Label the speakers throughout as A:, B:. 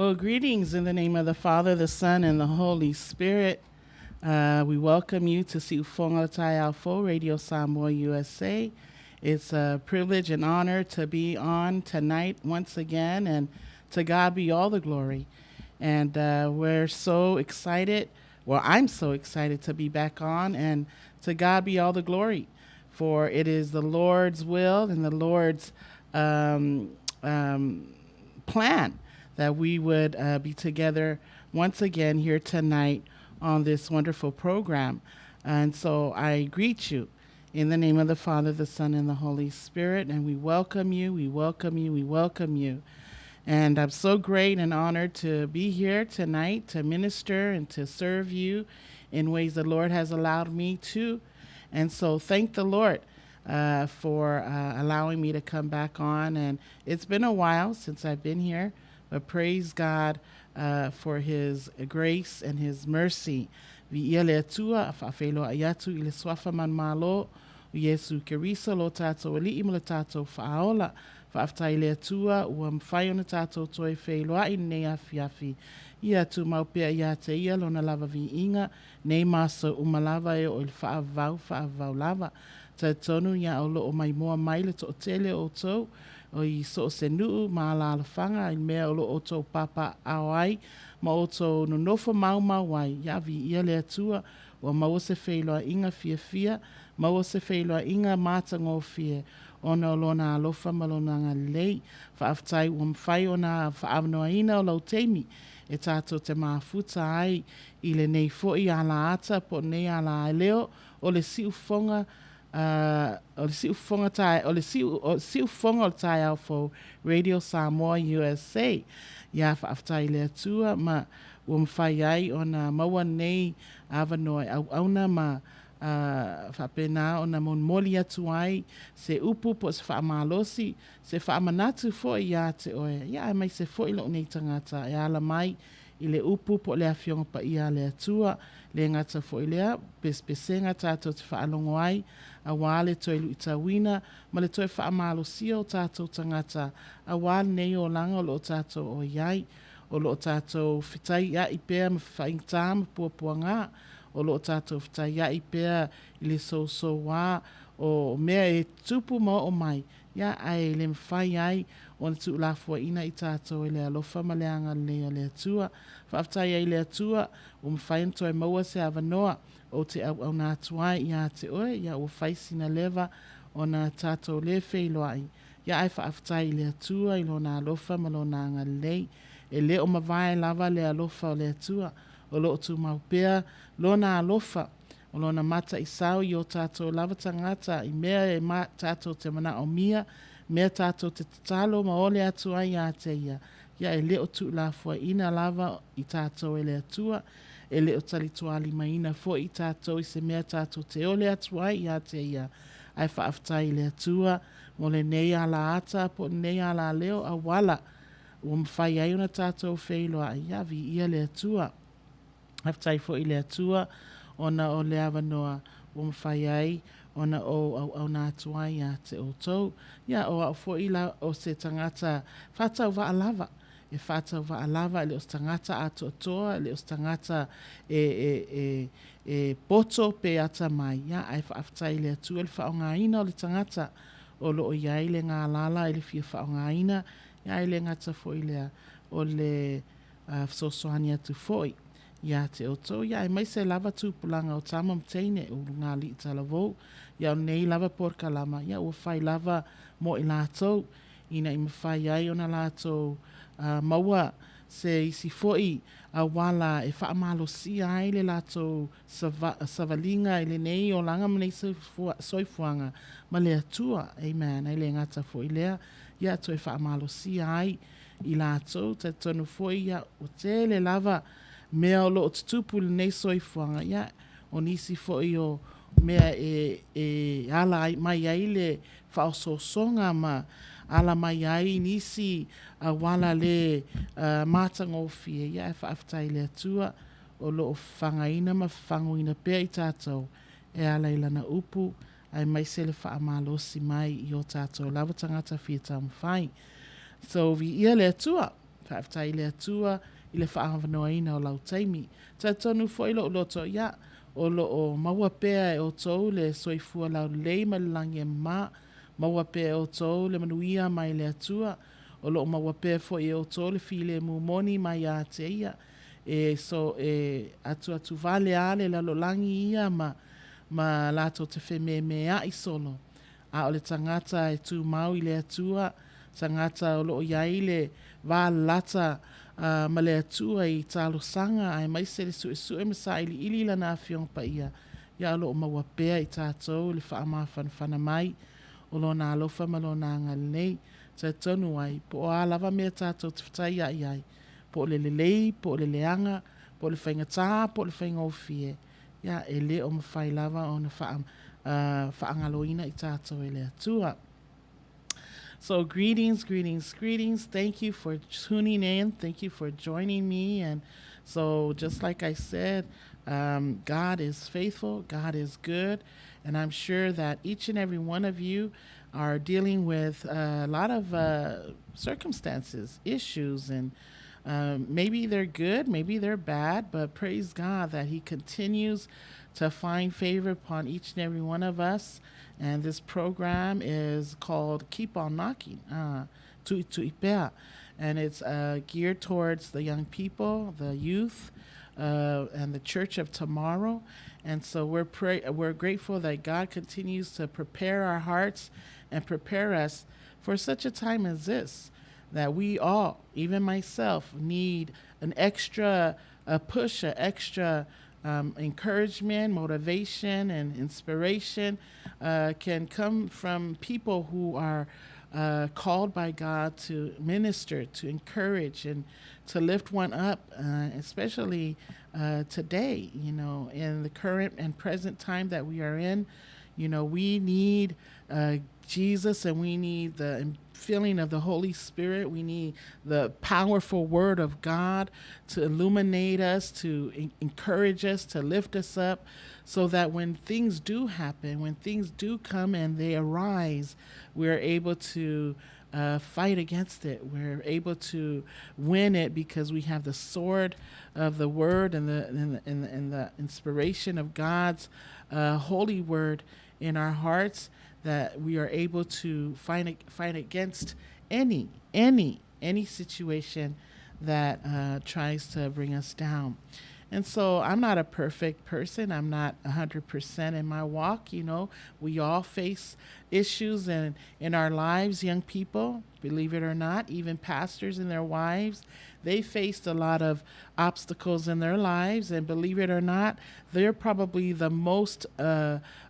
A: Well, greetings in the name of the Father, the Son, and the Holy Spirit. We welcome you to Suluvale Alpha Radio Samoa, USA. It's a privilege and honor to be on tonight once again, and to God be all the glory. And we're so excited. Well, I'm so excited to be back on, and to God be all the glory. For it is the Lord's will and the Lord's plan that we would be together once again here tonight on this wonderful program. And so I greet you in the name of the Father, the Son, and the Holy Spirit, and we welcome you, we welcome you, we welcome you. And I'm so great and honored to be here tonight to minister and to serve you in ways the Lord has allowed me to. And so thank the Lord for allowing me to come back on. And it's been a while since I've been here, but praise God for his grace and his mercy. Vi le tua fa'afelo ayatu ile swafa man malo Yesu Kiriso lo tato li imla tato fa'aola fa'aftai le tua ua mwhai ona tato toi wheloa i nei afiafi. Ia tu maupea ia te ia lona lava vi inga nei maso umalava e o il fa'avau lava. Ta tonu ia o lo o mai moa mai le to tele o tau o I so se nuu ma la alafanga I mea o lo o tau papa awai ma o tau no nofa mau wai ia vi ia le atua wa maua se whailoa inga fia maua se whailoa inga mātango fia ona o lona alofa ma lona ngalei whaaftai ua mwhai ona whaamnoa ina o lau teimi e tātou te mafuta ai I le nei foi ala ata po nei ala leo o le siufonga o le siufonga tai o le siufonga o tai au fo Radio Samoa USA ia whaaftai le atua ma ua mwhai ai ona maua nei avanoa au na ma whapena ona moli atu ai se upu po se whaamalosi se whaamanatu fo ia te oe ia mai se fo ilo nei tangata e ala mai I le upu po le awhionga pa ia le atua le ngata fo ilea pespesenga tātou te whaalongo ai a wale toi lu itawina ma le toi whaamalosi o tātou tangata a wale nei o langa o lo tātou o iai o lo tātou whitai ia I pēr ma whaingtā ma puapuanga o lo tātou whitai ia I pēr I le so wā o mea e tupu ma o mai ia ai le mwhai ai o na tu lafua ina I tātou e le alofa ma le anga le le atua whaaftai ai le atua o mwhai ntoi maua se avanoa o te au nā tuai ia te oe ia o whaisina leva o na tātou le whailoai ia ai whaaftai le atua I lo nā alofa ma lo nā anga lei e le o mawai lava le alofa o le atua o lo tu maupea lo nā alofa o lo na mata I sau I o tātou lava tangata I mea e ma tātou te mana o mia mea tātou te tatalo ma ole atua ia te ia e le o tu lafua ina lava I tātou e le atua e le o talituali maina fo I tātou I se mea tātou te ole atua ia te ia ai whaaftai le atua mo le nei ala ata po nei ala leo a wala ua mwhai ai ona tātou whailoa ia vi ia le atua haftai fo I le atua ona o le avanoa ua mwhai ai ona au nā tua ia te o tau ia o au fo ila o se tangata whatau wa alava e whatau wa alava le o tangata ato toa le o tangata e poto pe ata mai ia ai whaaftai le atua le whaonga ina o le tangata o lo o iai le ngā lala le fia whaonga ina ia le ngata fo ilea o le sosoani atu foi ia te o tau ia mai se lava tūpulanga o tama mteine o ngā li I talavou ia o nei lava porkalama ia ua whai lava mo I lātou ina I mawhai ai o na lātou maua se isi foi a wala e whaamalo si ai le lātou savalinga I le nei o langa mnei soifuanga ma le atua amen ai le ngata foi lea ia to e whaamalo si ai I lātou te tonu foi ia o te le lava mea o lo o tutupu le nei soifuanga ia o nisi foi o mea e ala mai ai le whaososonga ma ala mai ai nisi a wala le mātango fie ia e whaaftai le atua o lo o whangaina ma whanguina pia I tātou e ala I lana upu ai mai se le whaamalosi mai I o tātou lava tangata fie tamu whai so vi ia le atua whaafatai le atua i le whaavanoaina o lau taimi. Ta tonu fo ilo loto ia o lo o maua pea e o tou le soifua lau lei ma le langi e maua pea o tou le manuia mai le atua o lo maua pea fo i o tou le file mumoni mai a te ia atu vale ale la lo langi ia ma lato te wheme mea i solo. A o le tangata e tu mau i le atua, tangata o lo iai le va lata ma le atua i talo sanga ai mai se le su e masa ili la na fiong pa ia. Ia lo maua pea i tātou le whaama whanawhana mai o lo na alofa ma lo na ngalei. Ta tonu ai, po o alava mea tātou te whatai ai. Po le lelei, po le leanga, po le whaingatā, po le whaingofie. Ia e le o mawhai lava o na whaangaloina i tātou e le atua. So greetings. Thank you for tuning in. Thank you for joining me. And so just like I said, God is faithful. God is good. And I'm sure that each and every one of you are dealing with a lot of circumstances, issues, and maybe they're good, maybe they're bad, but praise God that He continues to find favor upon each and every one of us. And this program is called Keep On Knocking, Tu'ipea. And it's geared towards the young people, the youth, and the church of tomorrow. And so we're grateful that God continues to prepare our hearts and prepare us for such a time as this, that we all, even myself, need an extra push, an extra encouragement, motivation, and inspiration can come from people who are called by God to minister, to encourage, and to lift one up, especially today, in the current and present time that we are in. We need Jesus, and we need the filling of the Holy Spirit. We need the powerful word of God to illuminate us, to encourage us, to lift us up, so that when things do happen, when things do come and they arise, we're able to fight against it. We're able to win it because we have the sword of the word and the inspiration of God's holy word in our hearts, that we are able to fight against any situation that tries to bring us down. And so I'm not a perfect person. I'm not 100% in my walk. We all face issues in our lives. Young people, believe it or not, even pastors and their wives, they faced a lot of obstacles in their lives. And believe it or not, they're probably the most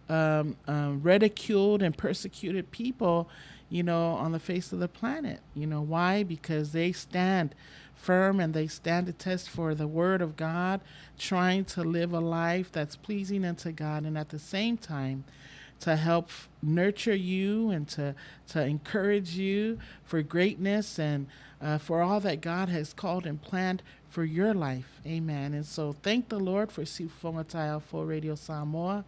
A: ridiculed and persecuted people, on the face of the planet. Why? Because they stand firm and they stand a test for the word of God, trying to live a life that's pleasing unto God, and at the same time to help nurture you and to encourage you for greatness and for all that God has called and planned for your life. Amen. And so thank the Lord for Sifongatai for Radio Samoa,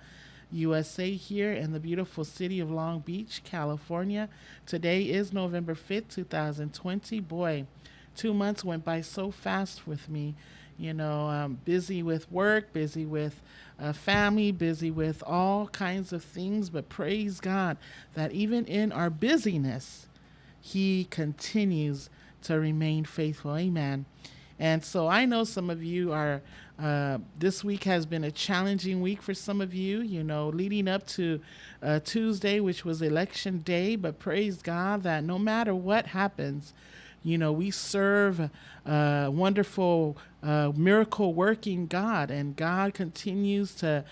A: USA, here in the beautiful city of Long Beach, California. Today is November 5th, 2020. Boy, 2 months went by so fast with me. Busy with work, busy with family, busy with all kinds of things. But praise God that even in our busyness, He continues to remain faithful. Amen. And so I know some of you are, this week has been a challenging week for some of you, leading up to Tuesday, which was election day. But praise God that no matter what happens, we serve a wonderful, miracle-working God, and God continues to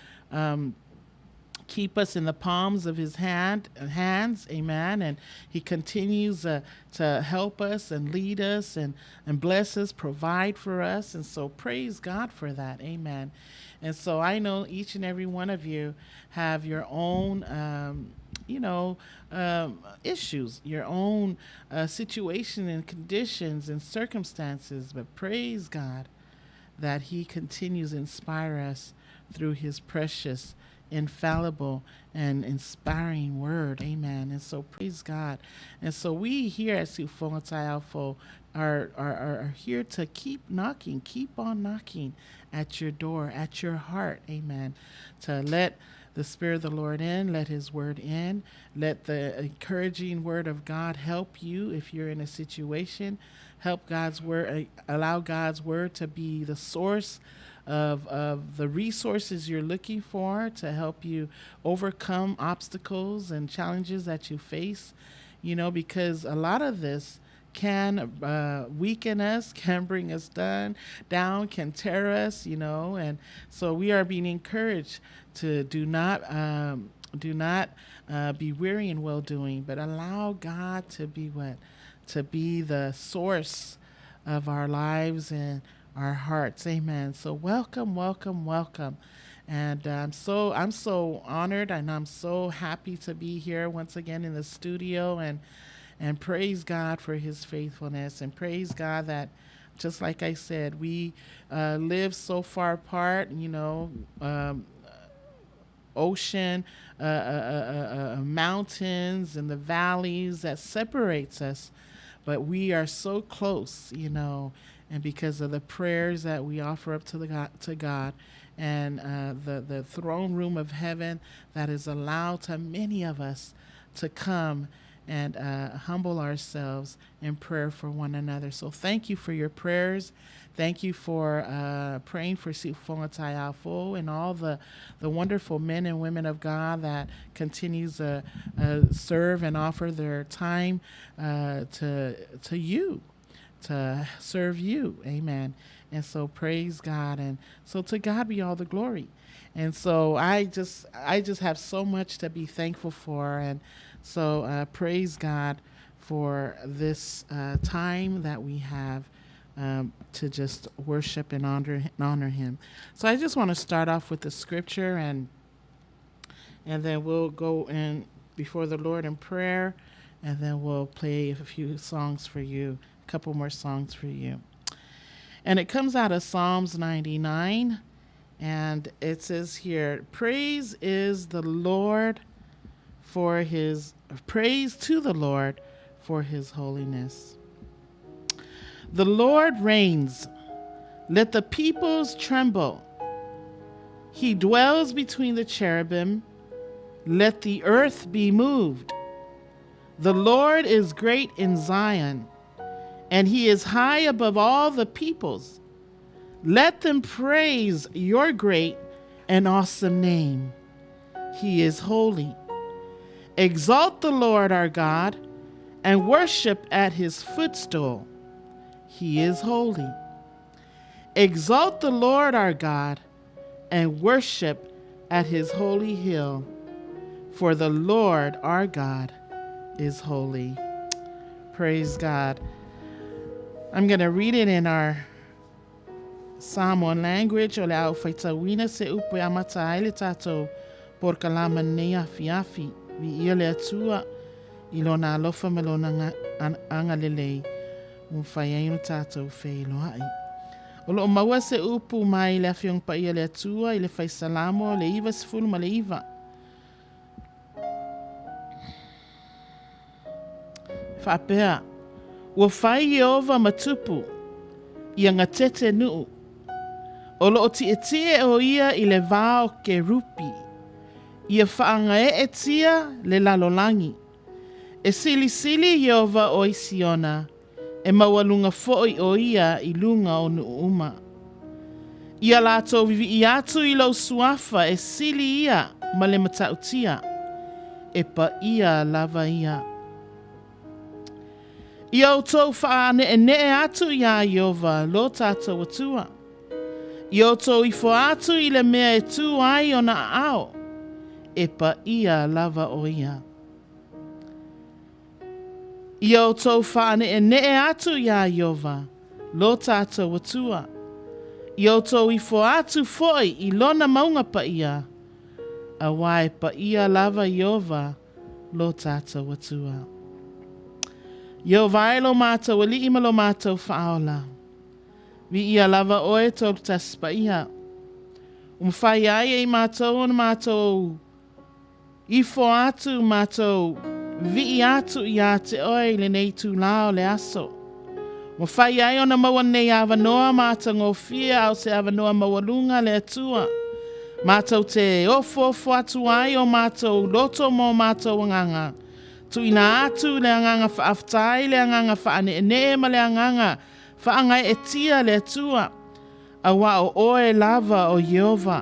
A: keep us in the palms of His hands, amen, and He continues to help us and lead us and bless us, provide for us, and so praise God for that, amen. And so I know each and every one of you have your own issues, your own situation and conditions and circumstances, but praise God that He continues to inspire us through His precious infallible and inspiring word. Amen. And so praise God. And so we here at Suluvale are here to keep knocking, keep on knocking at your door, at your heart. Amen. To let the Spirit of the Lord in, let His word in, let the encouraging word of God help you if you're in a situation. Help God's word, allow God's word to be the source of the resources you're looking for to help you overcome obstacles and challenges that you face. Because a lot of this can weaken us, can bring us down, can tear us, and so we are being encouraged to do not be weary in well doing, but allow God to be to be the source of our lives and our hearts. Amen. So welcome, welcome, welcome. And I'm so honored, and I'm so happy to be here once again in the studio, and praise God for His faithfulness, and praise God that, just like I said, we live so far apart, ocean, mountains, and the valleys that separates us, but we are so close, and because of the prayers that we offer up to God, and the throne room of heaven that is allowed to many of us to come and humble ourselves in prayer for one another. So thank you for your prayers. Thank you for praying for Suluvale and all the wonderful men and women of God that continues to serve and offer their time to you, to serve you. Amen. And so praise God. And so to God be all the glory. And so I just have so much to be thankful for. And so praise God for this time that we have to just worship and honor Him. So I just want to start off with the scripture, and then we'll go in before the Lord in prayer, and then we'll play a few songs for you, a couple more songs for you. And it comes out of Psalms 99, and it says here, praise to the Lord for His holiness. The Lord reigns. Let the peoples tremble. He dwells between the cherubim. Let the earth be moved. The Lord is great in Zion, and He is high above all the peoples. Let them praise your great and awesome name. He is holy. Exalt the Lord our God and worship at His footstool. He is holy. Exalt the Lord our God and worship at His holy hill, for the Lord our God is holy. Praise God. I'm going to read it in our Samoan language. Ole au whaitawina se upe amata aile tātou por kalama nei afi afi vi ia le atua ilona alofa melona anga lelei whai no tātou whai loai. Olo o maua se upu mai le afiong pa ia le atua i le whai salamo le iwa sifuru ma le iwa. Whapea, ua whai Jehova matupu ia ngā tete nuu. Olo o ti etie o ia i le vao ke rupi. Ia whaanga e tia le lalolangi. E sili sili Jehova o Isiona. E mawalunga fo'i o ia i lunga o nuuma. Ia lātou vivi i atu i lau suafa e sili ia ma le matautia. E pa ia lava ia. Ia o tau whaane e ne atu ia Jehova lo tātou atua. Ia o tau i fo atu i le mea e tū ai o na ao. E pa ia lava o ia. Ia o tau whaane e ne atu ia Jehova lo tātou atua. Ia o tau i fo atu foi i lona maunga pa ia. A wai pa ia lava Jehova lo tātou atua. Jehova e lo mātou e li ima lo mātou whaola. Vi ia lava oe tolu tas pa ia. Mwhai ai e mātou o na mātou ifo atu mātou vi atu I a te oi le nei tū lao le aso. Mwhai ai o na maua nei awanoa mātou ngō fia au se awanoa maua lunga le atua. Mātou te ofo atu ai o mātou loto mō mātou nganga. Tu ina atu le nganga whaaftai le nganga whaane ene ma le nganga whaangai e tia le atua. Awa o oe lava o Yehova.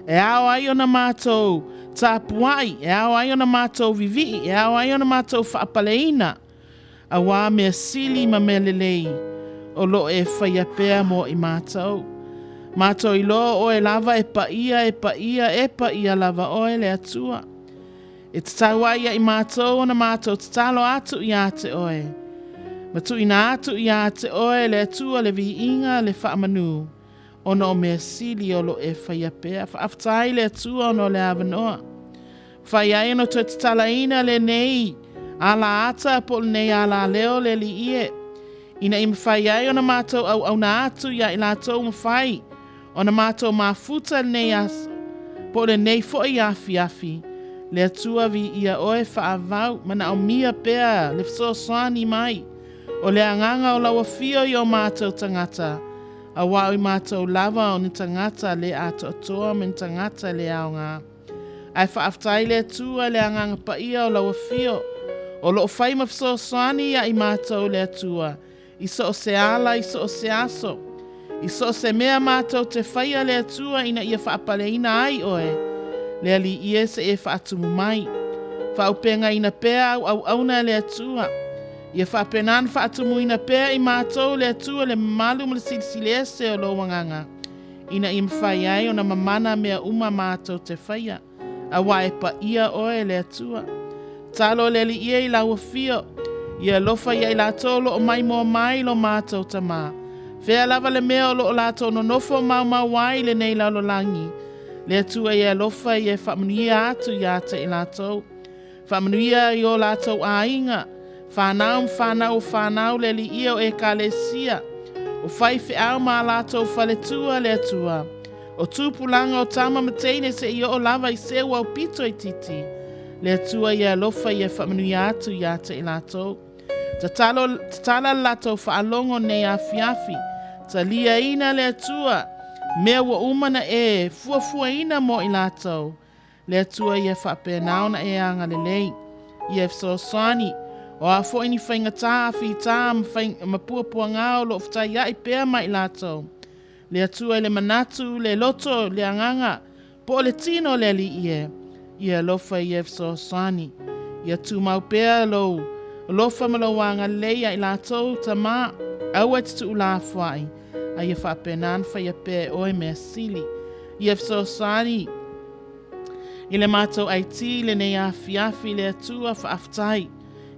A: E ao ai o na mātou tāpuai, e ao ai o na mātou vivi, e ao ai o na mātou whaapaleina. Awa mea sili ma mea lelei, o lo e whaia pēr mo I mātou. Mātou I lo o e lava e pa ia lava o e le atua. E te tauai I mātou o na mātou te talo atu I a te oe. Ma tu ina atu I a te oe le atua le vi inga le whaamanu. Ono o mea sili o lo e whaia pēr, whaaftai le atua ono le awanoa. Whaia e no te talaina le nei, ala ata po le nei ala leo le li ie. Ina I mwhaia e o na mātou au na atu ia I lātou mwhai, o na mātou mafuta le nei aso, po le nei fo I afi, le atua vi ia oe whaavau, mana o mia pēr, le fso soani mai, o le anganga o lawa fio I o mātou tangata, a wau I mātou lava o ni tangata le ato atoa men tangata le aonga. Ai whaaftai le atua le anganga pa ia o lawa fio. O loo whai mafso soani ia I mātou le atua. I so o se ala, I so o se aso. I so o se mea mātou te whaia le atua ina ia whaapale ina ai oe. Le ali ie se e whaatumu mai. Whaupenga ina pēr au auna le atua. Ia whapenan whaatumu ina pēr I mātou le atua le malu ma le silsilese o lo wanganga. Ina I mwhai ai o na mamana mea uma mātou te whaia. A wae pa ia oe le atua. Talo le li ia I laua fio. Ia lofa ia I lātou lo o mai mua mai lo mātou tamā. Whea lava le mea o lo o lātou no nofo mau wai le nei lau lo langi. Le atua ia lofa ia whamanuia atu ia te I lātou. Whamanuia I o lātou a inga. Whanau le li ia o e ka le sia. O whai whiau mā lātou whale tua le atua. O tūpulanga o tama mateine se ia o lava I sewa o pito I titi. Le atua ia lofa ia whamanuia atu ia te I lātou. Ta tala lātou whaalongo nei afi. Ta lia ina le atua. Mea wa umana e fuafua ina mo I lātou. Le atua ia whapenao na e anga le lei. Ia fso soani. O a fo ini whainga tā afi tā ma puapua ngāo lo ftai ia I pēr mai lātou. Le atua le manatu, le loto, le anganga, po le tino le li ie. Ia lofa I efso soani. Ia tu mau pēr lo, lofa malawanga leia I lātou ta mā. Au et tu la fuai. A ia whapenan whaia pēr oe mea sili. Ia efso soani. I le mātou aiti le nei afi le atua whaaftai.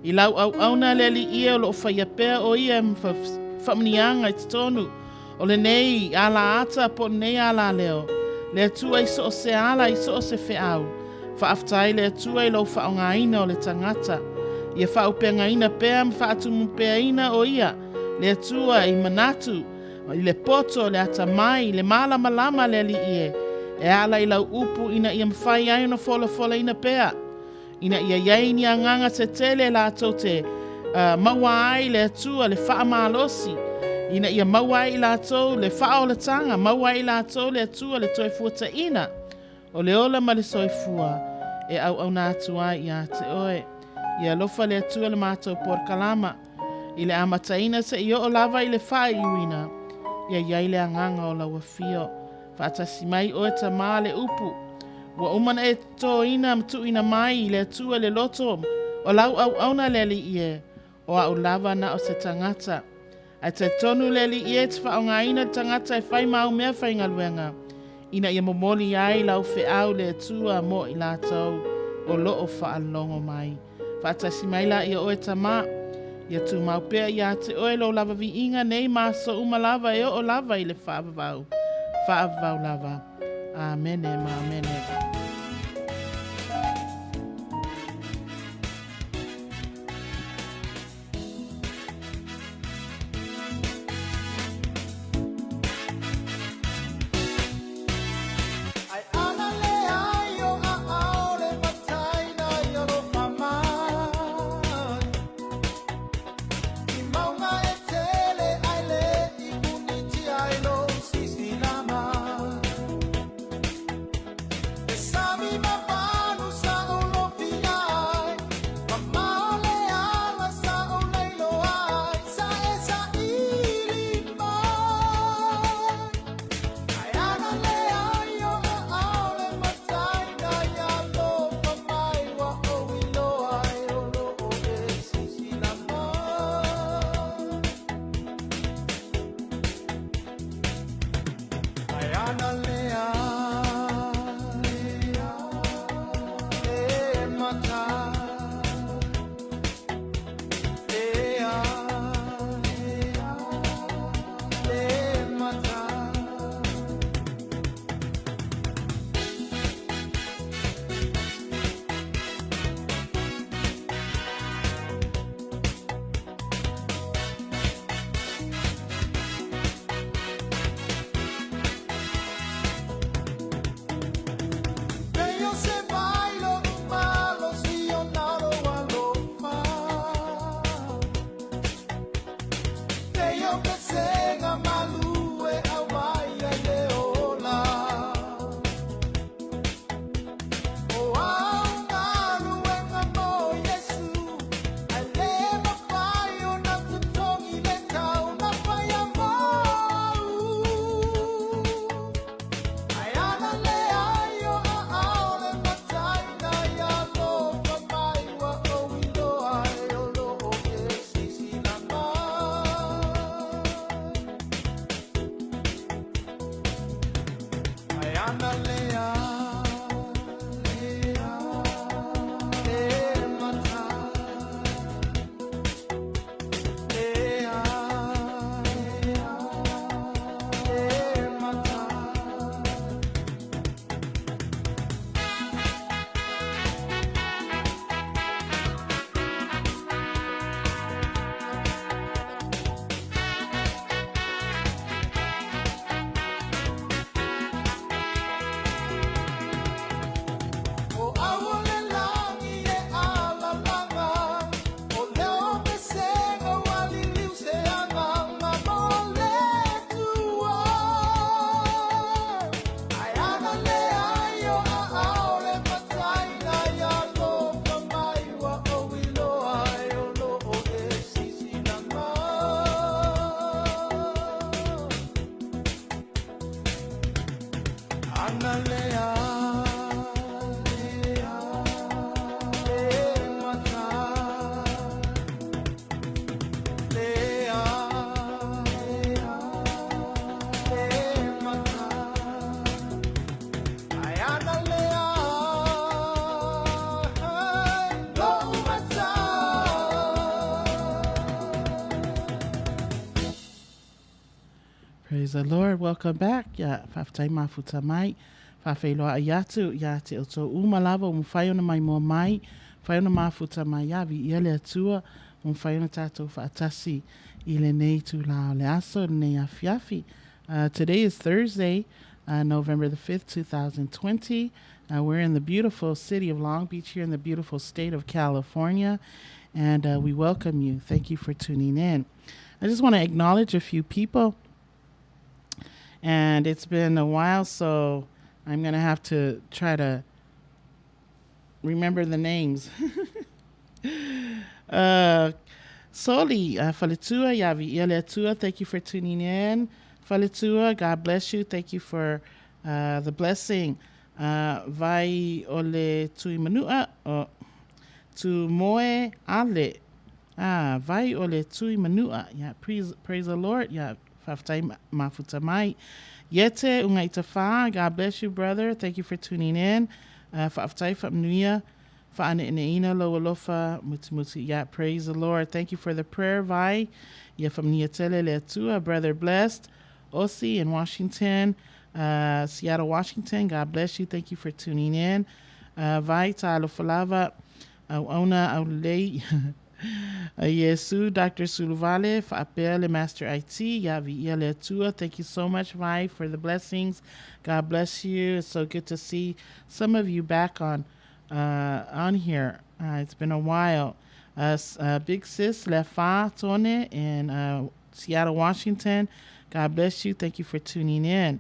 A: I lau auna le li ia o lo whaia pēr o ia whamnianga I te tonu. O le nei ala ata po nei ala leo. Le atua I so o se ala I so o se whiau. Whaaftai le atua I lau whaongaina o le tangata. Ia whaupengaina pēr whaatumu pēina o ia. Le atua I manatu. I le poto le ata mai. Le malama le li ie. E ala I lau upu ina ia mwhai ai na fola ina pēr. Ina ia iai ni anganga te tele lātou te maua ai le atua le whaamalosi. Ina ia maua ai lātou le whaolatanga, maua ai lātou le atua le toi fuata ina. O le ola ma le soifua e au nātu ai I a te oe. Ia lofa le atua le mātou por kalama. I le amataina se I o lava I le whai iwina. Ia iai le anganga o laua fio. Whaatasi mai oe ta mā le upu. Wa umana e tō ina mtu ina mai le atua le loto o lau auna le li ie o au lava na o se tangata. Ai te tonu le li ie te whaonga ina tangata e whai mau mea whai ngaluenga. Ina ia momoli ai lau whiau le atua mo I lātou o loo whaalongo mai. Whaatasi mai la ia oe tamā. Ia tu mau pēr ia te oe lo lava vi inga nei maso uma lava e o lava I le whaavavau. Whaavavau lava. Amene ma amene. Praise the Lord. Welcome back. Ya faafetai mafuta mai. Faafeiloa iatu ya te oto umalava umwhaiona mai mo mai. Whaiona mafuta mai ya vi iele atua umwhaiona tātou whaatasi I le nei tu lao le aso nei afiafi. Today is Thursday, November the 5th, 2020. We're in the beautiful city of Long Beach here in the beautiful state of California. And we welcome you. Thank you for tuning in. I just want to acknowledge a few people. And it's been a while, so I'm going to have to try to remember the names. Soli, Falitua, Yavi Ieletua, thank you for tuning in. Falitua, God bless you. Thank you for the blessing. Vai ole tui manua, tu moe ale. Vai ole tui manua. Yeah, praise the Lord. Yeah, faftai mafuta mai. Yete unga itafa. God bless you, brother. Thank you for tuning in. Faftai Manuia. Fa'ane'ene'ina lo'olofa mutimuti. Yeah, praise the Lord. Thank you for the prayer, Vai. Yeah, from Niatele Letua, brother blessed. Osi in Washington, Seattle, Washington. God bless you. Thank you for tuning in. Vai ta'alo falava. Ona aulei. Yesu, Dr. Suluvale, Fa'apele, Master IT, Yavi Ieletua. Thank you so much, Vi, for the blessings. God bless you. It's so good to see some of you back on here. It's been a while. Big Sis Lefa Tone in Seattle, Washington. God bless you. Thank you for tuning in.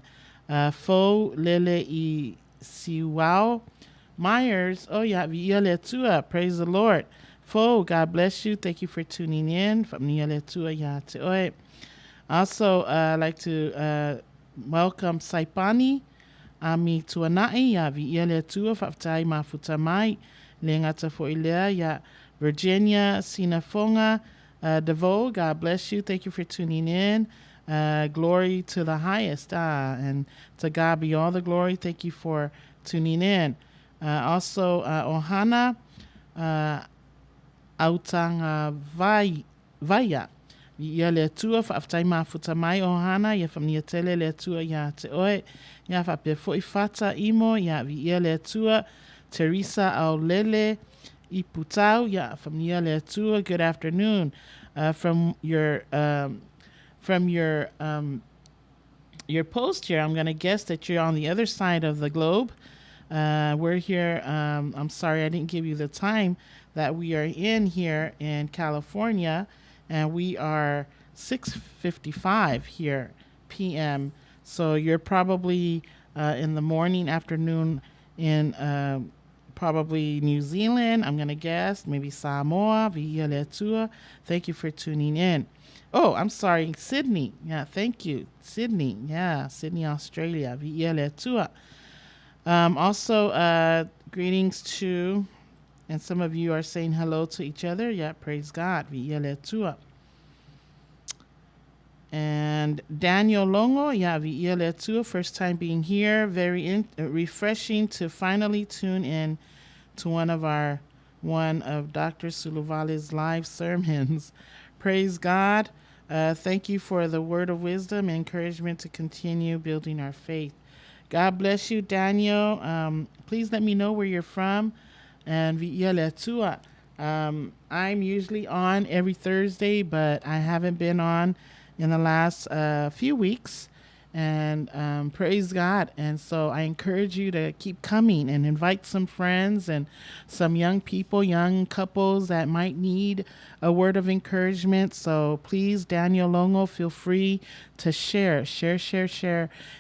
A: Fo Lele I Siwao Myers. Oh, Yavi Ieletua. Praise the Lord. Fo, God bless you. Thank you for tuning in. From Nieletua Ya Te Oe. Also, I'd like to welcome Saipani. Ami tuanai ya vi Ieletua Faftai Mafuta Mai. Lengata fo Ilea ya Virginia Sinafonga Devo. God bless you. Thank you for tuning in. Glory to the highest. And to God be all the glory. Thank you for tuning in. Also, Ohana. Autanga Vaya. Ia le tua whaaftai mafuta mai ohana, ia whamnia tele le tua ia te oe, ia whape foi fata imo, ia vi ia le tua, Teresa Aulele I Putau, ia whamnia le tua, good afternoon. From your post here, I'm going to guess that you're on the other side of the globe. We're here, I'm sorry I didn't give you the time that we are in here in California, and we are 6:55 here p.m. So you're probably in the morning, afternoon in probably New Zealand, I'm going to guess, maybe Samoa, Via Letua. Thank you for tuning in. Oh, I'm sorry, Sydney. Yeah, thank you. Sydney. Yeah, Sydney, Australia, Via Letua. Also, greetings to, and some of you are saying hello to each other. Yeah, praise God. And Daniel Longo, yeah, first time being here. Very refreshing to finally tune in to one of Dr. Suluvale's live sermons. Praise God. Thank you for the word of wisdom and encouragement to continue building our faith. God bless you, Daniel. Please let me know where you're from. And I'm usually on every Thursday, but I haven't been on in the last few weeks. And praise God. And so I encourage you to keep coming and invite some friends and some young people, young couples that might need a word of encouragement. So please, Daniel Longo, feel free to share.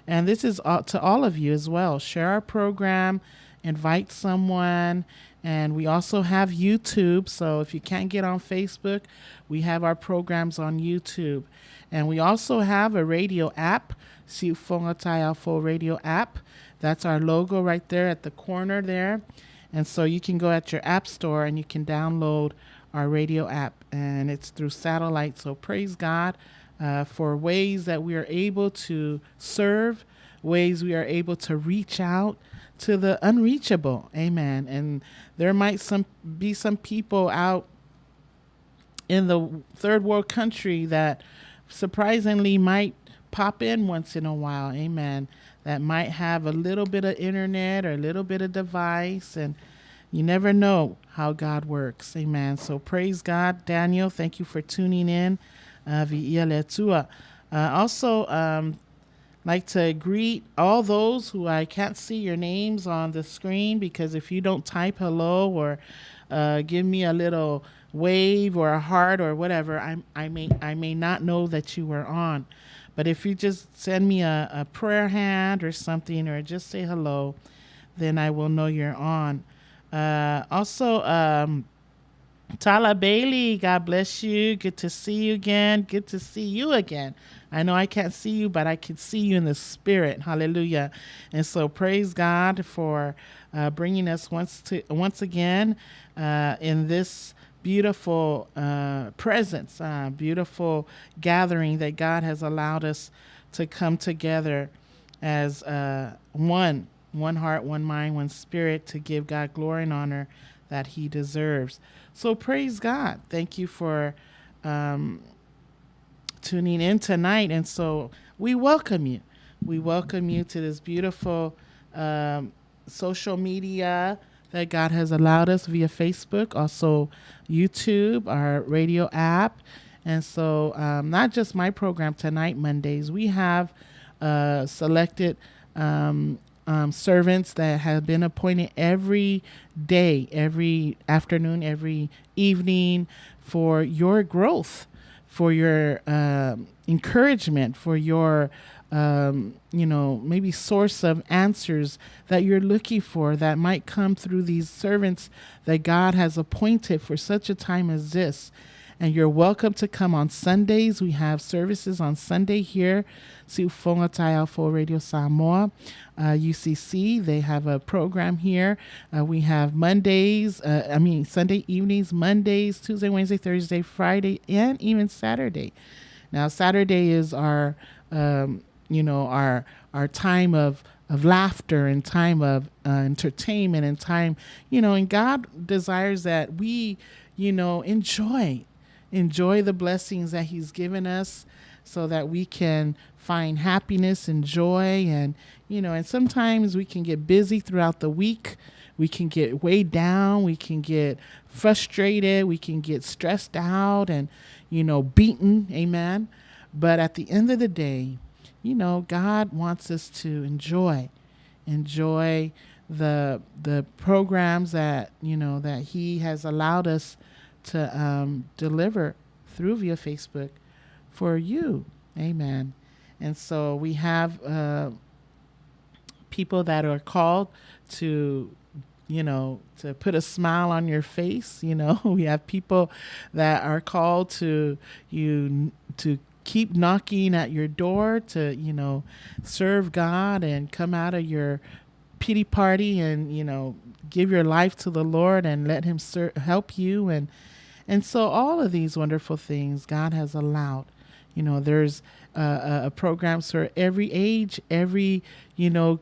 A: And this is to all of you as well. Share our program, invite someone. And we also have YouTube. So if you can't get on Facebook, we have our programs on YouTube. And we also have a radio app, Siufonga Taiafo radio app. That's our logo right there at the corner there. And so you can go at your app store and you can download our radio app. And it's through satellite. So praise God for ways that we are able to serve, ways we are able to reach out to the unreachable. Amen. And there might be some people out in the third world country that surprisingly might pop in once in a while, amen, that might have a little bit of internet or a little bit of device, and you never know how God works, amen. So praise God. Daniel, thank you for tuning in via Letua. Also, like to greet all those who I can't see your names on the screen, because if you don't type hello or give me a little wave or a heart or whatever, I may not know that you were on. But if you just send me a prayer hand or something, or just say hello, then I will know you're on. Also, Tala Bailey, God bless you. Good to see you again. Good to see you again. I know I can't see you, but I can see you in the spirit. Hallelujah. And so praise God for bringing us once again in this beautiful presence, beautiful gathering that God has allowed us to come together as one heart, one mind, one spirit, to give God glory and honor that he deserves. So praise God. Thank you for tuning in tonight. And so we welcome you. We welcome you to this beautiful social media that God has allowed us via Facebook, also YouTube, our radio app. And so not just my program tonight, Mondays, we have selected servants that have been appointed every day, every afternoon, every evening, for your growth, for your encouragement, for your maybe source of answers that you're looking for, that might come through these servants that God has appointed for such a time as this. And you're welcome to come on Sundays. We have services on Sunday here, Suluvale Taiafo Radio Samoa, UCC. They have a program here. We have Sunday evenings, Mondays, Tuesday, Wednesday, Thursday, Friday, and even Saturday. Now, Saturday is our time of laughter and time of entertainment and time, and God desires that we, enjoy the blessings that he's given us, so that we can find happiness and joy. And sometimes we can get busy throughout the week. We can get weighed down. We can get frustrated. We can get stressed out and, beaten. Amen. But at the end of the day, God wants us to enjoy the programs that, that he has allowed us to deliver through via Facebook for you. Amen. And so we have people that are called to, to put a smile on your face. We have people that are called to keep knocking at your door, to, serve God and come out of your pity party and, give your life to the Lord and let him help you. And so all of these wonderful things God has allowed. There's programs for every age, every, female,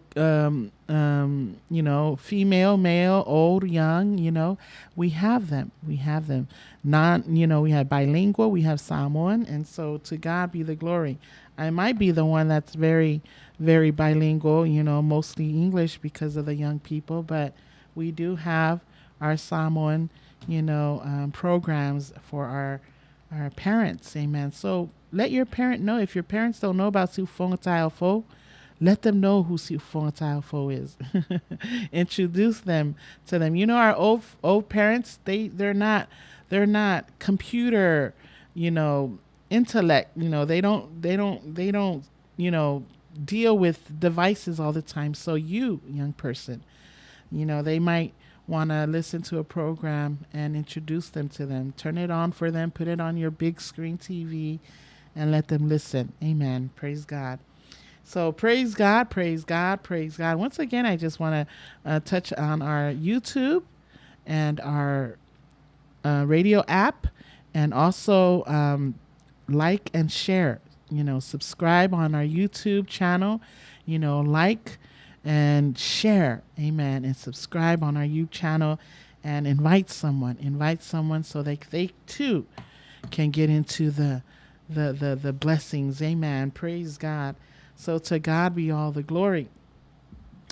A: male, old, young, we have them. We have them. We have bilingual, we have Samoan. And so to God be the glory. I might be the one that's very, very bilingual, mostly English because of the young people, but we do have our Samoan, programs for our parents. Amen. So let your parent know. If your parents don't know about Suluvale Taiafo, let them know who Suluvale Taiafo is. Introduce them to them. Our old parents, they're not computer, intellect. They don't deal with devices all the time. So you, young person, they might want to listen to a program and introduce them to them. Turn it on for them. Put it on your big screen TV and let them listen. Amen. Praise God. So praise God, praise God, praise God. Once again, I just want to touch on our YouTube and our radio app, and also like and share. Subscribe on our YouTube channel. Like and share. Amen. And subscribe on our YouTube channel and invite someone so they too can get into the the blessings. Amen. Praise God. So to God be all the glory.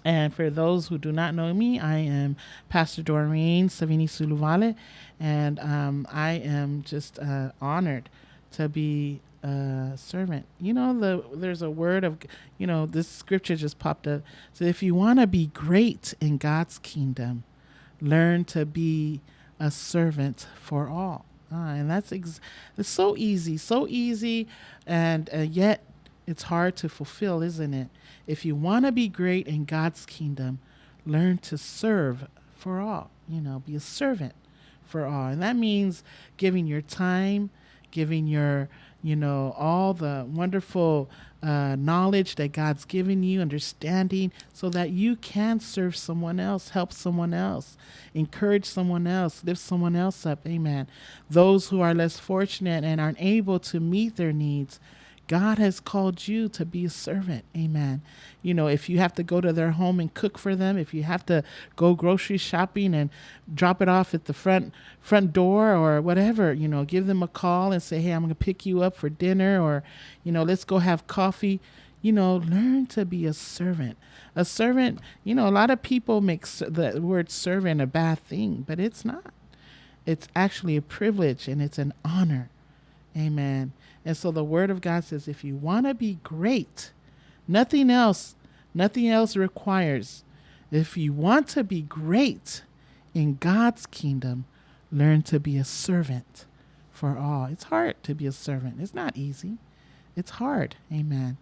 A: And for those who do not know me, I am Pastor Doreen Savini Suluvale, and I am just honored to be a servant. There's a word of, this scripture just popped up. So if you want to be great in God's kingdom, learn to be a servant for all. And it's so easy, and yet it's hard to fulfill, isn't it? If you want to be great in God's kingdom, learn to serve for all. Be a servant for all. And that means giving your time, giving your, all the wonderful knowledge that God's given you, understanding, so that you can serve someone else, help someone else, encourage someone else, lift someone else up. Amen. Those who are less fortunate and aren't able to meet their needs, God has called you to be a servant. Amen. If you have to go to their home and cook for them, if you have to go grocery shopping and drop it off at the front door or whatever, give them a call and say, hey, I'm going to pick you up for dinner, or, let's go have coffee. Learn to be a servant. A servant, a lot of people make the word servant a bad thing, but it's not. It's actually a privilege and it's an honor. Amen. And so the word of God says, if you want to be great, nothing else requires. If you want to be great in God's kingdom, learn to be a servant for all. It's hard to be a servant. It's not easy. It's hard. Amen.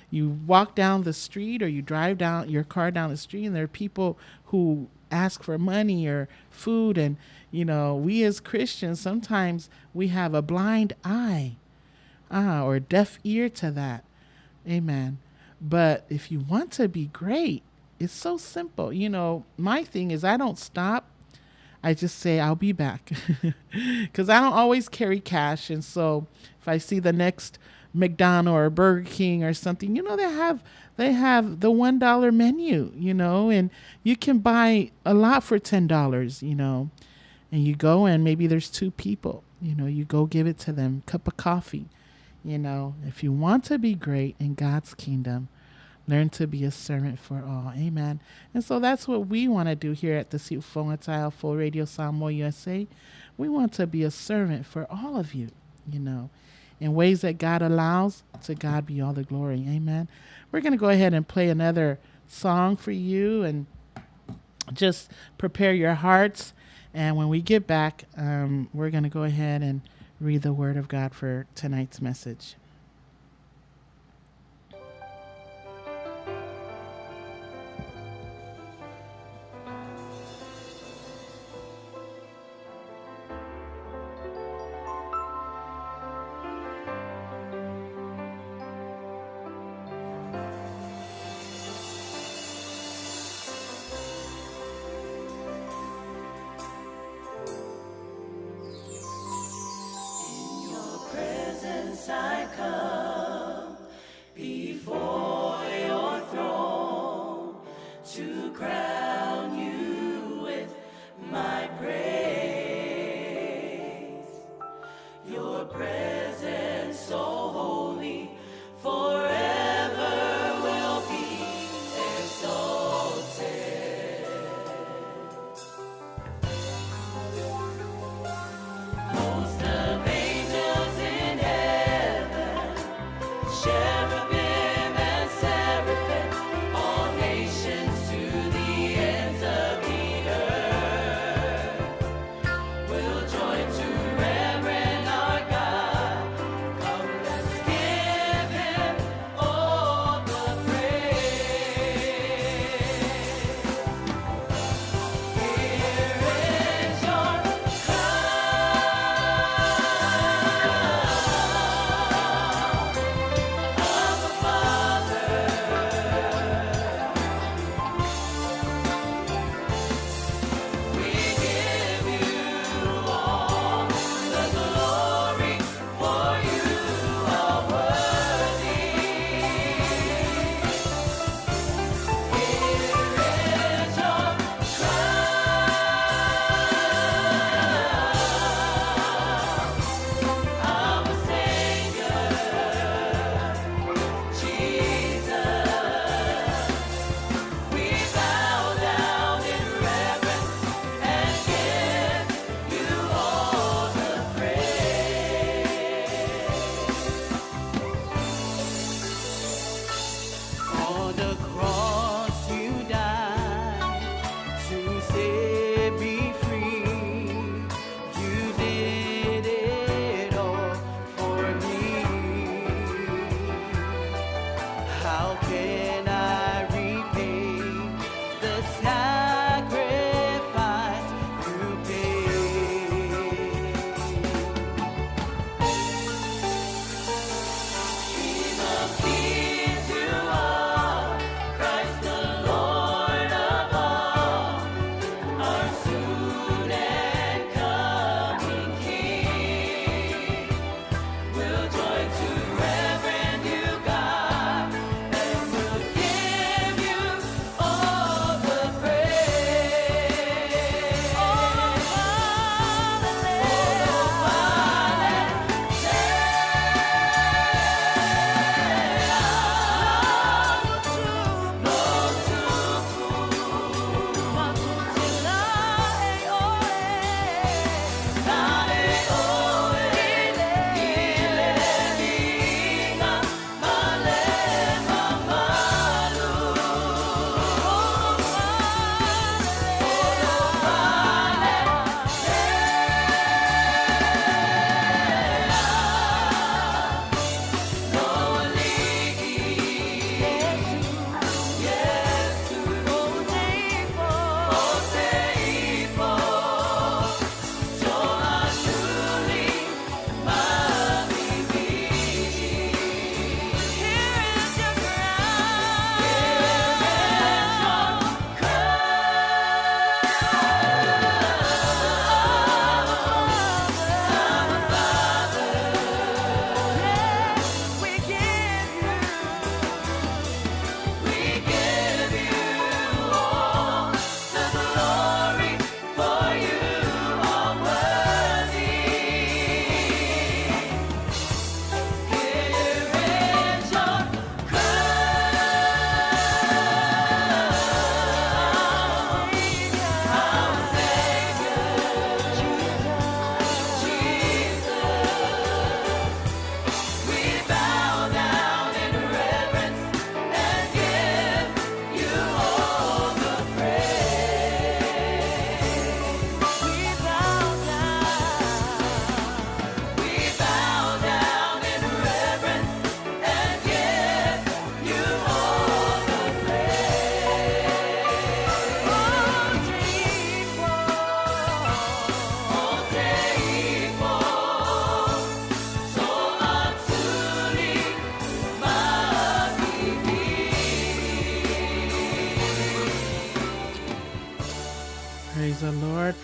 A: You walk down the street or you drive down your car down the street, and there are people who ask for money or food. And, we as Christians, sometimes we have a blind eye or a deaf ear to that. Amen. But if you want to be great, it's so simple. My thing is I don't stop. I just say, I'll be back, because I don't always carry cash. And so if I see the next McDonald's or Burger King or something, they have the $1 menu, and you can buy a lot for $10, and you go and maybe there's two people, you go give it to them, cup of coffee. If you want to be great in God's kingdom, learn to be a servant for all. Amen. And so that's what we want to do here at the Suluvale Full Radio Samoa USA. We want to be a servant for all of you, in ways that God allows. To God be all the glory. Amen. We're going to go ahead and play another song for you and just prepare your hearts. And when we get back, we're going to go ahead and read the word of God for tonight's message.
B: I come before your throne to crown you with my praise. Your presence so holy forever will be exalted. Host of angels in heaven, cherubim and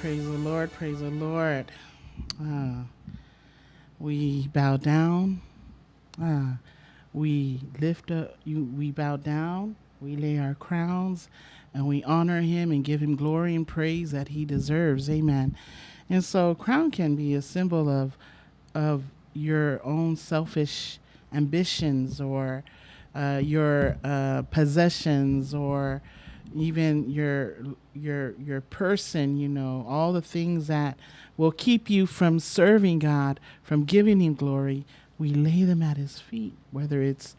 A: Praise the Lord. Praise the Lord. Uh, we bow down. We lift up. We bow down. We lay our crowns, and we honor Him and give Him glory and praise that He deserves. Amen. And so, crown can be a symbol of your own selfish ambitions, or your possessions, or even your person, all the things that will keep you from serving God, from giving Him glory. We lay them at His feet, whether it's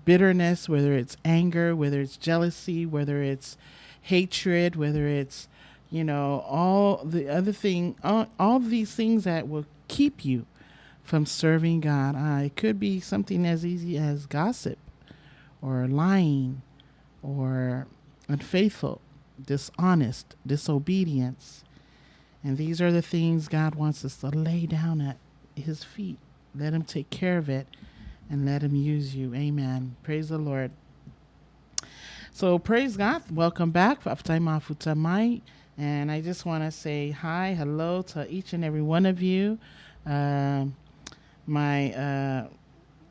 A: bitterness, whether it's anger, whether it's jealousy, whether it's hatred, whether it's all the other thing, all these things that will keep you from serving God. It could be something as easy as gossip, or lying, or unfaithful, dishonest, disobedience. And these are the things God wants us to lay down at His feet. Let Him take care of it, and let Him use you. Amen. Praise the Lord. So praise God. Welcome back. And I just want to say hi, hello to each and every one of you. My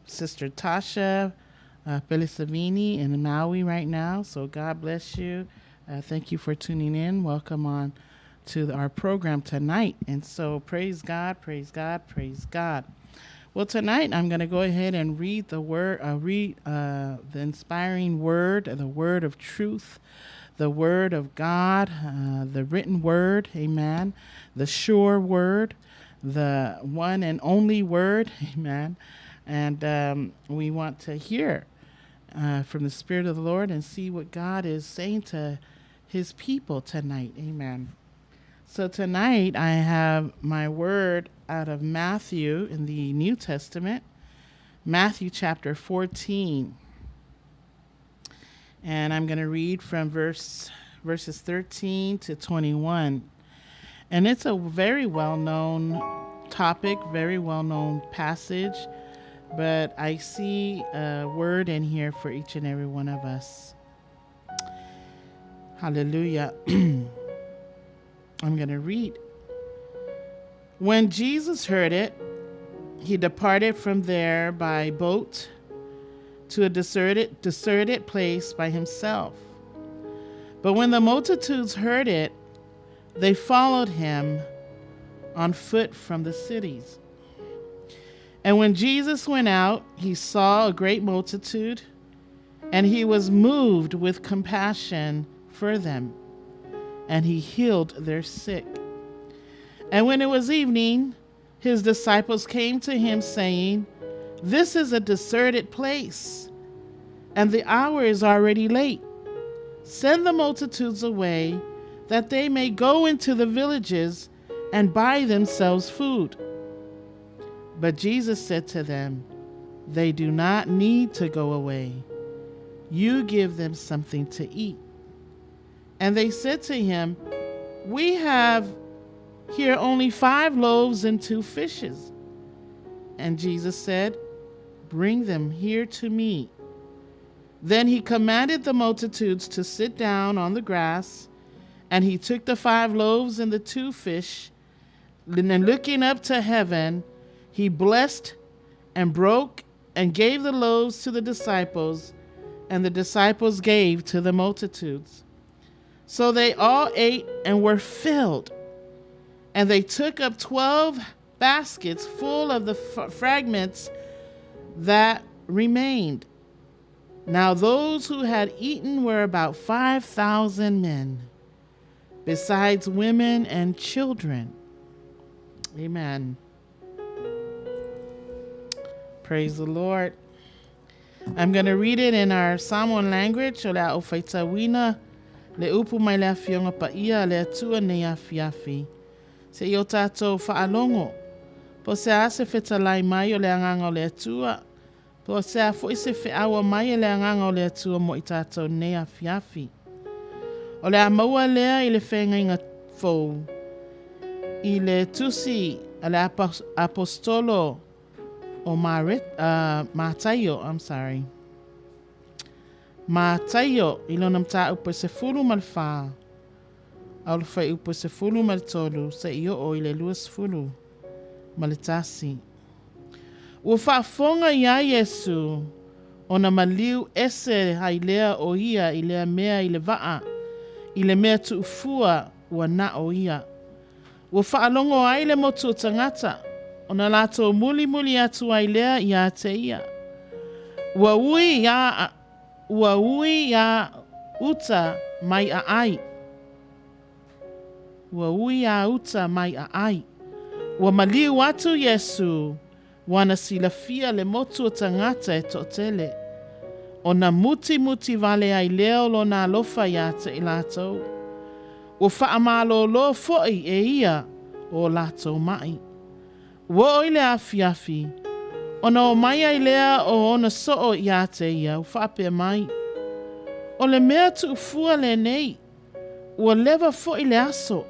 A: sister Tasha Pelisavini in Maui right now. So God bless you. Thank you for tuning in. Welcome on to our program tonight. And so praise God, praise God, praise God. Well, tonight I'm going to go ahead and read the word, the inspiring word, the word of truth, the word of God, the written word, amen, the sure word, the one and only word, amen. And we want to hear from the Spirit of the Lord and see what God is saying to His people tonight, amen. So tonight I have my word out of Matthew in the New Testament, Matthew chapter 14. And I'm going to read from verses 13 to 21. And it's a very well-known topic, very well-known passage, but I see a word in here for each and every one of us. Hallelujah. I'm going to read. When Jesus heard it, He departed from there by boat to a deserted place by Himself. But when the multitudes heard it, they followed Him on foot from the cities. And when Jesus went out, He saw a great multitude, and He was moved with compassion for them, and He healed their sick. And when it was evening, His disciples came to Him, saying, "This is a deserted place, and the hour is already late. Send the multitudes away, that they may go into the villages and buy themselves food." But Jesus said to them, "They do not need to go away. You give them something to eat." And they said to Him, "We have here only 5 loaves and 2 fishes." And Jesus said, "Bring them here to me." Then He commanded the multitudes to sit down on the grass, and He took the 5 loaves and the 2 fish, and looking up to heaven, He blessed and broke and gave the loaves to the disciples, and the disciples gave to the multitudes. So they all ate and were filled. And they took up 12 baskets full of the fragments that remained. Now those who had eaten were about 5,000 men, besides women and children. Amen. Praise the Lord. I'm going to read it in our Samoan language. Ola o faitawina le upu mai le afionga pa ia le atua nei afiafi. Se i o tātou whaalongo. Po se a se whetalai mai o le anganga o le atua. Po se a fo i se whiawa mai o le anganga o le atua mo i tātou nei afiafi. O le a maua lea i le whenga inga fou. I le tusi a le apostolo o Mataio, Mataio, ilonam ta upa se furu malfa. Au le whai upo se fulu ma le tolu, se i o i le lua se fulu ma le tasi. Ua whaafonga ia Yesu, ona maliu ese hai lea o ia i lea mea i le waa, i le mea tu ufua ua na o ia. Ua whaalongo ai le motu o tangata, ona lato muli muli atu ai lea i a te ia. Ua ui ia uta mai a ai. Ua ui ia uta mai a ai. Ua maliu atu Yesu, wana silafia le motu o tangata e totele. Ona muti vale ai leo lo na alofa ia te i latou. Ua whaamalo lo foi e ia o latou mai. Ua oile afi. Ona o mai ai lea o ona soo ia te ia, u whaapea mai. O le mea tu ufua le nei, ua lewa foi le aso.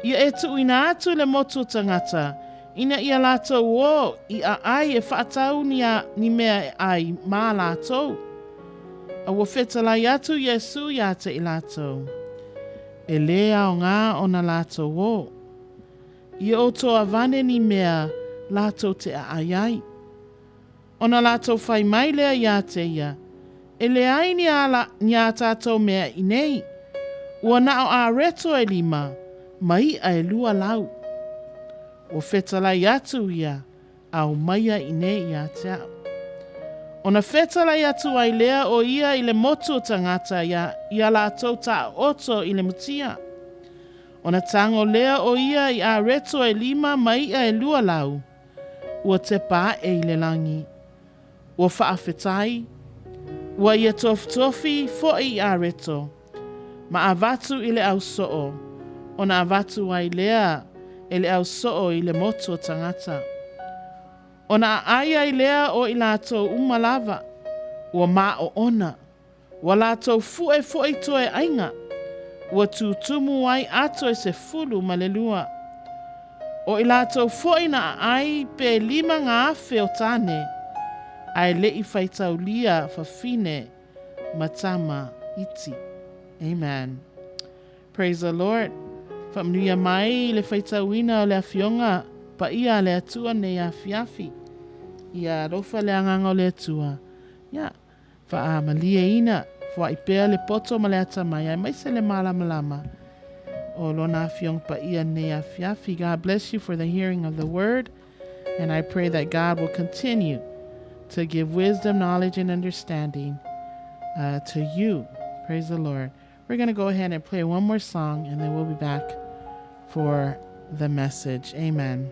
A: Ia e tu ina atu le motu o tangata, ina ia latou o i a ai e whaatau ni mea e ai maa latou. A ua whetalai atu Yesu ia te i latou. E lea o ngā ona latou o. Ia o toa vane ni mea latou te a ai. Ona latou whai mai lea ia te ia. E le ai ni a tātou mea i nei. Ua nao a reto e 5, mai a e 2 lau. O whetalai atu ia, au maia i nei ia te au. Ona whetalai atu ai lea o ia i le motu o tangata ia lātou ta oto i le mutia. Ona tango lea o ia i a reto e 5, mai a e 2 lau. Ua te pā e i le langi. Ua whaafetai. Ua ia tofi fo i a reto. Ma a vatu i le au soo. Ona a vatu ai lea e le au soo i le motu o tangata. Ona a ai ai lea o i lātou umalava. Ua maa o ona. Ua lātou fue i toe ainga. Ua tutumu ai ato e se fulu ma le lua. O i lātou foi na ai pe 5 ngā afe o tane. Ai le i whaitau lia fafine matama iti. Amen. Praise the Lord. Manuia mai le whaitauina o le awhionga pa ia le atua nei awhiawhi. Ia rofa le anganga o le atua. Ia, wha malia ina. Wha i pea le poto ma le atamai. Ai mai se le malama. O lona awhiong pa ia nei awhiawhi. God bless you for the hearing of the word. And I pray that God will continue to give wisdom, knowledge, and understanding to you. Praise the Lord. We're going to go ahead and play one more song, and then we'll be back for the message. Amen.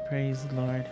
A: Praise the Lord.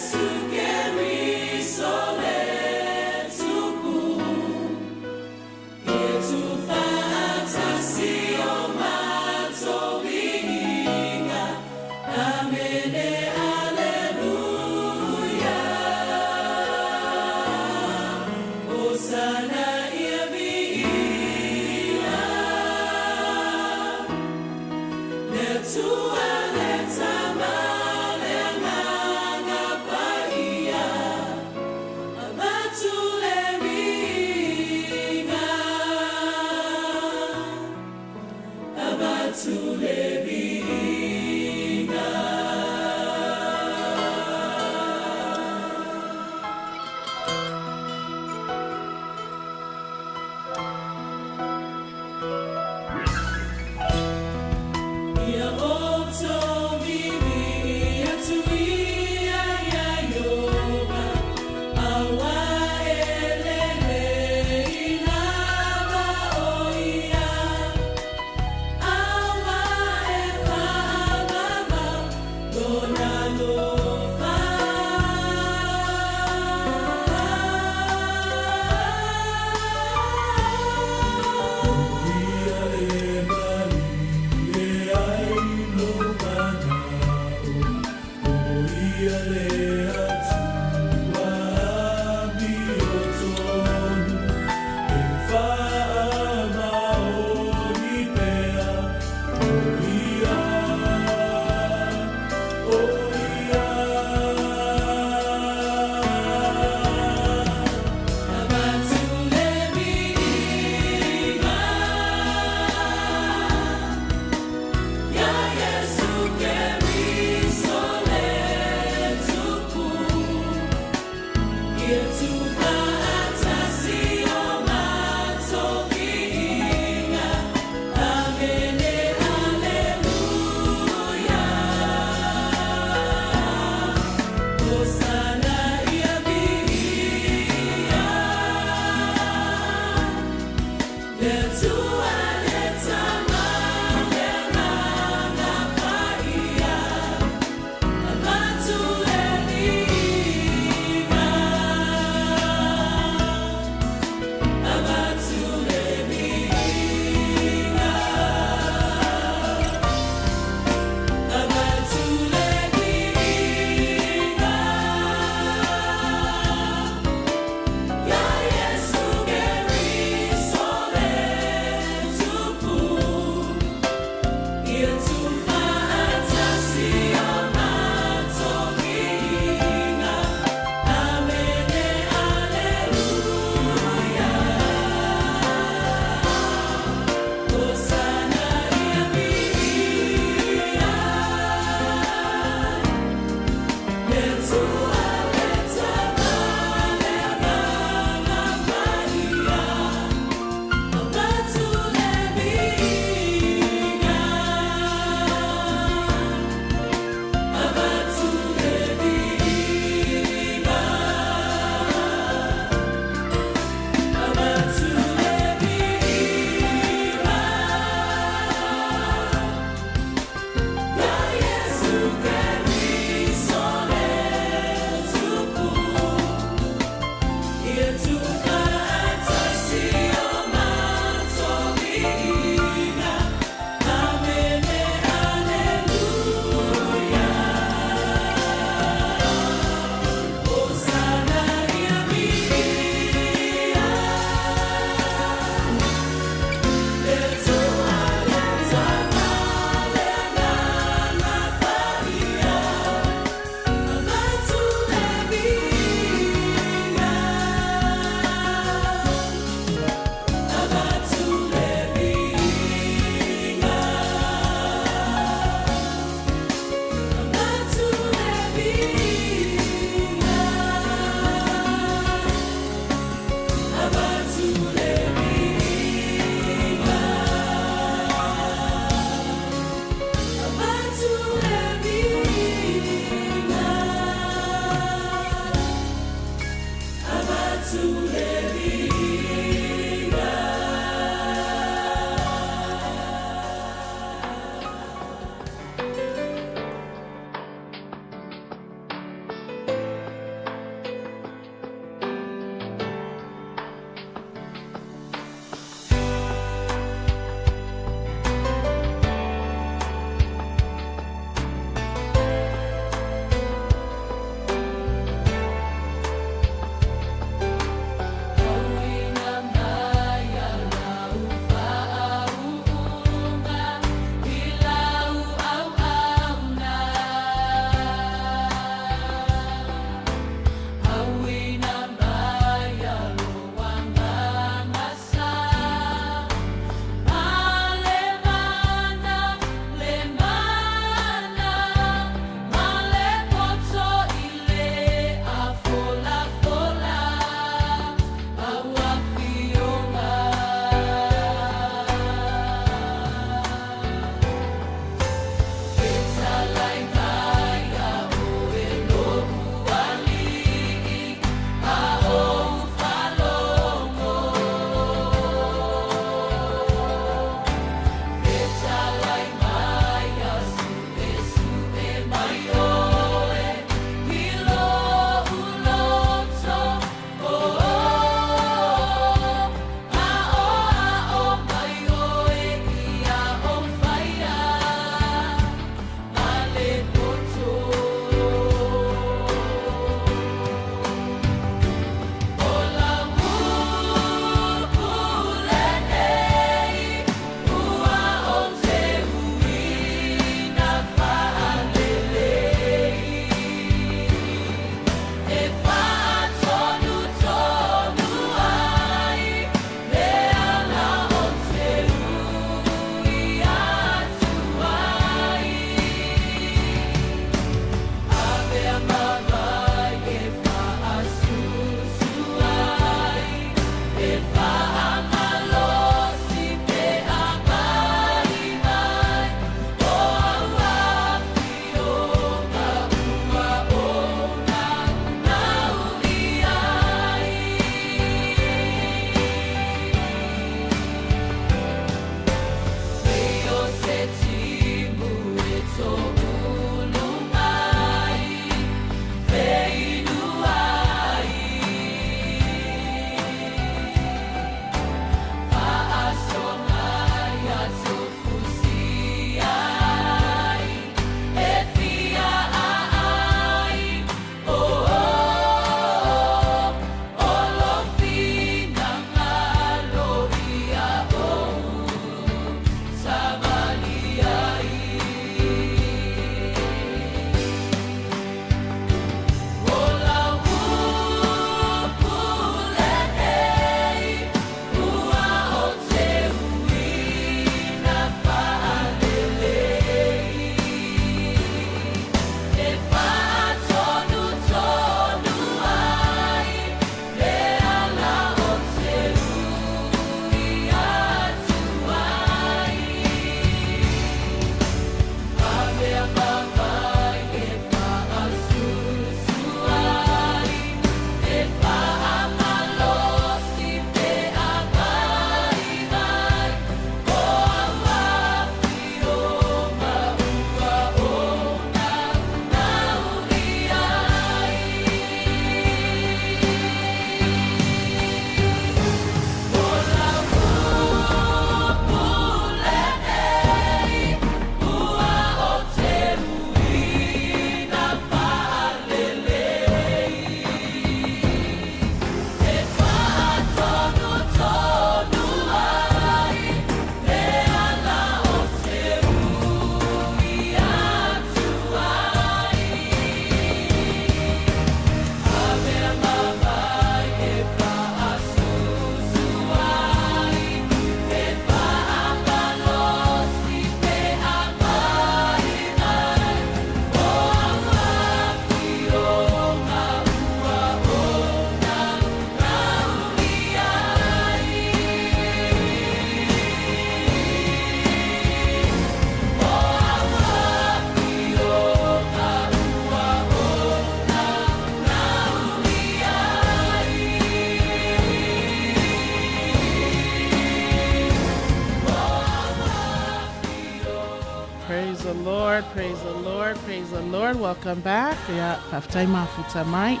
A: Praise the Lord, praise the Lord, praise the Lord. Welcome back. Yeah, Paftay Mafuta Might.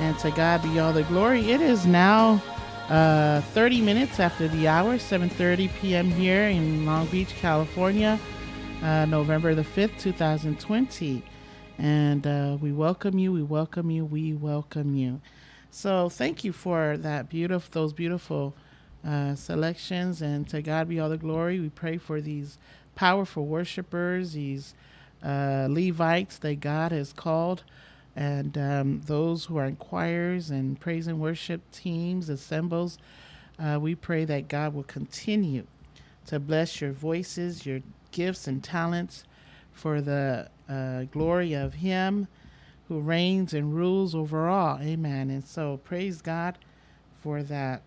A: And to God be all the glory. It is now 30 minutes after the hour, 7:30 p.m. here in Long Beach, California, November the 5th, 2020. And we welcome you, we welcome you, we welcome you. So thank you for those beautiful selections. And to God be all the glory. We pray for these powerful worshipers, these Levites that God has called, and those who are in choirs and praise and worship teams, assembles. We pray that God will continue to bless your voices, your gifts and talents for the glory of Him who reigns and rules over all. Amen. And so praise God for that.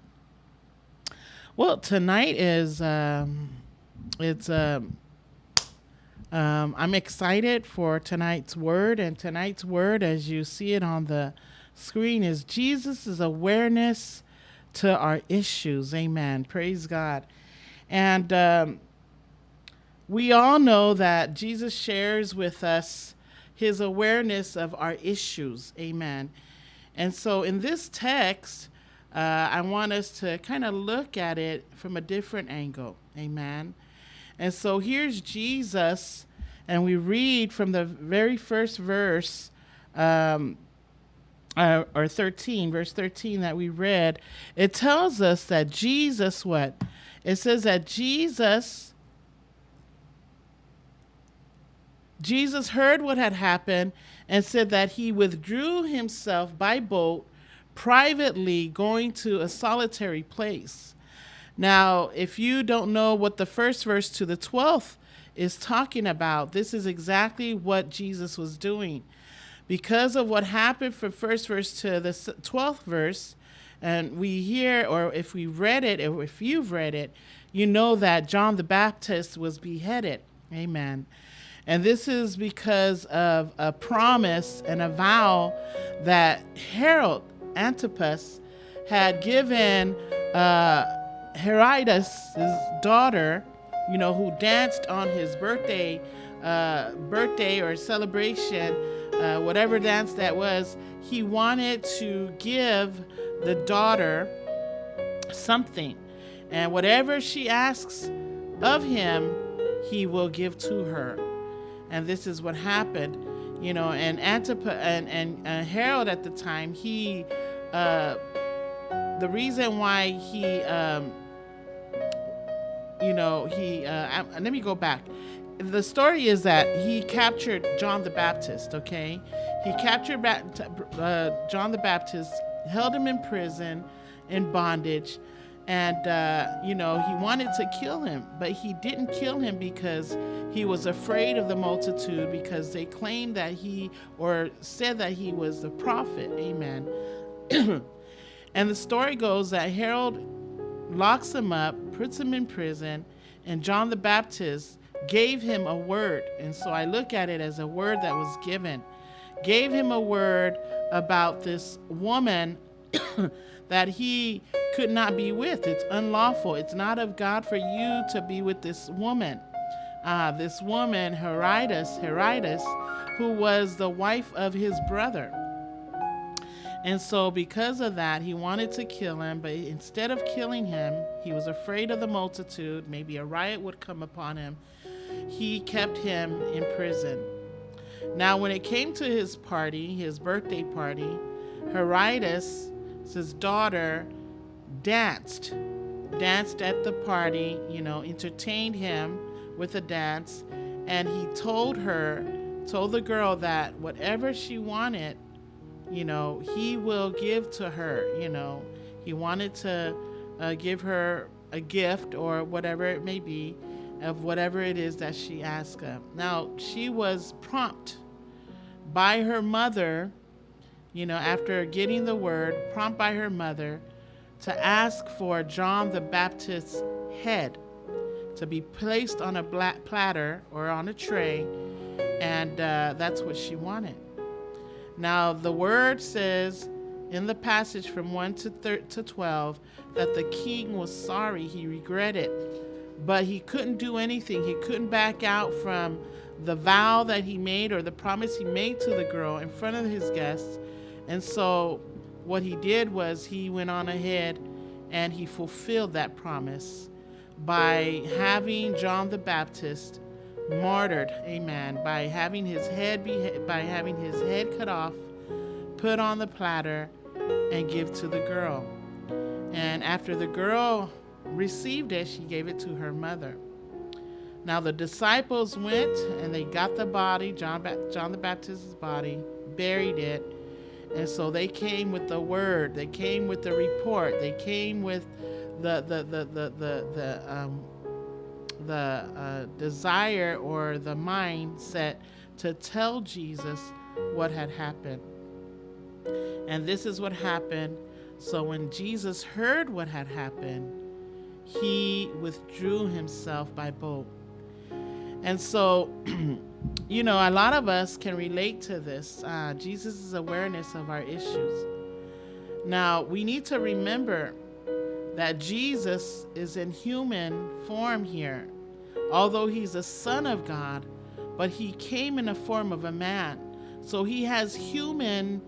A: Well, tonight is I'm excited for tonight's word, and tonight's word, as you see it on the screen, is Jesus' awareness to our issues. Amen. Praise God. And we all know that Jesus shares with us his awareness of our issues. Amen. And so in this text, I want us to kind of look at it from a different angle. Amen. And so here's Jesus, and we read from the very first verse, or 13, verse 13 that we read. It tells us that Jesus, what? It says that Jesus heard what had happened and said that he withdrew himself by boat, privately going to a solitary place. Now, if you don't know what the first verse to the 12th is talking about, this is exactly what Jesus was doing. Because of what happened from first verse to the 12th verse, and we hear, or if we read it, or if you've read it, you know that John the Baptist was beheaded. Amen. And this is because of a promise and a vow that Herod Antipas had given Herodias' daughter, who danced on his birthday or celebration, whatever dance that was. He wanted to give the daughter something, and whatever she asks of him, he will give to her. And this is what happened, and Antipas and Herod at the time, he the reason why he let me go back. The story is that he captured John the Baptist, okay? He captured John the Baptist, held him in prison, in bondage, and, he wanted to kill him, but he didn't kill him because he was afraid of the multitude, because they claimed that said that he was the prophet. Amen. And the story goes that Herod locks him up, puts him in prison, and John the Baptist gave him a word. And so I look at it as a word that was given. Gave him a word about this woman that he could not be with. It's unlawful. It's not of God for you to be with this woman. This woman, Herodias, who was the wife of his brother. And so because of that, he wanted to kill him, but instead of killing him, he was afraid of the multitude. Maybe a riot would come upon him. He kept him in prison. Now, when it came to his party, his birthday party, Herodias, his daughter, danced at the party, entertained him with a dance. And he told the girl that whatever she wanted, he will give to her. He wanted to give her a gift or whatever it may be of whatever it is that she asked him. Now, she was prompt by her mother, after getting the word, prompt by her mother to ask for John the Baptist's head to be placed on a black platter or on a tray, and that's what she wanted. Now, the word says in the passage from 1 to 12 that the king was sorry. He regretted but he couldn't do anything. He couldn't back out from the vow that he made, or the promise he made to the girl in front of his guests. And so what he did was he went on ahead and he fulfilled that promise by having John the Baptist martyred, amen, by having his head cut off, put on the platter, and give to the girl. And after the girl received it, she gave it to her mother. Now the disciples went and they got the body, John the Baptist's body, buried it. And so they came with the word, they came with the report, they came with the desire or the mindset to tell Jesus what had happened. And this is what happened. So when Jesus heard what had happened, he withdrew himself by boat. And so, a lot of us can relate to this. Jesus' awareness of our issues. Now, we need to remember that Jesus is in human form here. Although he's a son of God, but he came in the form of a man. So he has human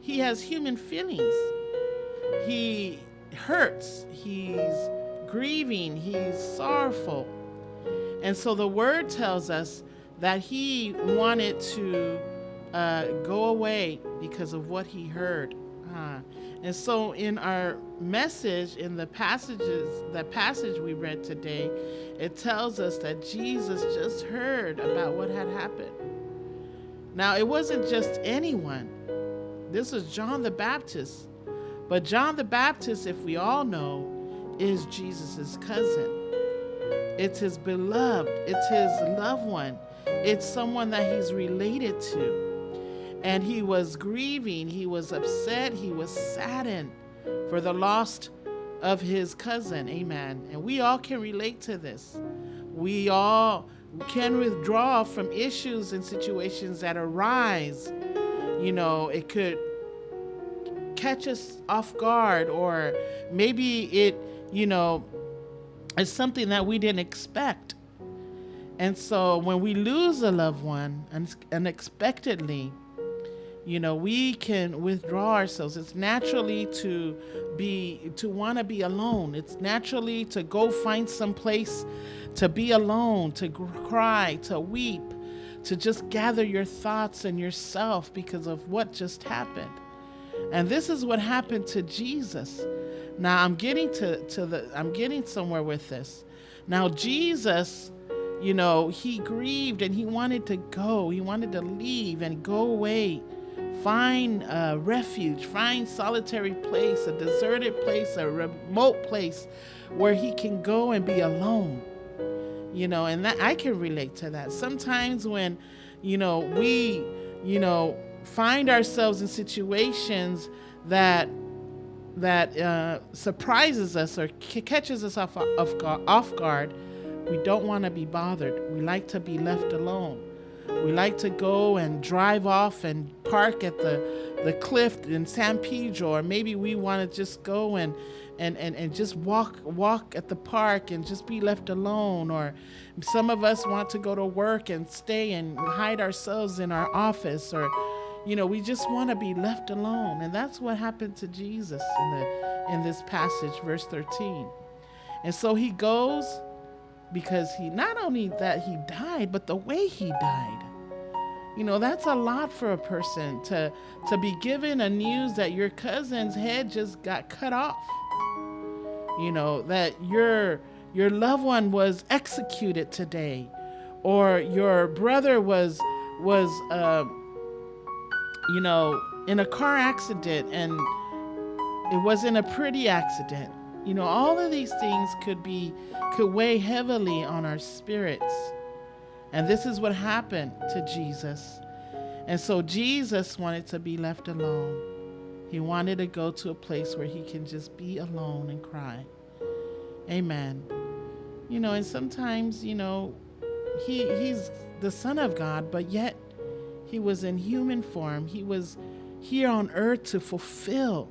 A: feelings. He hurts, he's grieving, he's sorrowful. And so the word tells us that he wanted to go away because of what he heard. And so in our message, in the passage we read today, it tells us that Jesus just heard about what had happened. Now, it wasn't just anyone. This was John the Baptist. But John the Baptist, if we all know, is Jesus' cousin. It's his beloved. It's his loved one. It's someone that he's related to. And he was grieving. He was upset. He was saddened for the loss of his cousin. Amen. And we all can relate to this. We all can withdraw from issues and situations that arise. It could catch us off guard, or maybe it, is something that we didn't expect. And so when we lose a loved one unexpectedly, we can withdraw ourselves. It's naturally to want to be alone. It's naturally to go find some place to be alone, to cry, to weep, to just gather your thoughts and yourself because of what just happened. And this is what happened to Jesus. Now I'm getting I'm getting somewhere with this. Now Jesus, he grieved and he wanted to go. He wanted to leave and go away. Find a refuge, find solitary place, a deserted place, a remote place where he can go and be alone. And that I can relate to that. Sometimes when, we, find ourselves in situations that surprises us or catches us off guard, we don't want to be bothered. We like to be left alone. We like to go and drive off and park at the cliff in San Pedro, or maybe we want to just go and just walk at the park and just be left alone. Or some of us want to go to work and stay and hide ourselves in our office, or we just want to be left alone. And that's what happened to Jesus in this passage, verse 13. And so he goes, because he not only that he died, but the way he died. That's a lot for a person to be given a news that your cousin's head just got cut off. That your loved one was executed today, or your brother was in a car accident, and it wasn't a pretty accident. All of these things could weigh heavily on our spirits. And this is what happened to Jesus. And so Jesus wanted to be left alone. He wanted to go to a place where he can just be alone and cry. Amen. And sometimes, he's the Son of God, but yet he was in human form. He was here on earth to fulfill,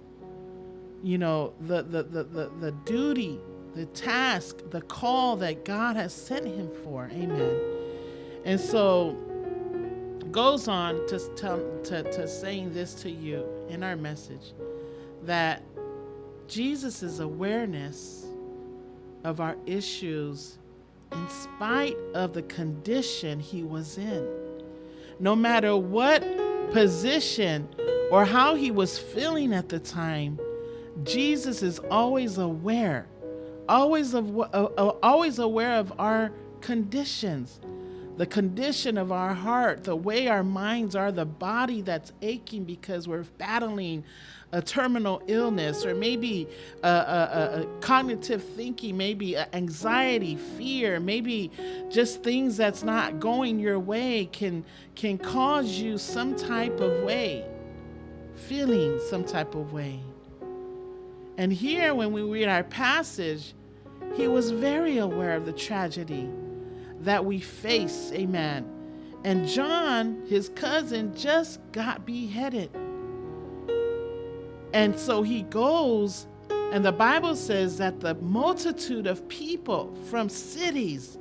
A: the duty the task, the call that God has sent him for. Amen. And so goes on to saying this to you in our message, that Jesus' awareness of our issues in spite of the condition he was in. No matter what position or how he was feeling at the time, Jesus is always aware, always aware of our conditions, the condition of our heart, the way our minds are, the body that's aching because we're battling a terminal illness, or maybe a cognitive thinking, maybe anxiety, fear, maybe just things that's not going your way can cause you some type of way, feeling some type of way. And here, when we read our passage, he was very aware of the tragedy that we face. Amen. And John, his cousin, just got beheaded. And so he goes, and the Bible says that the multitude of people from cities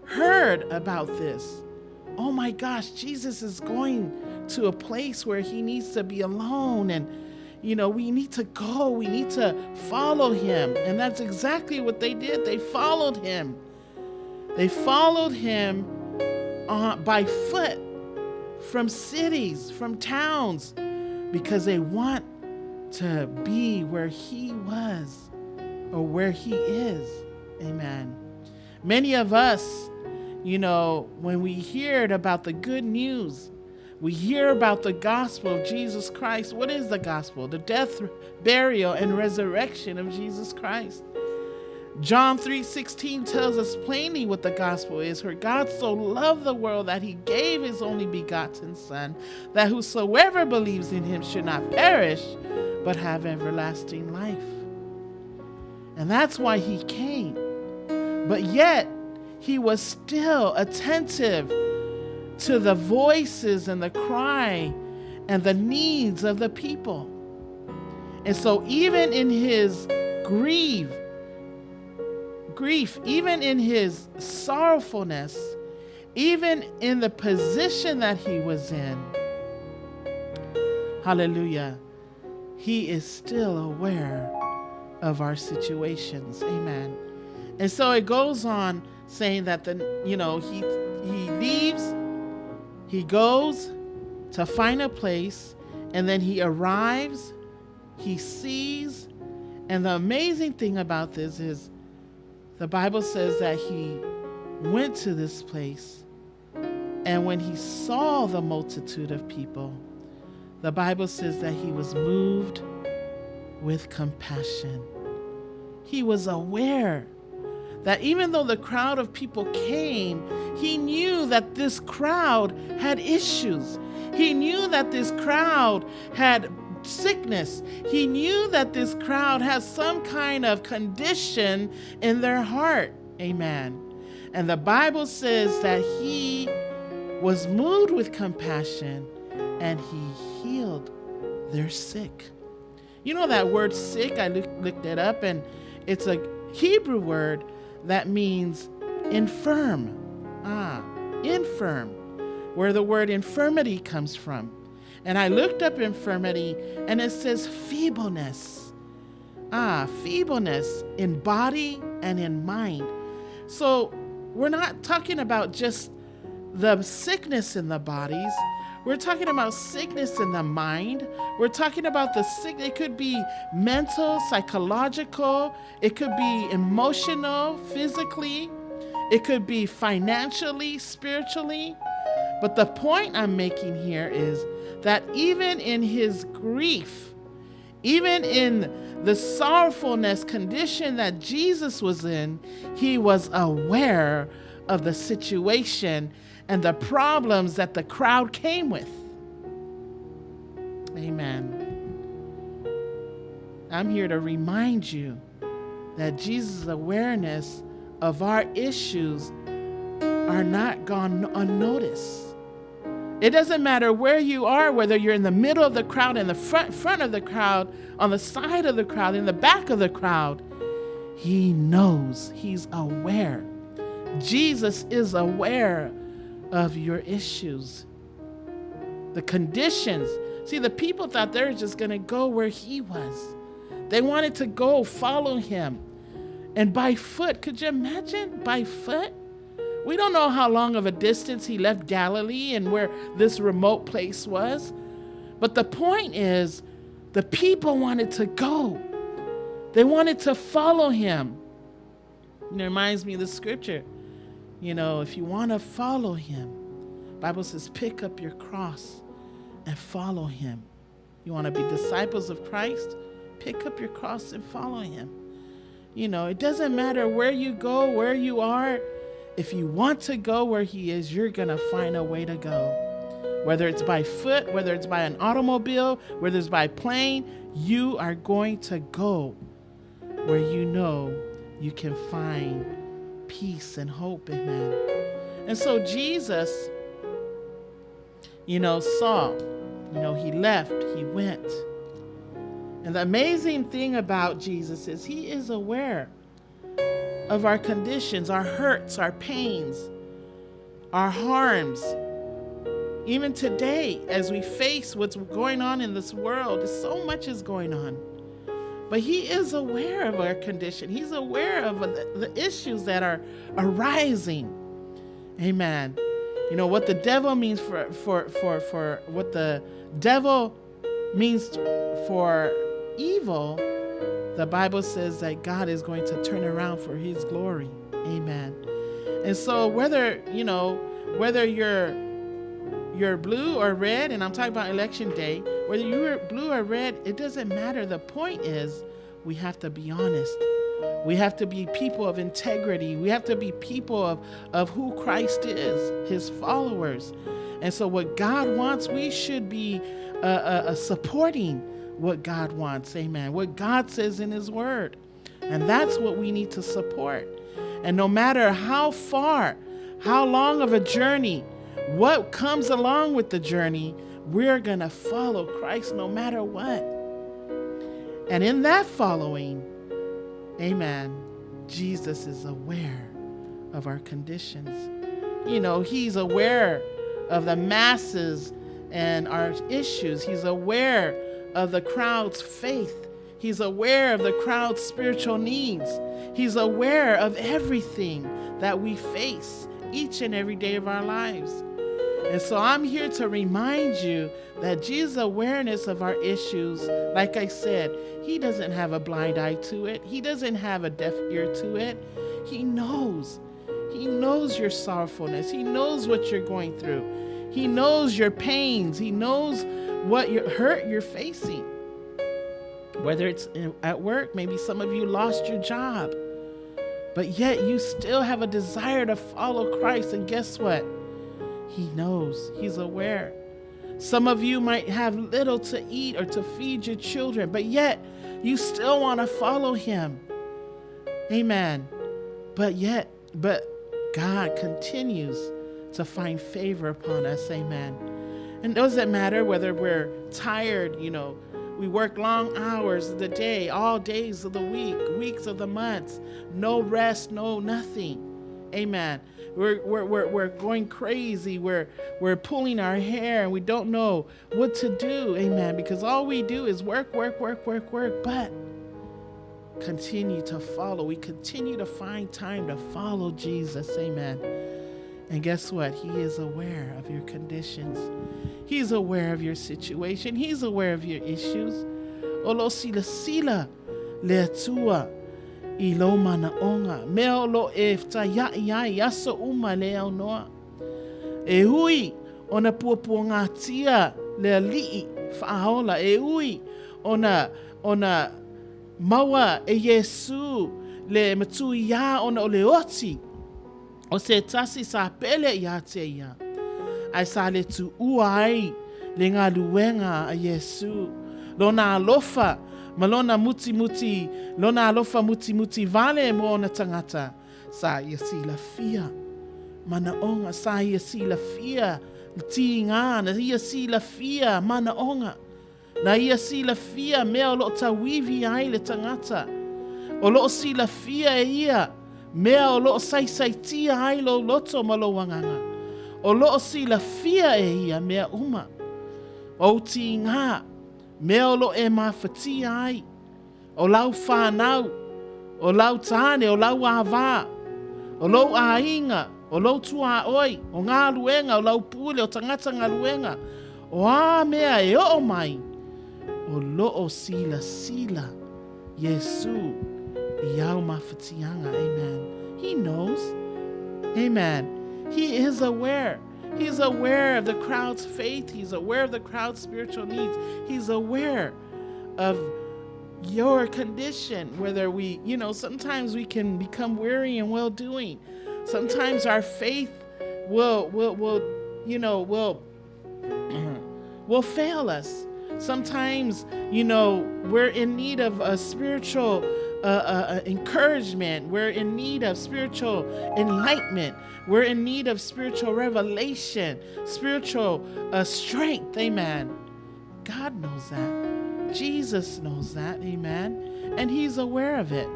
A: heard about this. Oh my gosh, Jesus is going to a place where he needs to be alone, and we need to go, we need to follow him. And that's exactly what they did. They followed him. They followed him by foot from cities, from towns, because they want to be where he was or where he is. Amen. Many of us, when we heard about the good news, we hear about the gospel of Jesus Christ. What is the gospel? The death, burial, and resurrection of Jesus Christ. John 3:16 tells us plainly what the gospel is. For God so loved the world that he gave his only begotten Son, that whosoever believes in him should not perish, but have everlasting life. And that's why he came. But yet, he was still attentive to the voices and the cry and the needs of the people. And so even in his grief, even in his sorrowfulness, even in the position that he was in, hallelujah, he is still aware of our situations. Amen. And so it goes on saying that he leaves, he goes to find a place, and then he arrives, he sees, and the amazing thing about this is the Bible says that he went to this place, and when he saw the multitude of people, the Bible says that he was moved with compassion. He was aware that even though the crowd of people came, he knew that this crowd had issues. He knew that this crowd had sickness. He knew that this crowd has some kind of condition in their heart. Amen. And the Bible says that he was moved with compassion and he healed their sick. You know that word sick, I looked it up, and it's a Hebrew word that means infirm. Infirm, where the word infirmity comes from. And I looked up infirmity, and it says feebleness. Feebleness in body and in mind. So we're not talking about just the sickness in the bodies. We're talking about sickness in the mind. We're talking about the sick. It could be mental, psychological. It could be emotional, physically. It could be financially, spiritually. But the point I'm making here is that even in his grief, even in the sorrowfulness condition that Jesus was in, he was aware of the situation and the problems that the crowd came with. Amen. I'm here to remind you that Jesus' awareness of our issues are not gone unnoticed. It doesn't matter where you are, whether you're in the middle of the crowd, in the front of the crowd, on the side of the crowd, in the back of the crowd. He knows. He's aware. Jesus is aware of your issues, the conditions. See, the people thought they were just going to go where he was. They wanted to go follow him. And by foot, could you imagine? By foot? We don't know how long of a distance he left Galilee and where this remote place was. But the point is, the people wanted to go. They wanted to follow him. It reminds me of the scripture. If you want to follow him, the Bible says, pick up your cross and follow him. You want to be disciples of Christ? Pick up your cross and follow him. It doesn't matter where you go, where you are. If you want to go where he is, you're going to find a way to go. Whether it's by foot, whether it's by an automobile, whether it's by plane, you are going to go where you know you can find peace and hope. Amen. And so Jesus, saw, he left, he went. And the amazing thing about Jesus is he is aware of our conditions, our hurts, our pains, our harms. Even today, as we face what's going on in this world, so much is going on. But he is aware of our condition. He's aware of the issues that are arising. Amen. What the devil means for what the devil means for evil, the Bible says that God is going to turn around for his glory. Amen. And so whether you're blue or red, and I'm talking about election day, whether you're blue or red, it doesn't matter. The point is we have to be honest. We have to be people of integrity. We have to be people of who Christ is, his followers. And so what God wants, we should be supporting what God wants. Amen. What God says in his word. And that's what we need to support. And no matter how far, how long of a journey, what comes along with the journey, we're going to follow Christ no matter what. And in that following, amen, Jesus is aware of our conditions. He's aware of the masses and our issues. He's aware of the crowd's faith. He's aware of the crowd's spiritual needs. He's aware of everything that we face each and every day of our lives. And so I'm here to remind you that Jesus' awareness of our issues, like I said, he doesn't have a blind eye to it. He doesn't have a deaf ear to it. He knows. He knows your sorrowfulness. He knows what you're going through. He knows your pains. He knows what hurt you're facing. Whether it's at work, maybe some of you lost your job, but yet you still have a desire to follow Christ. And guess what? He knows. He's aware. Some of you might have little to eat or to feed your children, but yet you still want to follow him. Amen. But God continues to find favor upon us. Amen. And it doesn't matter whether we're tired, we work long hours of the day, all days of the week, weeks of the months, no rest, no nothing. Amen. We're going crazy. We're pulling our hair and we don't know what to do. Amen. Because all we do is work. But continue to follow. We continue to find time to follow Jesus. Amen. And guess what? He is aware of your conditions. He's aware of your situation. He's aware of your issues. Olo sila leatua. Ilo manaonga meo lo efta ya yaso uma leo noa e hui ona puapuanga tia le li faaola e hui ona maua e Yesu le matuia ona ole oti o se tasi sa pele ya te ya ai sa le tu uai le ngā luenga a Yesu lona alofa malona muti lona alofa muti vale mo na tangata sa yasi la fia mana onga sa yasi la fia tinga na yasi la fia mana onga na yasi la fia me lo tawivi ai le tangata O loo sila fia e ia. Mea o loo saisaitia ai lo loto ma lo wanganga. O loo sila fia e ia mea uma. O ti ngā. Mea o lo e mawhatia ai. O lau whanau. O lau tāne, o lau āwā. O lau āinga. O lau tua oi. O ngā luenga, o lau pule, o tangata ngā luenga. O ā mea e o mai. O loo sila sila. Yesu. Iau mawhatianga. Amen. He knows. Amen. He is aware. He's aware of the crowd's faith. He's aware of the crowd's spiritual needs. He's aware of your condition, whether we, sometimes we can become weary in well-doing. Sometimes our faith will fail us. Sometimes, we're in need of a spiritual encouragement. We're in need of spiritual enlightenment. We're in need of spiritual revelation, spiritual strength. Amen. God knows that. Jesus knows that. Amen. And he's aware of it.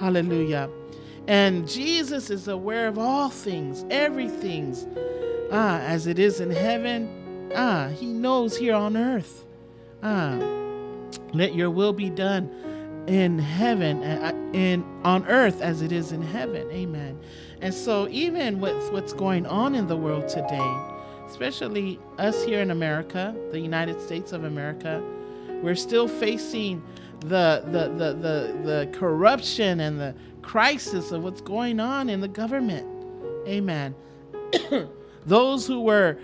A: Hallelujah. And Jesus is aware of all things, everything, as it is in heaven. He knows here on earth. Let your will be done in heaven and on earth as it is in heaven. Amen. And so even with what's going on in the world today, especially us here in America, the United States of America, we're still facing the corruption and the crisis of what's going on in the government. Amen. Those who were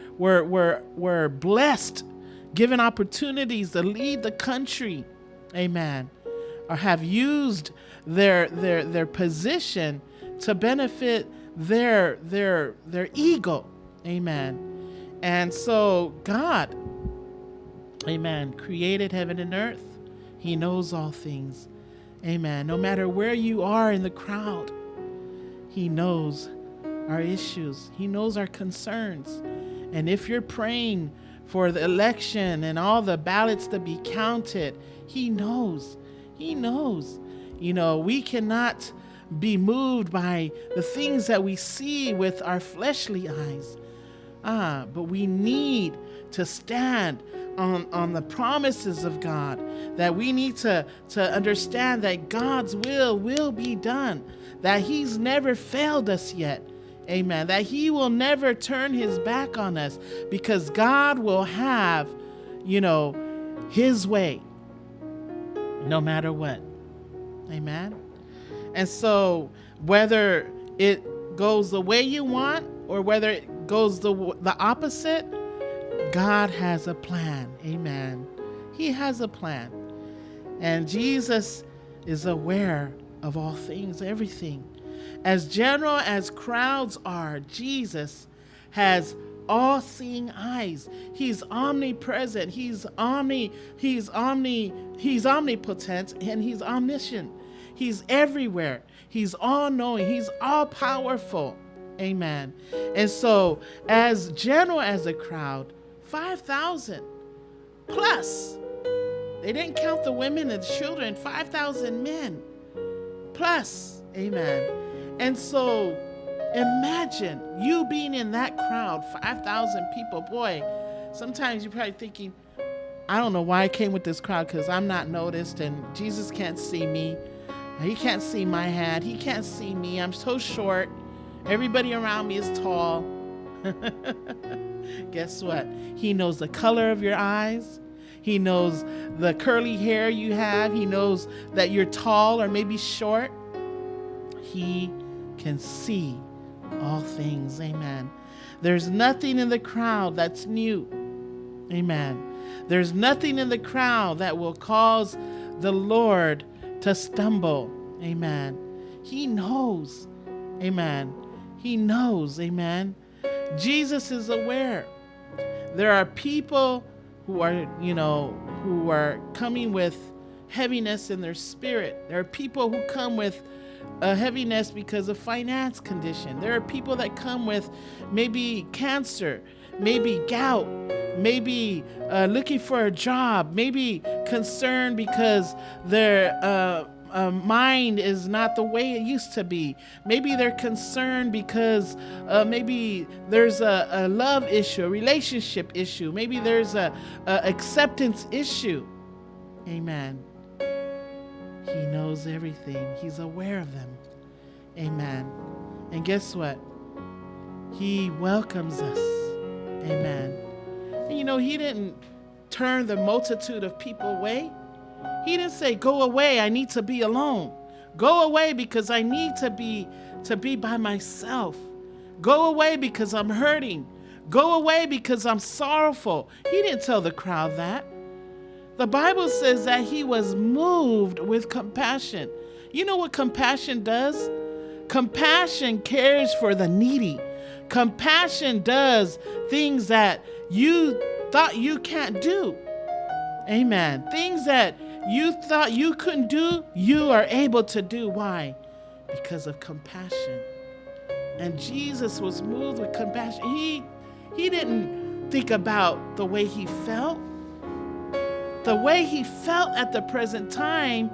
A: blessed, given opportunities to lead the country, amen, or have used their position to benefit their ego, amen. And so God, amen, created heaven and earth. He knows all things, amen. No matter where you are in the crowd, he knows our issues. He knows our concerns. And if you're praying for the election and all the ballots to be counted, he knows. He knows. We cannot be moved by the things that we see with our fleshly eyes. But we need to stand on the promises of God, that we need to understand that God's will be done, that he's never failed us yet. Amen. That he will never turn his back on us, because God will have, his way no matter what. Amen. And so whether it goes the way you want or whether it goes the opposite, God has a plan. Amen. He has a plan. And Jesus is aware of all things, everything. As general as crowds are, Jesus has all-seeing eyes. He's omnipresent. He's omnipotent, and he's omniscient. He's everywhere. He's all-knowing. He's all-powerful. Amen. And so, as general as a crowd, 5,000 plus. They didn't count the women and the children. 5,000 men plus. Amen. And so imagine you being in that crowd, 5,000 people. Boy, sometimes you're probably thinking, I don't know why I came with this crowd, because I'm not noticed and Jesus can't see me. He can't see my hand. He can't see me. I'm so short. Everybody around me is tall. Guess what? He knows the color of your eyes. He knows the curly hair you have. He knows that you're tall or maybe short. He can see all things. Amen. There's nothing in the crowd that's new. Amen. There's nothing in the crowd that will cause the Lord to stumble. Amen. He knows. Amen. He knows. Amen. Jesus is aware. There are people who are coming with heaviness in their spirit. There are people who come with a heaviness because of finance condition. There are people that come with maybe cancer, maybe gout, maybe looking for a job, maybe concerned because their mind is not the way it used to be. Maybe they're concerned because maybe there's a love issue, a relationship issue. Maybe there's a acceptance issue. Amen. He knows everything. He's aware of them. Amen. And guess what? He welcomes us. Amen. And he didn't turn the multitude of people away. He didn't say, go away, I need to be alone. Go away because I need to be by myself. Go away because I'm hurting. Go away because I'm sorrowful. He didn't tell the crowd that. The Bible says that he was moved with compassion. You know what compassion does? Compassion cares for the needy. Compassion does things that you thought you can't do. Amen. Things that you thought you couldn't do, you are able to do. Why? Because of compassion. And Jesus was moved with compassion. He didn't think about the way he felt. The way he felt at the present time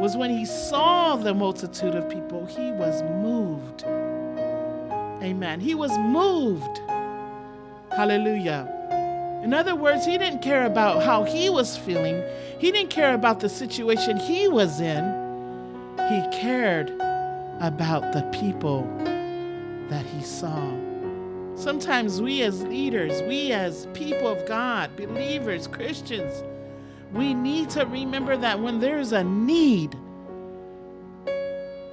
A: was when he saw the multitude of people, he was moved. Amen. He was moved. Hallelujah. In other words, he didn't care about how he was feeling. He didn't care about the situation he was in. He cared about the people that he saw. Sometimes we as leaders, we as people of God, believers, Christians, we need to remember that when there's a need,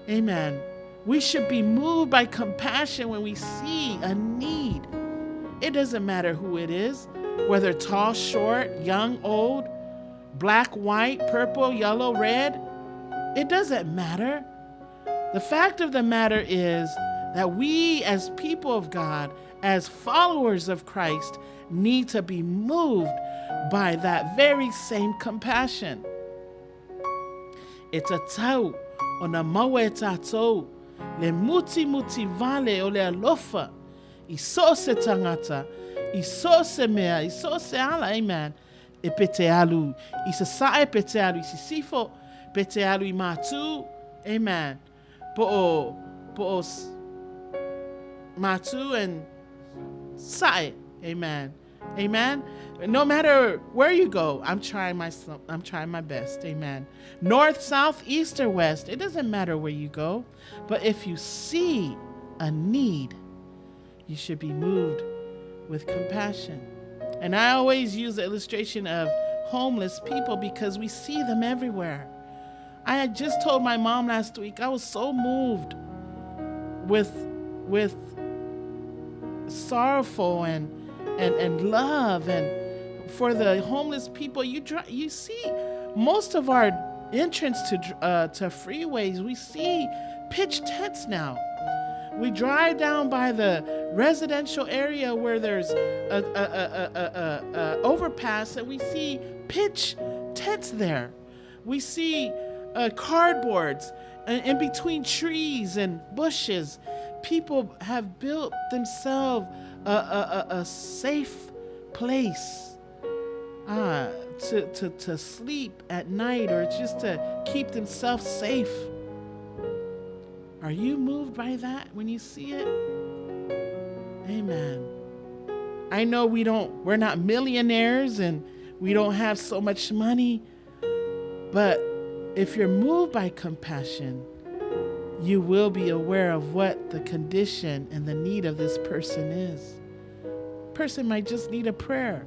A: amen, we should be moved by compassion when we see a need. It doesn't matter who it is, whether tall, short, young, old, black, white, purple, yellow, red. It doesn't matter. The fact of the matter is that we as people of God, as followers of Christ, need to be moved by that very same compassion. It's a tau on a mawetato le muti vale o le alofa iso se tangata iso se mea iso se ala. Amen. E pete alu isa sae pete alu isi sifo pete alu I matu. Amen. Po o matu and sae. Amen. Amen. No matter where you go, I'm trying my best. Amen. North, south, east, or west. It doesn't matter where you go. But if you see a need, you should be moved with compassion. And I always use the illustration of homeless people because we see them everywhere. I had just told my mom last week, I was so moved with sorrowful and love and for the homeless people. You see most of our entrance to freeways, we see pitch tents now. We drive down by the residential area where there's a overpass and we see pitch tents there. We see cardboards in between trees and bushes. People have built themselves a safe place to sleep at night or just to keep themselves safe. Are you moved by that when you see it? Amen. I know we're not millionaires and we don't have so much money, but if you're moved by compassion, you will be aware of what the condition and the need of this person is. A person might just need a prayer.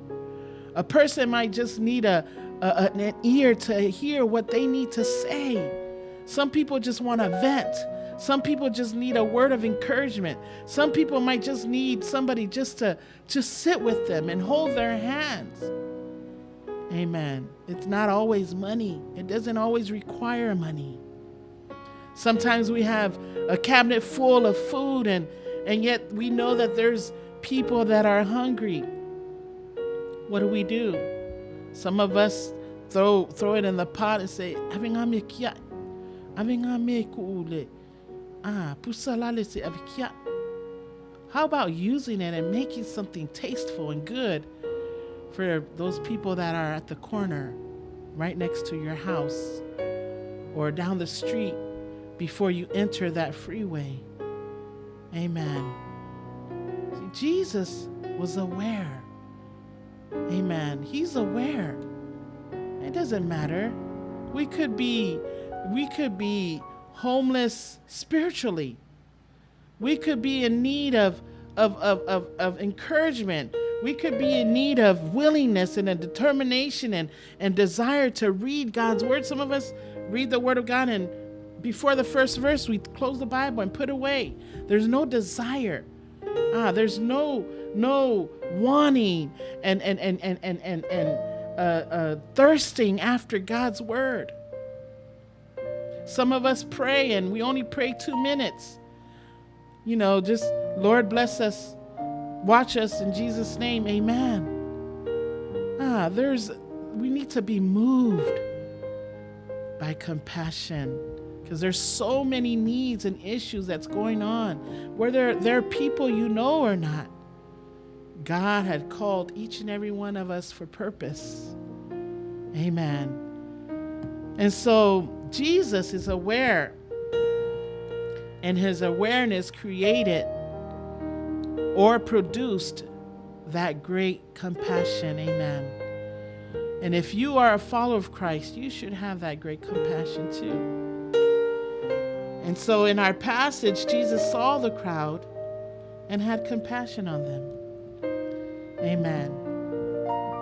A: A person might just need an ear to hear what they need to say. Some people just want to vent. Some people just need a word of encouragement. Some people might just need somebody just to sit with them and hold their hands. Amen. It's not always money. It doesn't always require money. Sometimes we have a cabinet full of food and yet we know that there's people that are hungry. What do? Some of us throw it in the pot and say, how about using it and making something tasteful and good for those people that are at the corner right next to your house? or down the street before you enter that freeway. Amen. See, Jesus was aware. Amen. He's aware. It doesn't matter. We could be homeless spiritually. We could be in need of encouragement. We could be in need of willingness and a determination and desire to read God's word. Some of us read the word of God, and before the first verse, we close the Bible and put away. There's no desire. There's no wanting and thirsting after God's word. Some of us pray and we only pray 2 minutes. Just Lord bless us, watch us in Jesus' name, amen. We need to be moved by compassion, because there's so many needs and issues that's going on, whether they're people you know or not. God had called each and every one of us for purpose. Amen. And so Jesus is aware, and his awareness created or produced that great compassion. Amen. And if you are a follower of Christ, you should have that great compassion too. And so in our passage, Jesus saw the crowd and had compassion on them. Amen.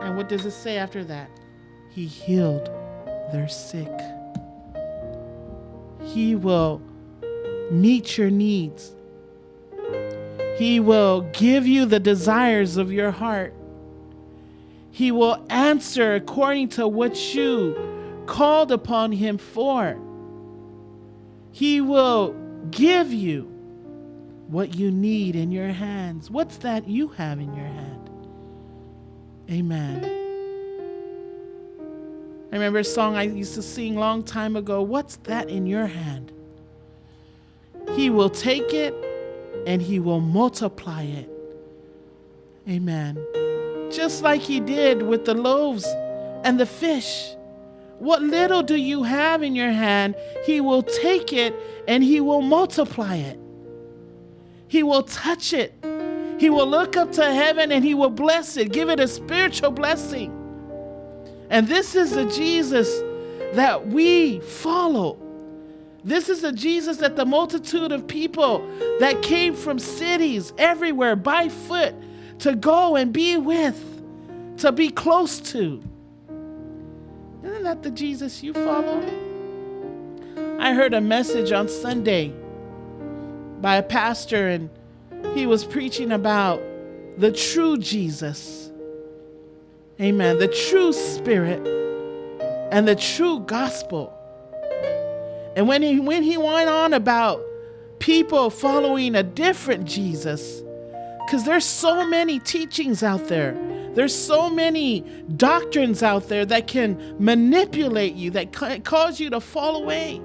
A: And what does it say after that? He healed their sick. He will meet your needs. He will give you the desires of your heart. He will answer according to what you called upon him for. He will give you what you need in your hands. What's that you have in your hand? Amen. I remember a song I used to sing a long time ago. What's that in your hand? He will take it and he will multiply it. Amen. Just like he did with the loaves and the fish. What little do you have in your hand, he will take it and he will multiply it. He will touch it. He will look up to heaven and he will bless it, give it a spiritual blessing. And this is the Jesus that we follow. This is the Jesus that the multitude of people that came from cities everywhere by foot to go and be with, to be close to. Isn't that the Jesus you follow? I heard a message on Sunday by a pastor, and he was preaching about the true Jesus. Amen. The true spirit and the true gospel. And when he went on about people following a different Jesus, because there's so many teachings out there. There's so many doctrines out there that can manipulate you, that cause you to fall away.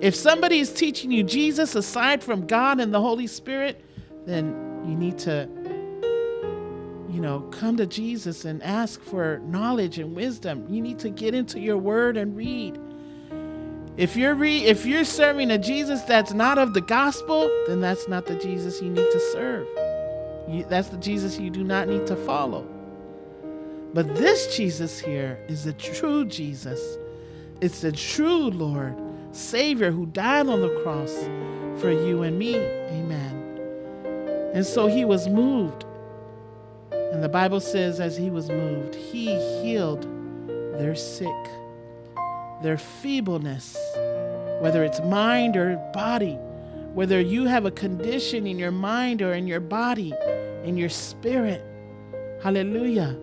A: If somebody is teaching you Jesus aside from God and the Holy Spirit, then you need to, come to Jesus and ask for knowledge and wisdom. You need to get into your word and read. If you're serving a Jesus that's not of the gospel, then that's not the Jesus you need to serve. That's the Jesus you do not need to follow. But this Jesus here is the true Jesus. It's the true Lord, Savior, who died on the cross for you and me. Amen. And so he was moved. And the Bible says as he was moved, he healed their sick, their feebleness, whether it's mind or body, whether you have a condition in your mind or in your body, in your spirit. Hallelujah.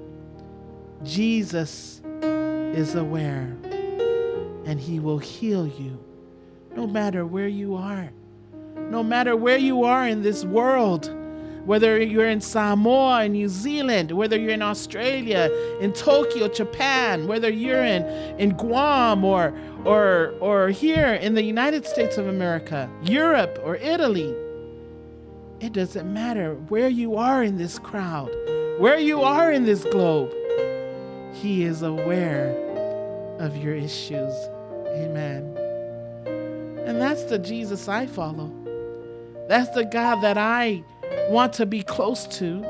A: Jesus is aware, and he will heal you no matter where you are. No matter where you are in this world, whether you're in Samoa, in New Zealand, whether you're in Australia, in Tokyo, Japan, whether you're in Guam or here in the United States of America, Europe or Italy. It doesn't matter where you are in this crowd, where you are in this globe. He is aware of your issues. Amen. And that's the Jesus I follow. That's the God that I want to be close to.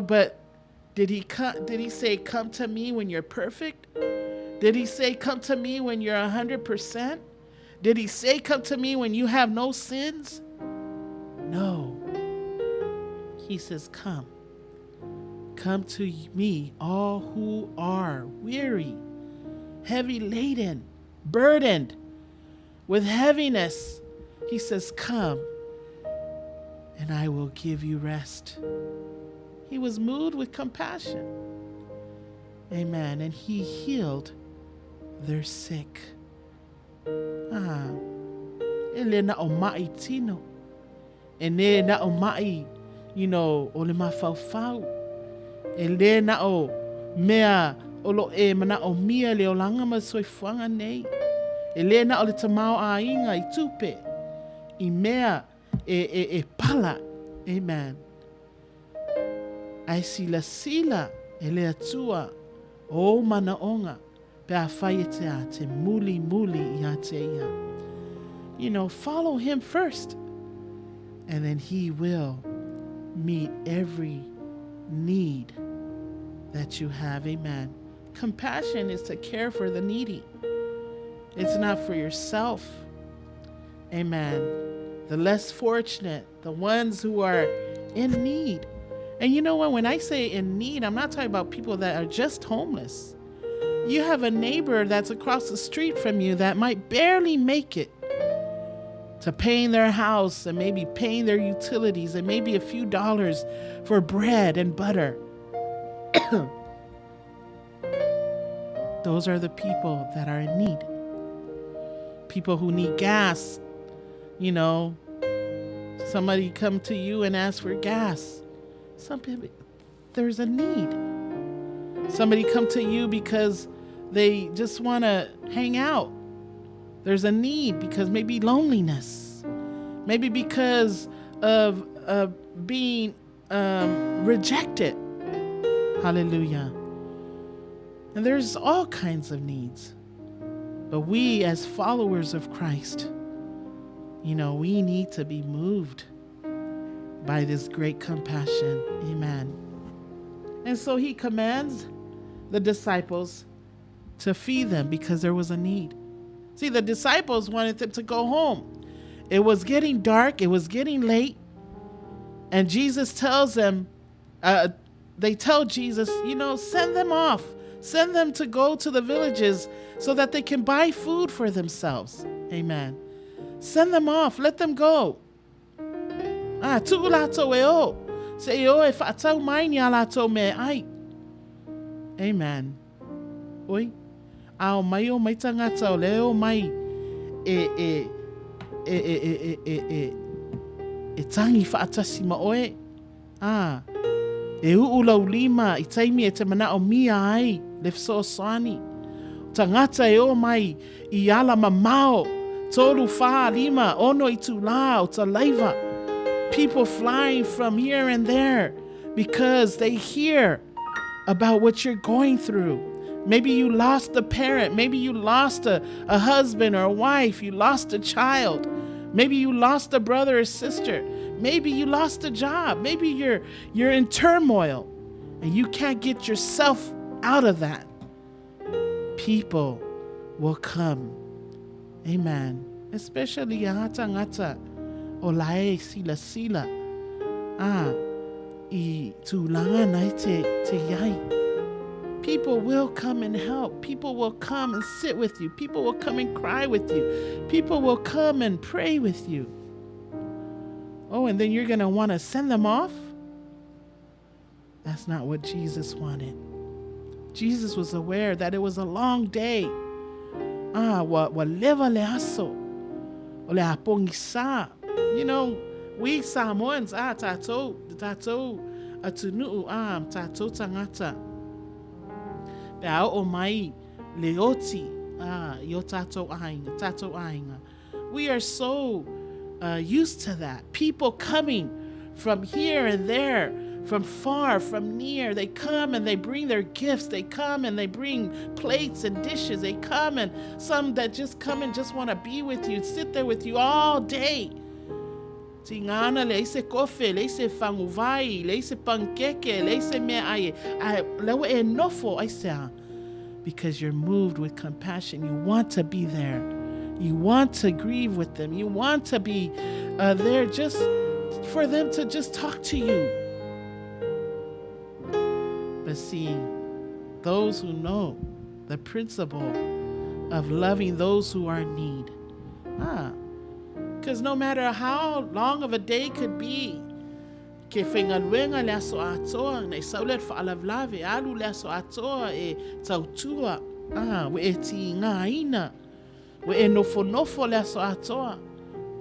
A: But did he say, come to me when you're perfect? Did he say, come to me when you're 100%? Did he say, come to me when you have no sins? No. He says, come. Come to me, all who are weary, heavy laden, burdened with heaviness. He says, come, and I will give you rest. He was moved with compassion. Amen. And he healed their sick. Elena omai tino. Ene na omai, ole mafau. Elena o mea olo e mana o mia le olanga ma soifuanga nei. Elena o le tamao a inga I tupe. I mea e pala. Amen. Ai sila ele atua o mana onga pe a whaiete a te muli I a te ia. Follow him first, and then he will meet every need that you have. Amen. Compassion is to care for the needy. It's not for yourself. Amen. The less fortunate, the ones who are in need. And you know what? When I say in need, I'm not talking about people that are just homeless. You have a neighbor that's across the street from you that might barely make it to paying their house and maybe paying their utilities and maybe a few dollars for bread and butter. Those are the people that are in need. People who need gas. Somebody come to you and ask for gas. Some people, there's a need. Somebody come to you because they just want to hang out. There's a need because maybe loneliness. Maybe because of being rejected. Hallelujah. And there's all kinds of needs. But we as followers of Christ, we need to be moved by this great compassion. Amen. And so he commands the disciples to feed them because there was a need. See, the disciples wanted them to go home. It was getting dark. It was getting late. And Jesus tells them, they tell Jesus, send them off. Send them to go to the villages so that they can buy food for themselves. Amen. Send them off. Let them go. Amen. Oi. Ao mai o mai tangata o leo mai e tangi whaatasi ma oe. E ulau lima I taimi e te mana o mia ai le fso swani. Tangata e o mai I ala mamao. Tolu wha lima ono I tu la o ta laiva. People flying from here and there because they hear about what you're going through. Maybe you lost a parent. Maybe you lost a husband or a wife. You lost a child. Maybe you lost a brother or sister. Maybe you lost a job. Maybe you're in turmoil and you can't get yourself out of that. People will come. Amen. Especially ngata ngata olae sila. I tulanga nai te yai. People will come and help. People will come and sit with you. People will come and cry with you. People will come and pray with you. Oh, and then you're going to want to send them off? That's not what Jesus wanted. Jesus was aware that it was a long day. Wa leva le aso. Ole apongisa. We Samoans, tato atunu tato tangata. Pea o mai leoti yo tato ainga. We are so used to that. People coming from here and there, from far, from near. They come and they bring their gifts. They come and they bring plates and dishes. They come, and some that just come and just want to be with you, sit there with you all day. Tingana leise kofe, leise fanguvai, leise pankeke, leise me ai lewe enofo I say, because you're moved with compassion. You want to be there. You want to grieve with them. You want to be there just for them to just talk to you. But see, those who know the principle of loving those who are in need, because no matter how long of a day could be, ke whengaluenga le aso atoa na isaulet fa'alavlave alu le aso atoa e tautua we e tinga ina we e nofo le aso atoa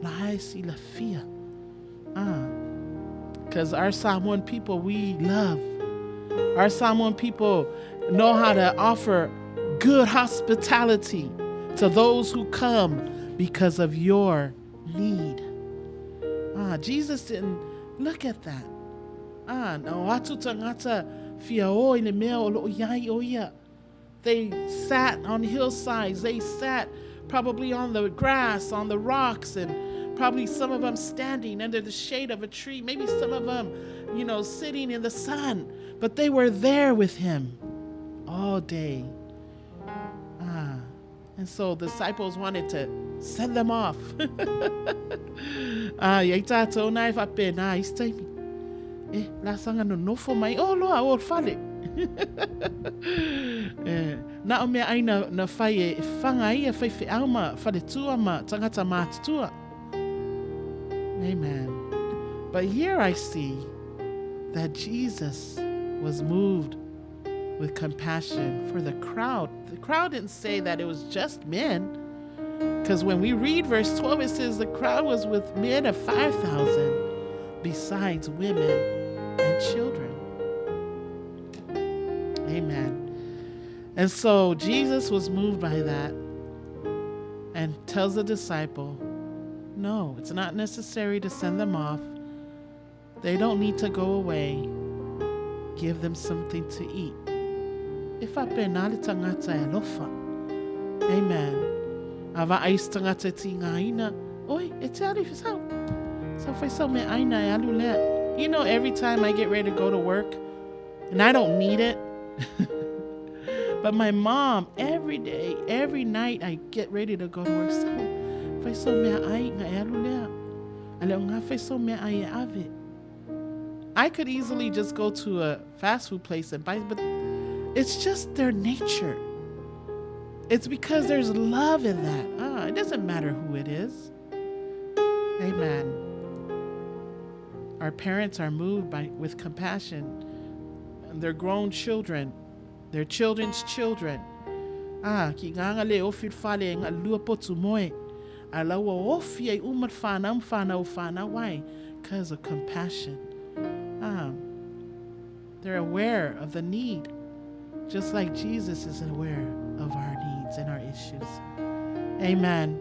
A: la hai si la fia because our Samoan people, we love. Our Samoan people know how to offer good hospitality to those who come because of your need. Jesus didn't look at that. They sat on hillsides. They sat probably on the grass, on the rocks, and probably some of them standing under the shade of a tree. Maybe some of them, sitting in the sun. But they were there with him all day. And so disciples wanted to send them off. Na me aina na fai fanga ia fai fe alma fale tua ma tangata tua. Amen. But here I see that Jesus was moved with compassion for the crowd. The crowd didn't say that it was just men, because when we read verse 12, it says the crowd was with men of 5,000, besides women and children. Amen. And so Jesus was moved by that and tells the disciple, no, it's not necessary to send them off. They don't need to go away. Give them something to eat. If I penali tangata elofa. Amen. Ava ais tangata tingaina. Oi, it's out if it's out. So if I saw me aina alule. Every time I get ready to go to work, and I don't need it, but my mom, every day, every night, I get ready to go to work. So if I saw me aina alule. Alonga if I saw me aia ave. I could easily just go to a fast food place and buy it, but it's just their nature. It's because there's love in that. It doesn't matter who it is. Amen. Our parents are moved with compassion. And their grown children, their children's children. Ki nganga le ofit fale nga lua potu moe. Alawa ofie umat fana. Why? Because of compassion. They're aware of the need, just like Jesus is aware of our needs and our issues. Amen.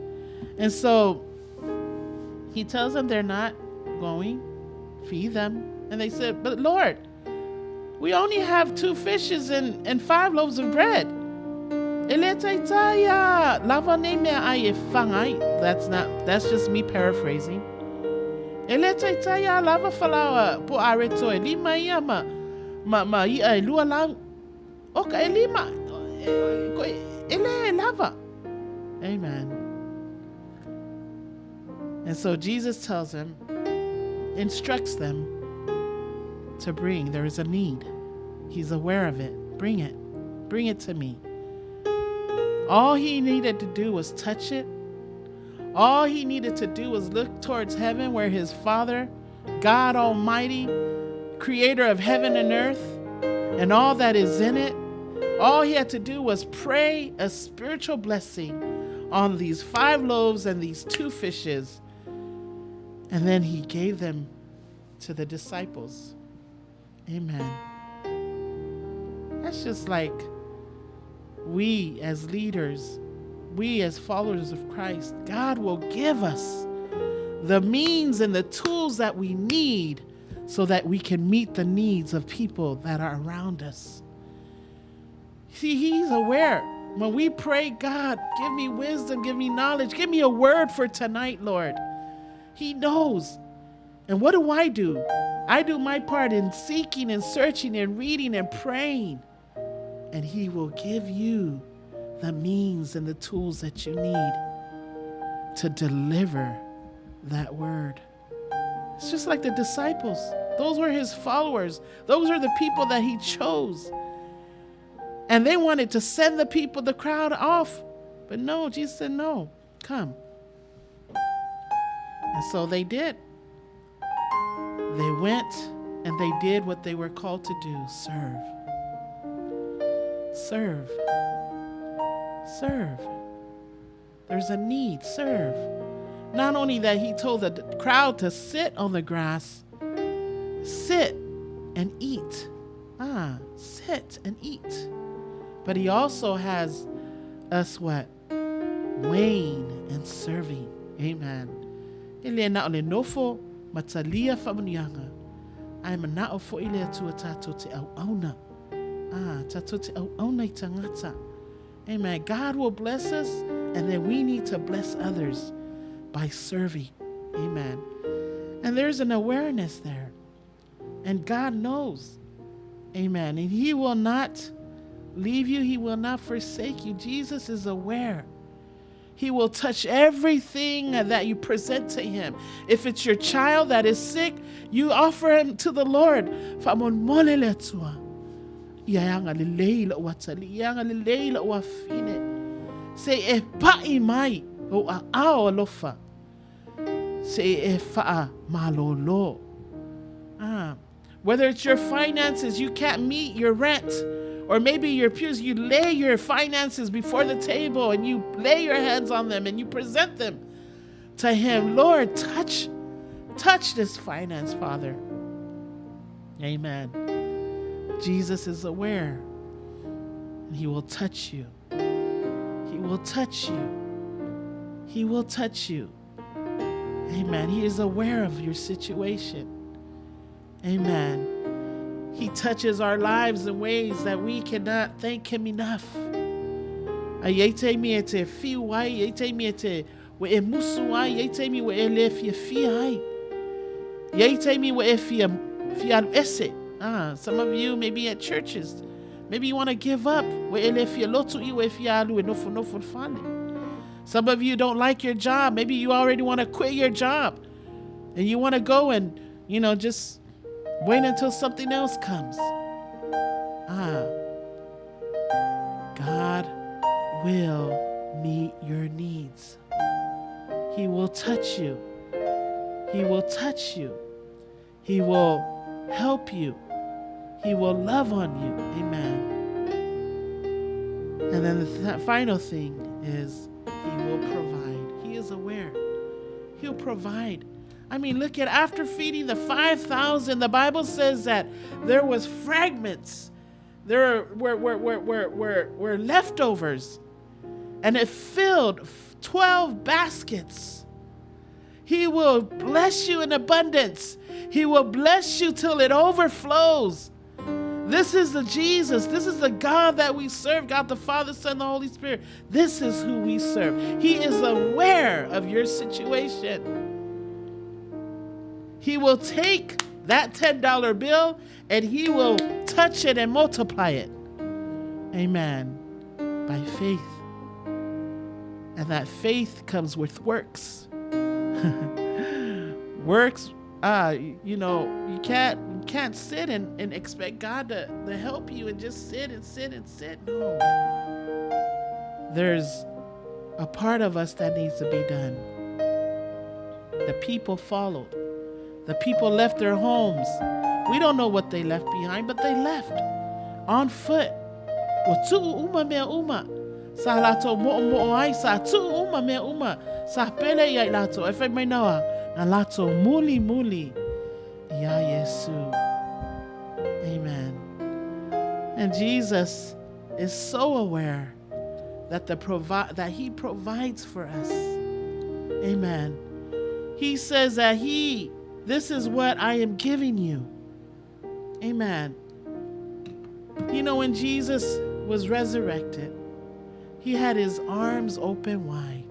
A: And so he tells them they're not going, feed them. And they said, but Lord, we only have 2 fishes and 5 loaves of bread. That's just me paraphrasing. Lava falawa po areto lima yama ma ia lua lang oka lima ele lava. Amen. And so Jesus tells them, instructs them to bring. There is a need. He's aware of it. Bring it to me. All he needed to do was touch it. All he needed to do was look towards heaven, where his Father, God Almighty, creator of heaven and earth, and all that is in it, all he had to do was pray a spiritual blessing on these 5 loaves and these 2 fishes. And then he gave them to the disciples. Amen. That's just like we as leaders, we as followers of Christ, God will give us the means and the tools that we need so that we can meet the needs of people that are around us. See, he's aware. When we pray, God, give me wisdom, give me knowledge, give me a word for tonight, Lord. He knows. And what do? I do my part in seeking and searching and reading and praying. And he will give you the means and the tools that you need to deliver that word. It's just like the disciples. Those were his followers. Those are the people that he chose. And they wanted to send the crowd off. But no, Jesus said, no, come. And so they did. They went and they did what they were called to do. Serve. Serve. Serve. There's a need. Serve. Not only that, he told the crowd to sit on the grass. Sit and eat. Sit and eat. But he also has us what? Weighing and serving. Amen. Ele na ole nofo matalia famunianga. Ai mana ofo ile tu tato te au auna. Tato te au auna tangata. Amen. God will bless us, and then we need to bless others by serving. Amen. And there's an awareness there. And God knows. Amen. And he will not leave you. He will not forsake you. Jesus is aware. He will touch everything that you present to him. If it's your child that is sick, you offer him to the Lord. Say pa'i mai o a ao alofa. Say fa'a malolo. Whether it's your finances, you can't meet your rent, or maybe your peers, you lay your finances before the table and you lay your hands on them and you present them to him. Lord, touch this finance, Father. Amen. Jesus is aware, and he will touch you. He will touch you. He will touch you. Amen. He is aware of your situation. Amen. He touches our lives in ways that we cannot thank him enough. Ayete mi ete fi wai, ayete mi ete we emusu wai, ayete mi we elef ye fi hai. Ayete mi we fi al ese. Some of you may be at churches. Maybe you want to give up. We elef ye lotu I we fi alu enofo nofo fale. Some of you don't like your job. Maybe you already want to quit your job, and you want to go and just wait until something else comes. God will meet your needs. He will touch you. He will touch you. He will help you. He will love on you. Amen. And then the final thing is he will provide. He is aware. He'll provide. I mean, look at after feeding the 5,000, the Bible says that there was fragments. There were leftovers. And it filled 12 baskets. He will bless you in abundance. He will bless you till it overflows. This is the Jesus. This is the God that we serve. God the Father, Son, the Holy Spirit. This is who we serve. He is aware of your situation. He will take that $10 bill and he will touch it and multiply it. Amen. By faith. And that faith comes with works. Works, you can't sit and expect God to help you and just sit and sit and sit. No. There's a part of us that needs to be done. The people followed. The people left their homes. We don't know what they left behind, but they left on foot. Sa lato mo ai sa tu uma me uma sa pele ya lato efe mai nawa na lato muli ya Yesu. Amen. And Jesus is so aware that that he provides for us. Amen. He says that he This is what I am giving you. Amen. You know, when Jesus was resurrected, he had his arms open wide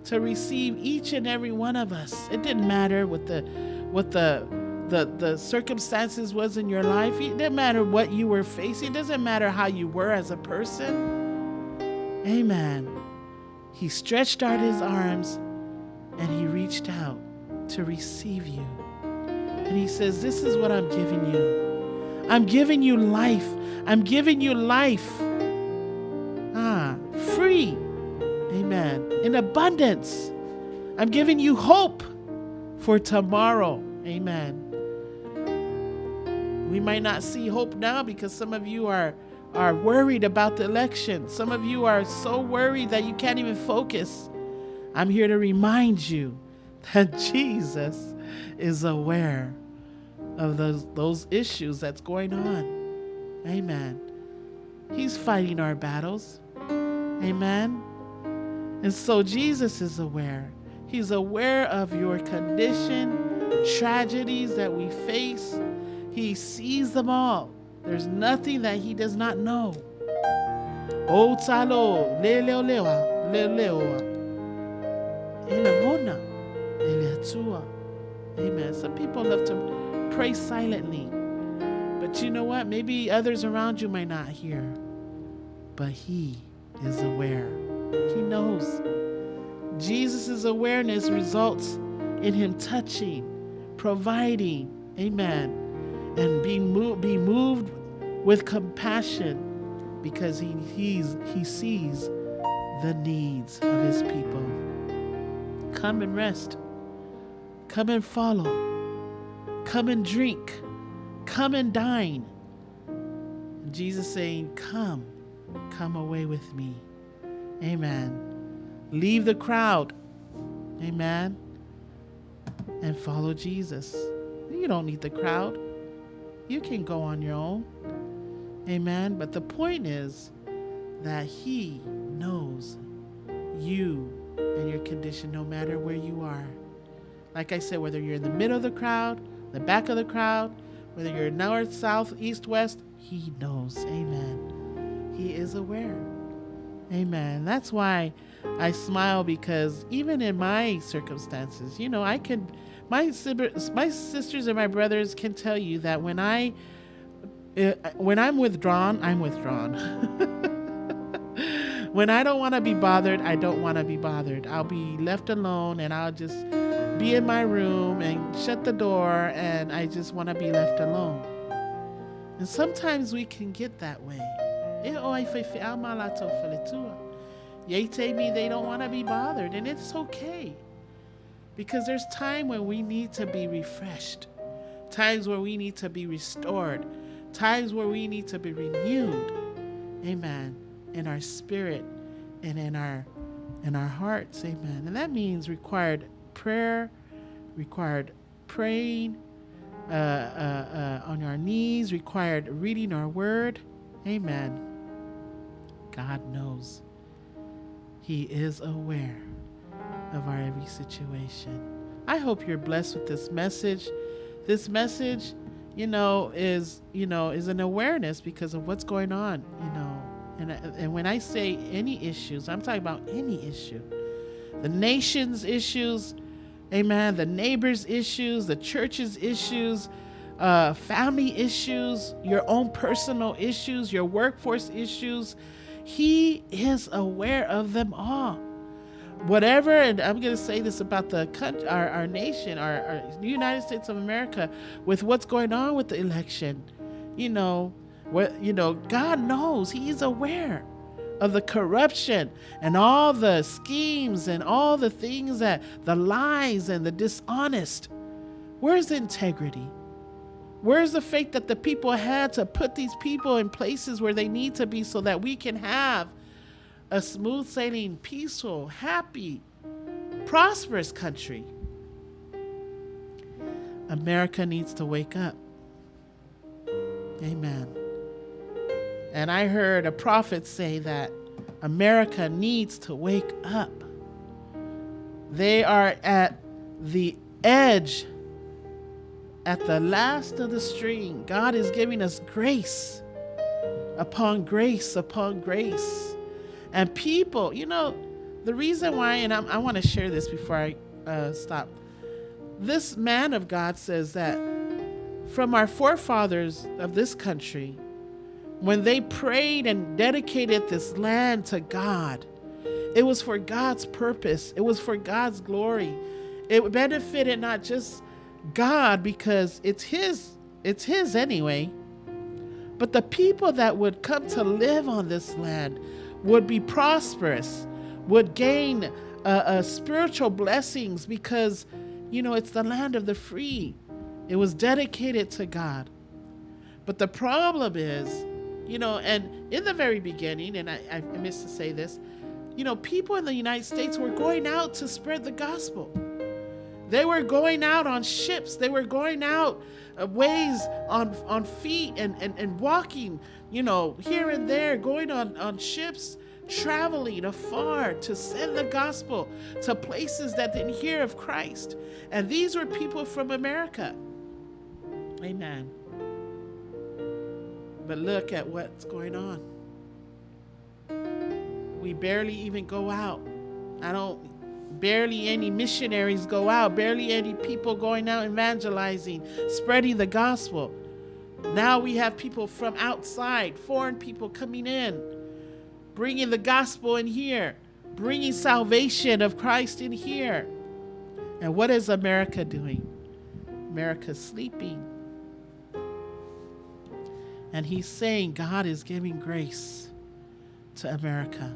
A: to receive each and every one of us. It didn't matter what the circumstances was in your life. It didn't matter what you were facing. It doesn't matter how you were as a person. Amen. He stretched out his arms and he reached out to receive you. And he says, this is what I'm giving you. I'm giving you life. I'm giving you life. Free. Amen. In abundance. I'm giving you hope for tomorrow. Amen. We might not see hope now because some of you are worried about the election. Some of you are so worried that you can't even focus. I'm here to remind you that Jesus is aware of those issues that's going on. Amen. He's fighting our battles. Amen. And so Jesus is aware. He's aware of your condition, tragedies that we face. He sees them all. There's nothing that he does not know. O talo leleolewa leleoa elamona eleatua. Amen. Some people love to pray silently, but you know what? Maybe others around you might not hear, but he is aware. He knows. Jesus' awareness results in him touching, providing, amen, and being moved with compassion because he sees the needs of his people. Come and rest. Come and follow. Come and drink. Come and dine. Jesus saying, come away with me. Amen. Leave the crowd. Amen. And follow Jesus. You don't need the crowd. You can go on your own. Amen. But the point is that he knows you and your condition no matter where you are. Like I said, whether you're in the middle of the crowd, the back of the crowd, whether you're north, south, east, west, he knows. Amen. He is aware. Amen. That's why I smile, because even in my circumstances, you know, my sisters and my brothers can tell you that when I'm withdrawn, I'm withdrawn. When I don't want to be bothered, I don't want to be bothered. I'll be left alone and I'll just be in my room and shut the door, and I just want to be left alone. And sometimes we can get that way. They don't want to be bothered, and it's okay. Because there's time when we need to be refreshed, times where we need to be restored, times where we need to be renewed. Amen. In our spirit and in our hearts. Amen. And that means required prayer, required praying on our knees, required reading our word. Amen. God knows. He is aware of our every situation. I hope you're blessed with this message. This message, is an awareness because of what's going on, And when I say any issues, I'm talking about any issue. The nation's issues, amen, the neighbors' issues, the church's issues, family issues, your own personal issues, your workforce issues. He is aware of them all. Whatever, and I'm going to say this about the country, our nation, our United States of America, with what's going on with the election, God knows. He is aware of the corruption and all the schemes and all the things the lies and the dishonest. Where's the integrity? Where's the faith that the people had to put these people in places where they need to be so that we can have a smooth sailing, peaceful, happy, prosperous country? America needs to wake up. Amen. And I heard a prophet say that America needs to wake up. They are at the edge at the last of the string, God is giving us grace upon grace upon grace. And people, the reason why, and I want to share this before I stop. This man of God says that from our forefathers of this country, when they prayed and dedicated this land to God, it was for God's purpose. It was for God's glory. It benefited not just God because it's his anyway, but the people that would come to live on this land would be prosperous, would gain spiritual blessings because, it's the land of the free. It was dedicated to God. But the problem is, and in the very beginning, and I missed to say this, people in the United States were going out to spread the gospel. They were going out on ships. They were going out ways on feet and walking, here and there, going on ships, traveling afar to send the gospel to places that didn't hear of Christ. And these were people from America. Amen. But look at what's going on. We barely even go out. Barely any missionaries go out. Barely any people going out evangelizing, spreading the gospel. Now we have people from outside, foreign people coming in, bringing the gospel in here, bringing salvation of Christ in here. And what is America doing? America's sleeping. And he's saying God is giving grace to America.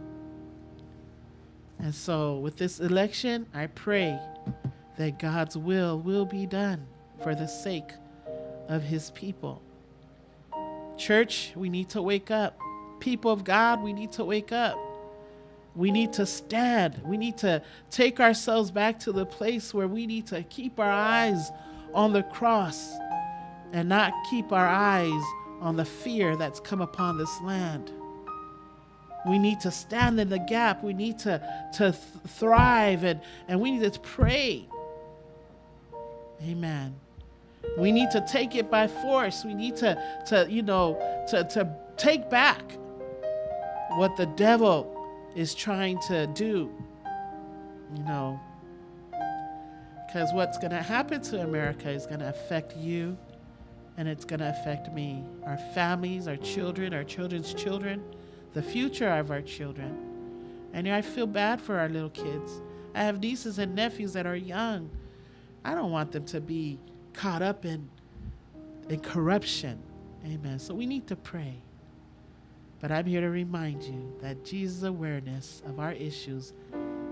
A: And so with this election, I pray that God's will be done for the sake of his people. Church, we need to wake up. People of God, we need to wake up. We need to stand. We need to take ourselves back to the place where we need to keep our eyes on the cross and not keep our eyes on the fear that's come upon this land. We need to stand in the gap. We need to thrive and we need to pray. Amen. We need to take it by force. We need to take back what the devil is trying to do. Because what's going to happen to America is going to affect you, and it's going to affect me, our families, our children, our children's children, the future of our children. And I feel bad for our little kids. I have nieces and nephews that are young. I don't want them to be caught up in corruption. Amen. So we need to pray. But I'm here to remind you that Jesus' awareness of our issues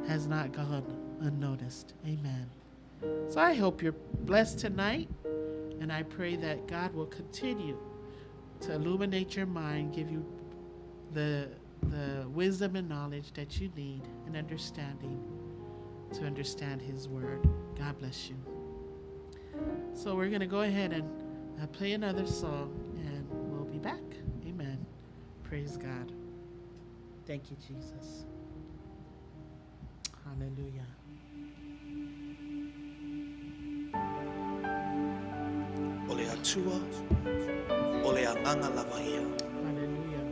A: has not gone unnoticed. Amen. So I hope you're blessed tonight, and I pray that God will continue to illuminate your mind, give you the wisdom and knowledge that you need and understanding to understand his word. God bless you. So we're going to go ahead and play another song, and we'll be back. Amen. Praise God. Thank you, Jesus. Hallelujah.
C: Ole atua, ole anganga lavaia.
A: Hallelujah.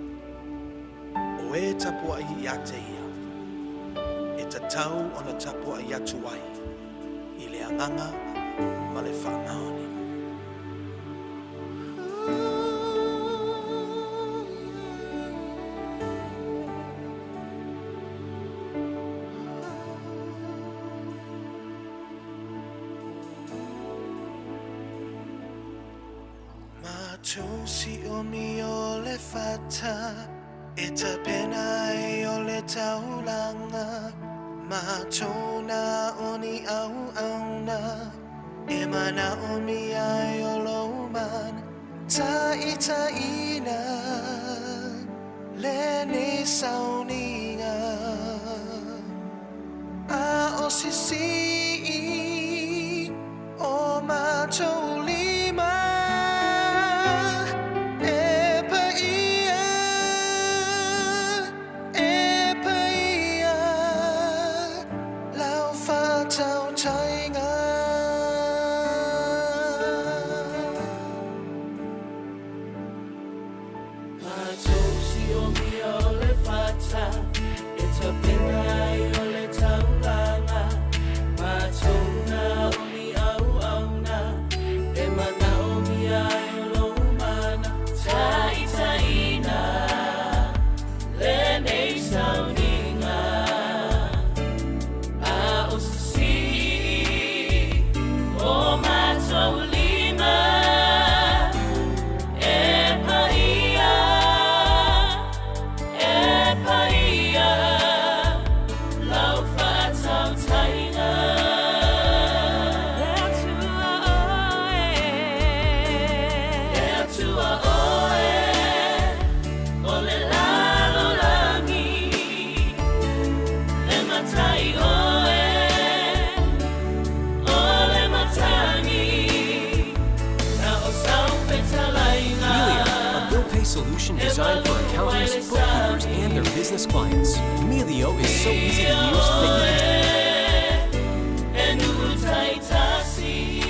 C: O e tapua i ate ia. E ta tau o na tapua i atuai. I le anganga ma le whanaoni. Si oni o le fata, e ta pena e o le taulanga, matona oni au auna, e mana o mi ai o lo man, ta ina, le ni sauninga, a o sisi, o matoli.
B: Matosi o mia o le fata, e tapena I o le taulanga. Matona o mi au auna, e mana o mia I o lo umana. Tai taina, le nei sauninga, a o sisi, o mataulima, e paia, lau fatau taina. Tua oe, o le lalo langi, le matai oe, o le matangi, na o sau petalaina.
D: Melio, a bill pay solution designed for accountants, bookkeepers, and their business clients. Melio is so easy to use that you can
B: Enu taitasi.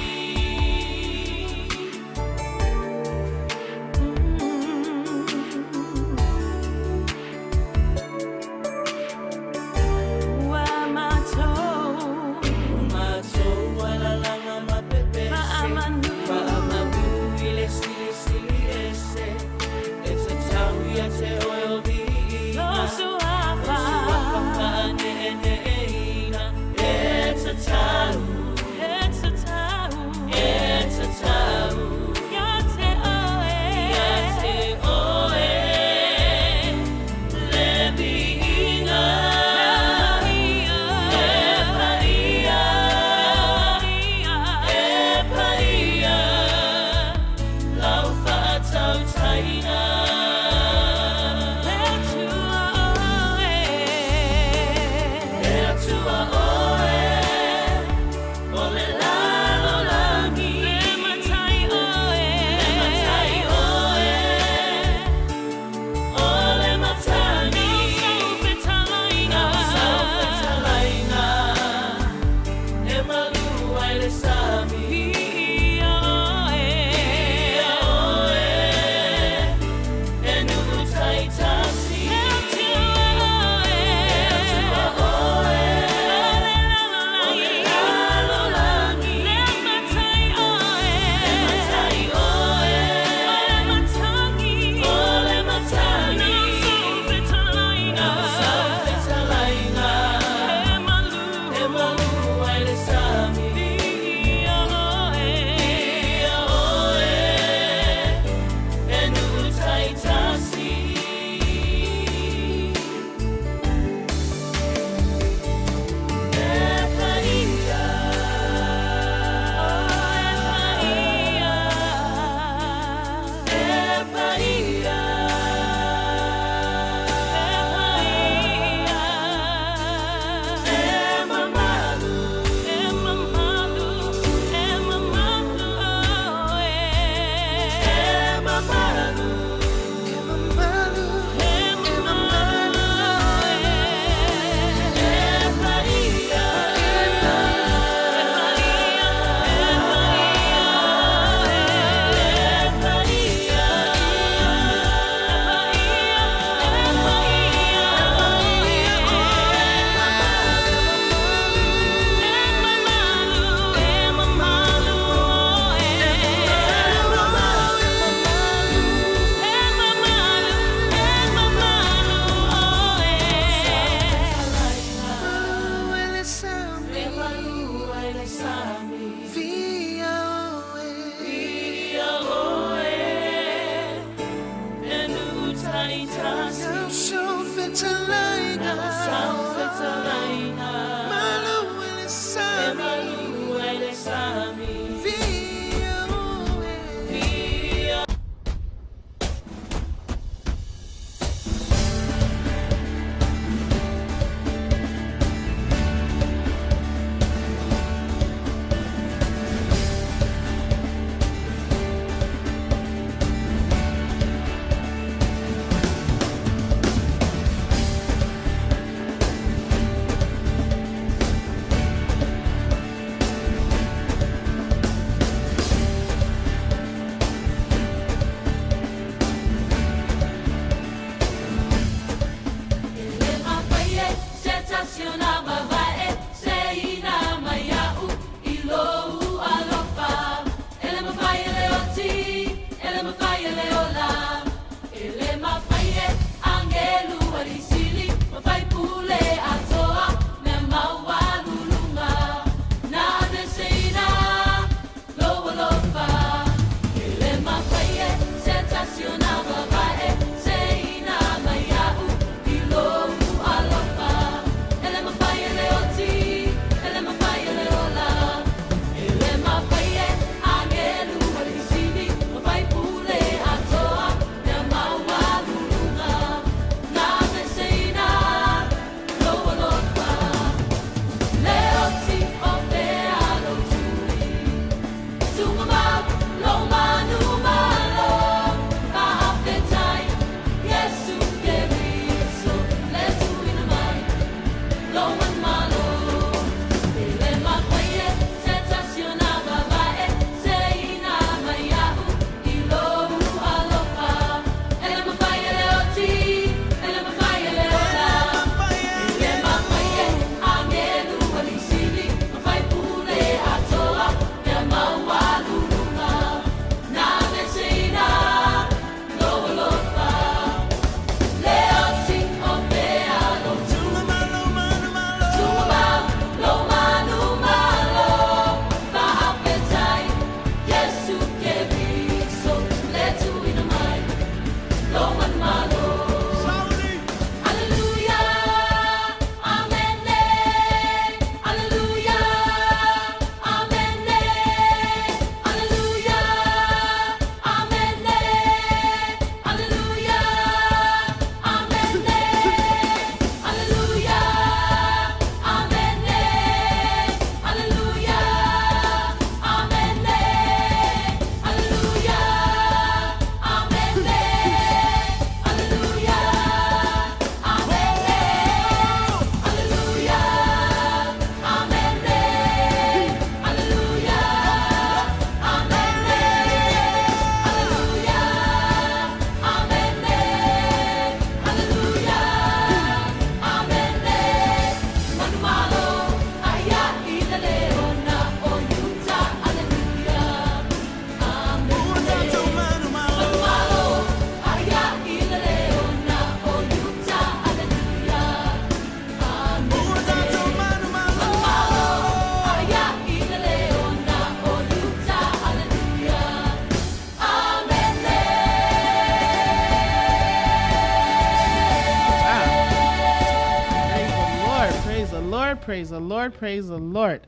A: Lord. Praise the Lord. Praise the Lord.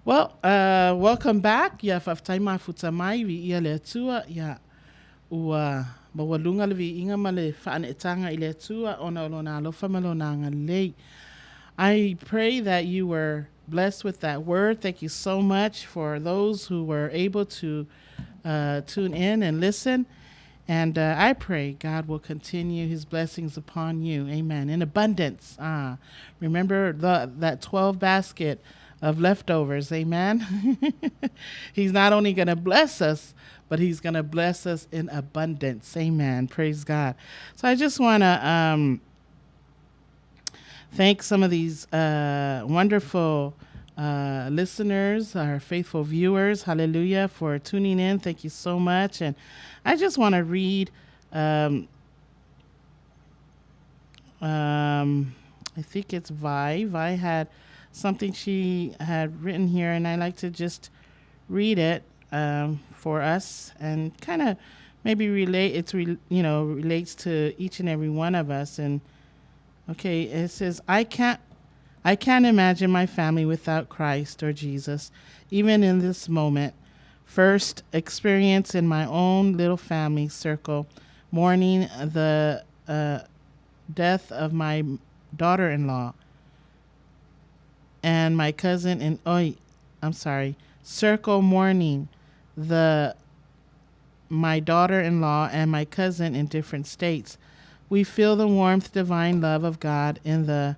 A: Well, welcome back. Ya faftaima futamai vi ia le tua ya ua mawalunga le vi inga male whaanetanga i le tua ona olona alofa malona ngalei. I pray that you were blessed with that word. Thank you so much for those who were able to tune in and listen. And I pray God will continue his blessings upon you. Amen. In abundance. Remember that 12 basket of leftovers. Amen. He's not only going to bless us, but he's going to bless us in abundance. Amen. Praise God. So I just want to thank some of these wonderful listeners, our faithful viewers. Hallelujah, for tuning in. Thank you so much. And I just want to read, I think it's Vi. Vi had something she had written here, and I like to just read it for us and kind of maybe relate. Relates to each and every one of us. And okay, it says, I can't imagine my family without Christ or Jesus, even in this moment. First experience in my own little family circle, mourning the death of my daughter-in-law and my cousin circle mourning my daughter-in-law and my cousin in different states. We feel the warmth, divine love of God in the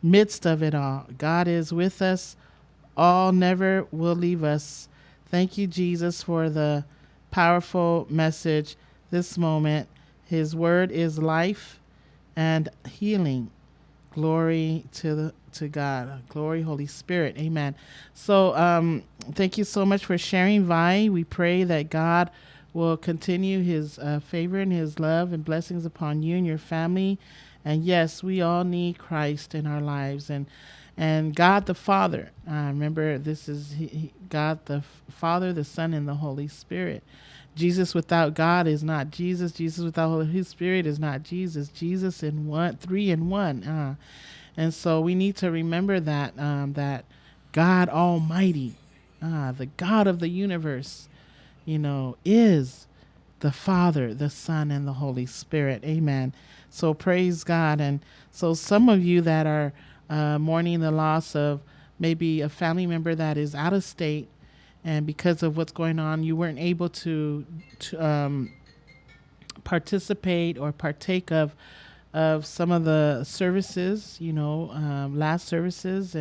A: midst of it all. God is with us all, never will leave us. Thank you, Jesus, for the powerful message this moment. His word is life and healing. Glory to God. Glory, Holy Spirit. Amen. So thank you so much for sharing, Vi. We pray that God will continue his favor and his love and blessings upon you and your family. And yes, we all need Christ in our lives. And God the Father. Remember, this is God the Father, the Son, and the Holy Spirit. Jesus without God is not Jesus. Jesus without Holy Spirit is not Jesus. Jesus in one, three in one. And so we need to remember that that God Almighty, the God of the universe, is the Father, the Son, and the Holy Spirit. Amen. So praise God. And so some of you that are mourning the loss of maybe a family member that is out of state, and because of what's going on, you weren't able to participate or partake of some of the services, last services.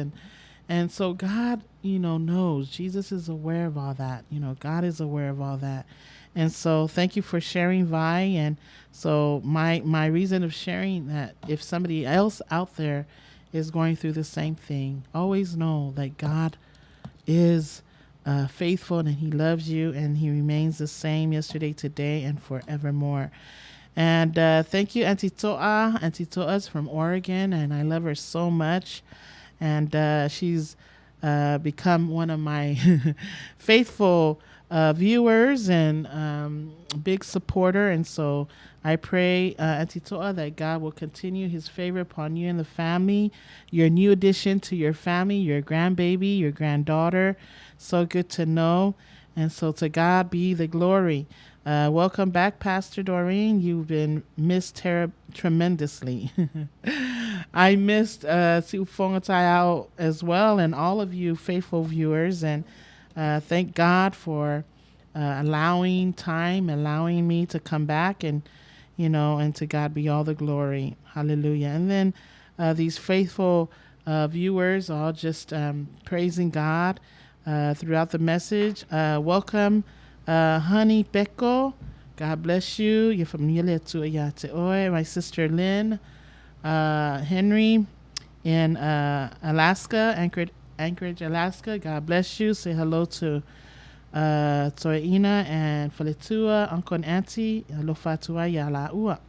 A: And so God, knows. Jesus is aware of all that. God is aware of all that. And so thank you for sharing, Vi. And so my reason of sharing that, if somebody else out there is going through the same thing, always know that God is faithful and he loves you and he remains the same yesterday, today, and forevermore. And thank you, Auntie Toa. Auntie Toa's from Oregon, and I love her so much. And she's become one of my faithful viewers and big supporter. And so I pray, Auntie Toa, that God will continue his favor upon you and the family, your new addition to your family, your grandbaby, your granddaughter. So good to know. And so to God be the glory. Welcome back, Pastor Doreen. You've been missed tremendously. I missed Siufongatayao as well, and all of you faithful viewers. And thank God for allowing me to come back, and and to God be all the glory. Hallelujah. And then these faithful viewers all just praising God throughout the message. Welcome, Honey Beko. God bless you. You're from Yale my sister Lynn, Henry in Alaska, Anchorage, Alaska. God bless you. Say hello to Toeina and Faletua, Uncle and Auntie. Alofatua Yalaua.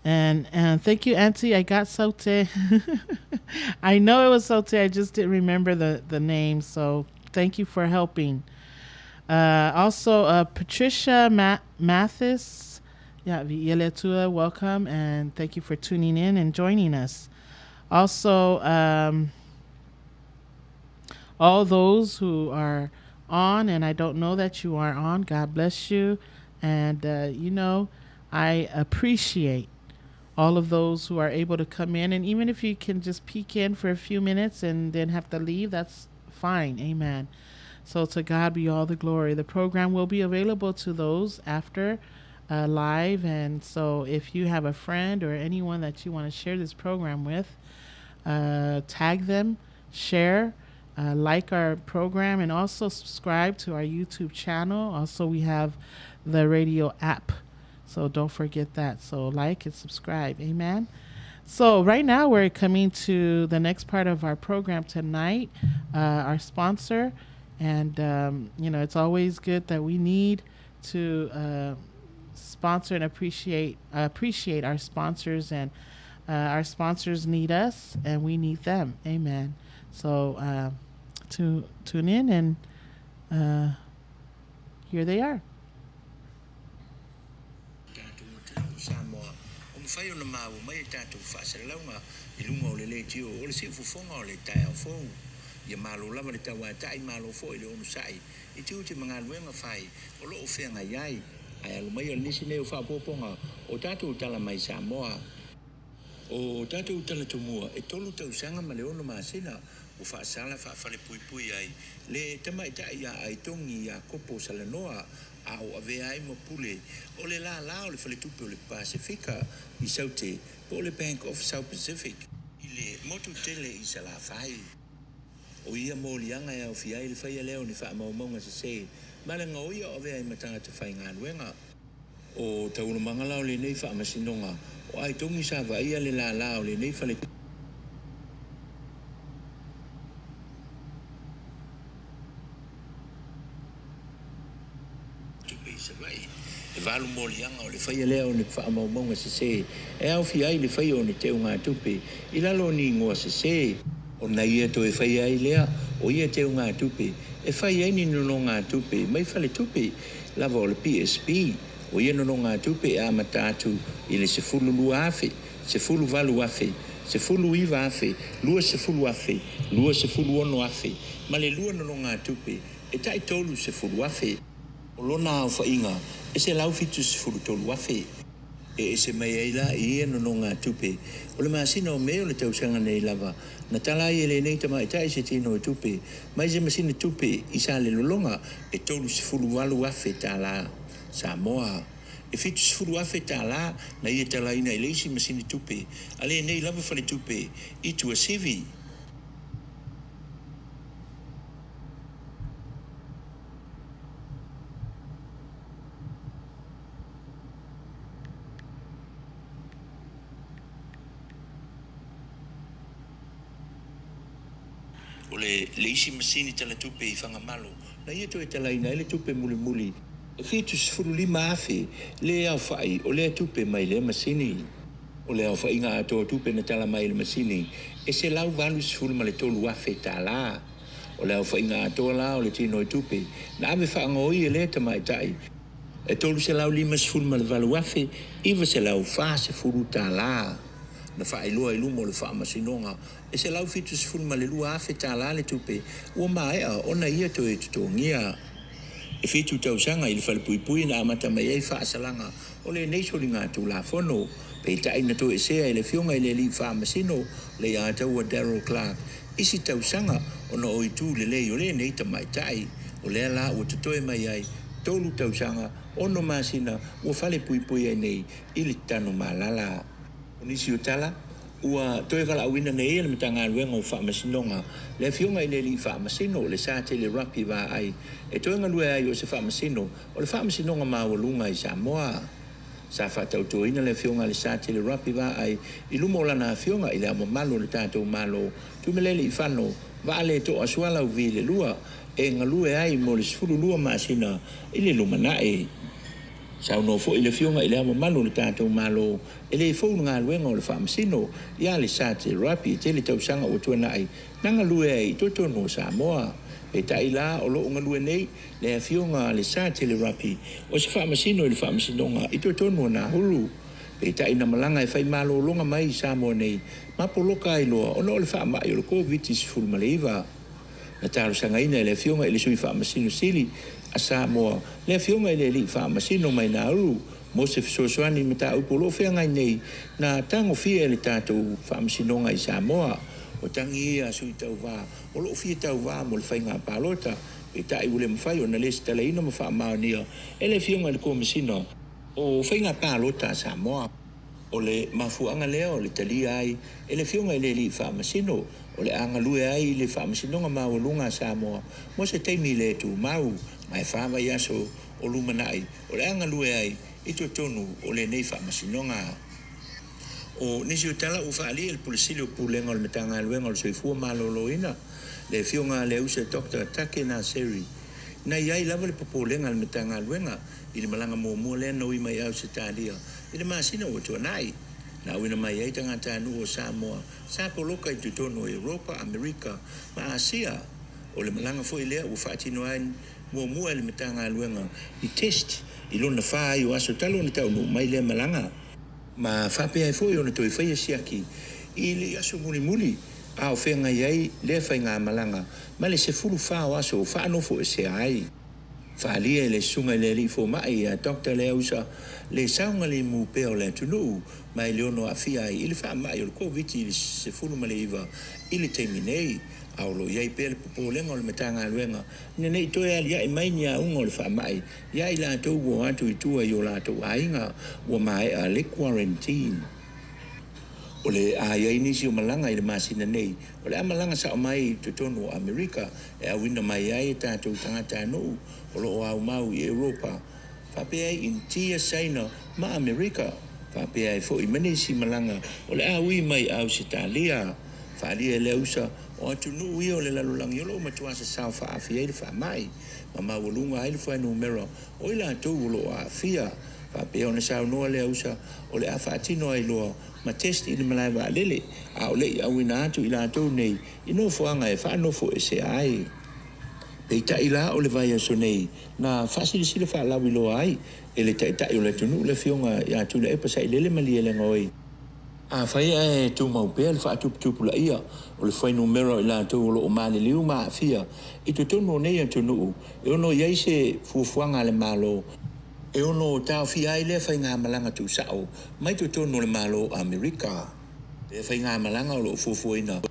A: And thank you, Auntie. I got Sote. I know it was Sote. I just didn't remember the name. So thank you for helping. Also, Patricia Mathis. Yeah, welcome. And thank you for tuning in and joining us. Also, all those who are on, and I don't know that you are on, God bless you. And, I appreciate all of those who are able to come in. And even if you can just peek in for a few minutes and then have to leave, that's fine. Amen. So to God be all the glory. The program will be available to those after live. And so if you have a friend or anyone that you want to share this program with, tag them, share, like our program, and also subscribe to our YouTube channel. Also, we have the radio app. So don't forget that. So like and subscribe. Amen. So right now we're coming to the next part of our program tonight, our sponsor. And, it's always good that we need to sponsor and appreciate our sponsors. And our sponsors need us and we need them. Amen. So tune in and here they are.
E: Samoa o mfai ona mau mai tatu fasalonga ilunga le le tio o le sifu fonga o le tai fo ia malo lava le tawa tai malo fo ile onu sai i tiu te manga luenga fai o lo ofenga yai ai alu mai o nisi ne fa poponga o tatu tala mai Samoa o tatu tala tumua e tolu tau sanga ma le ono masina o fa sala fa fale pui pui ai le tamai tai ya ai tongi ya kopo salanoa au ave ai mo pule o le la o le fale tupe o le Pasifika i saute po le Bank of South Pacific i le motu tele i sala fai o ia mo lianga e au fia i le fai leo ni fa maunga se malenga o ia ave ai matanga te fai ngā luenga o taunu mangala o le nei fa masinonga o ai tongi sa va ia le la o le nei fale e valu molianga o le fai leo ni fa maunga se e au fia i le fai o ni te unga tupe i lalo ni ngoa se o na ia to e fai ai lea o ia te unga tupe e fai ai ni no ngā tupe mai fale tupe lava o le PSP o ia no ngā tupe a matatu i le se fulu lua afe se fulu valu afe se fulu iva afe lua se fulu afe lua se fulu ono afe ma le lua no ngā tupe e tai tolu se fulu afe o lona au fainga e se lau fitu se fulu tolu afe e se mai ai la i no ngā tupe o le masina o meo le tausanga nei lava na tala i le nei tama e tai se tino e tupe mai se masina tupe i sa le lolonga e tolu se fulu walu afe tala Samoa e fitu se fulu afe tala na ia tala ina i leisi masina tupe ale nei lava fale tupe i tua sivi o le isi masini tala tupe i whanga malo na ia to e tala ina ele tupe muli muli e fitu se fulu lima afe le au whai o le tupe mai le masini o le au whai ngā ato tupe na tala mai le masini e se lau valu se fulu ma le tolu afe tala o le au whai ngā ato la o le tino e tupe na ave whaanga oi e le tamai tai e tolu se lau lima se fulu ma le valu afe iwa se lau wha se fulu tala na whaeloa i lumo le wha masinonga e se lau fitu se fulu ma le lua afe tala le tupe ua maea ona ia to e tutongia e fitu tausanga i le whale pui pui na amata mai ei wha asalanga o le neisoli ngā tu la fono pe tai na to e sea i le fionga i le li wha masino le a taua Daryl Clark isi tausanga ona o i tu le lei o le neita mai tai o le ala ua tutoe mai ai tolu tausanga ono masina ua whale pui pui ai nei i le tanu malala Onisi utala ua toe kala awina nei le mitanga luenga o wha masinonga le fionga i le li wha masino le sa te le rapi wa ai e toe ngalue ai o se wha masino o le wha masinonga mawalunga i Samoa sa wha tautoina le fionga le sa te le rapi wa ai i lumo lana fionga i le amo malo le tātou malo tumelele i whano wa ale to aswala uvi le lua e ngalue ai mo le sfuru lua masina i le lumanae Sao no fo ile fionga ile amo malo le tātou malo ele fo ngā luenga o le whamasino ia le sa te rapi te le tausanga o tuana ai nanga lue ai toto no Samoa e tai la o lo unga lue nei le fionga le sa te le rapi o se whamasino i le whamasinonga i toto no na hulu Pe ta ina malanga e fai malo longa mai Samoa nei. Ma poloka ai loa, ono le wha mai o le COVID is full maleiva. Na talo sanga ina le fionga i le sui wha masino sili a Samoa. Le fionga i le li wha masino mai na uru. Mo se fisosoani me ta upolo fea ngai nei. Na tango fia le tātou wha masino ngai Samoa. O tangi ia sui tau wā. O lo fia tau wā mo le whai ngā pālota. Pe ta i ule mawhai o na le stala ina ma wha maonia. E le fionga le ko masino. O whai ngā pālota Samoa. O le mafuanga lea o le tali ai, e le fionga i le li wha masino, o le anga lue ai le wha masino nga mawalunga Samoa, mo se teimi le tu mau, mai whawa yaso o lumanai, o le anga lue ai, i to tonu o le nei wha masino nga. O nisi o tala u whaali el pulisili o pulenga o le metanga luenga o le soifua malolo ina, le fionga le usa Dr. Take na seri, na iai lava le popolenga le metanga luenga, i le malanga mua le no i mai au se talia, i le masina o tuanai. Na wina mai ai tangata anu o Samoa, sa poloka i tutono Europa, Amerika, ma Asia, o le malanga fo i lea u whaatino ain mua le metanga luenga, i test, i lona wha ai o aso talo ni tau no mai le malanga. Ma whape ai fo i ona toi whaia siaki, i le aso muli, a o whenga iai le whai ngā malanga, ma le se fulu wha o aso, wha anofo e se ai. Whaalia le sunga le li fo mai a Dr. le usa le saunga le mu peo le tunu mai le ono a fia i le wha mai o le COVID i le se fulu ma le iwa i le teimi nei au lo iai pe le popolenga o le metanga luenga nei toi ali ai mai ni a unga o le wha mai iai la tau o atu i tua i o la tau ainga o mai a le quarantine o le a iai nisi o malanga i le masina nei o le a malanga sa o mai to tonu o Amerika e a wina mai ai tātou tangata anu o lo au mau i Europa. Whape ai in tia saina ma Amerika. Whape ai fo i mani si malanga o le aui mai au si talia. Whaalia le usa o atu nuu i o le lalulangi o lo matua sa sao whaafi ai le wha mai. Ma mawalunga ai le whai numero o ila tau o lo a fia. Whape o na sao noa le usa o le a whaatino ai loa ma testi i le malai wa lele. A o le i au ina atu ila tau nei i no fuanga e whanofo e se ai. Pei ta ila o le vai aso nei, na whasiri sila wha lawi loa ai, e le tai o le tunu le fionga i atu le epa sa i lele mali e le ngoi. A whai e tu mau pēr le wha tupu la ia, o le whai numero i la tu o lo o mani liu maa fia, i tu tunu nei a tunu, e ono iai se fuafuanga le malo, e ono tau fia ai le whai ngā malanga tu sao, mai tu tunu le malo Amerika. E whai ngā malanga o lo fuafuina.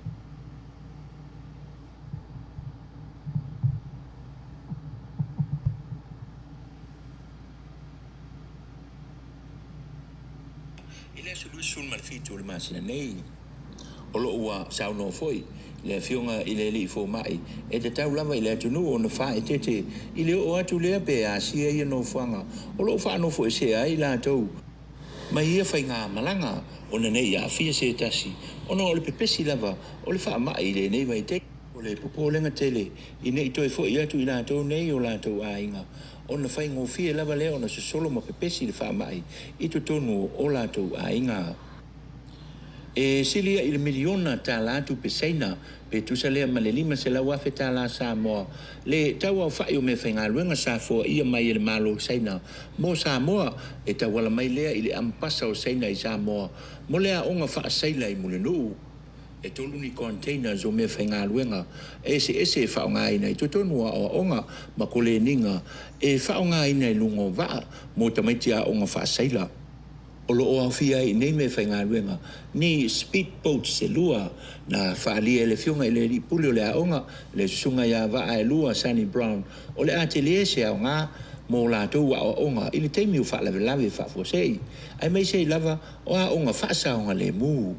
E: Sul malfitu le masina nei o lo ua sao no foi le fionga i le li fo mai e te tau lava i le atunu o na wha e tete i le o atu lea pe a sia i no whanga o lo wha no fo e se ai la tau ma ia whai ngā malanga o na nei a fia se tasi o no o le pepesi lava o le wha mai le nei vai te o le popolenga tele i nei toi fo i atu i la tau nei o la tau a inga o na whai ngofia lava leo na se solo ma pepesi le wha mai i tu tonu o la tau a inga. E silia i le miliona tā lātu pe seina, pe tusa lea ma le lima se la wafe tā la Samoa. Le tau au whai o me whainga ruenga sa fua ia mai i le malo seina. Mo Samoa e tau wala mai lea i le ampasa o seina i Samoa. Mo lea onga wha seila i mule nuu. E tolu ni containers o me whainga ruenga. E se whao ngā ina i tutonua o onga ma kole ninga. E whao ngā ina i lungo waa mo tamaitia onga wha seila. O lo o awhia i nei me whainga ruenga, ni speedboat se lua na whaalia le fionga i le li puli o le aonga, le sunga ia waa e lua Sunny Brown, o le atelier se au ngā mō la tau a aonga, i le teimi o whaalawe lawe whaafosei. Ai mai sei lava o aonga whaasaonga le mū.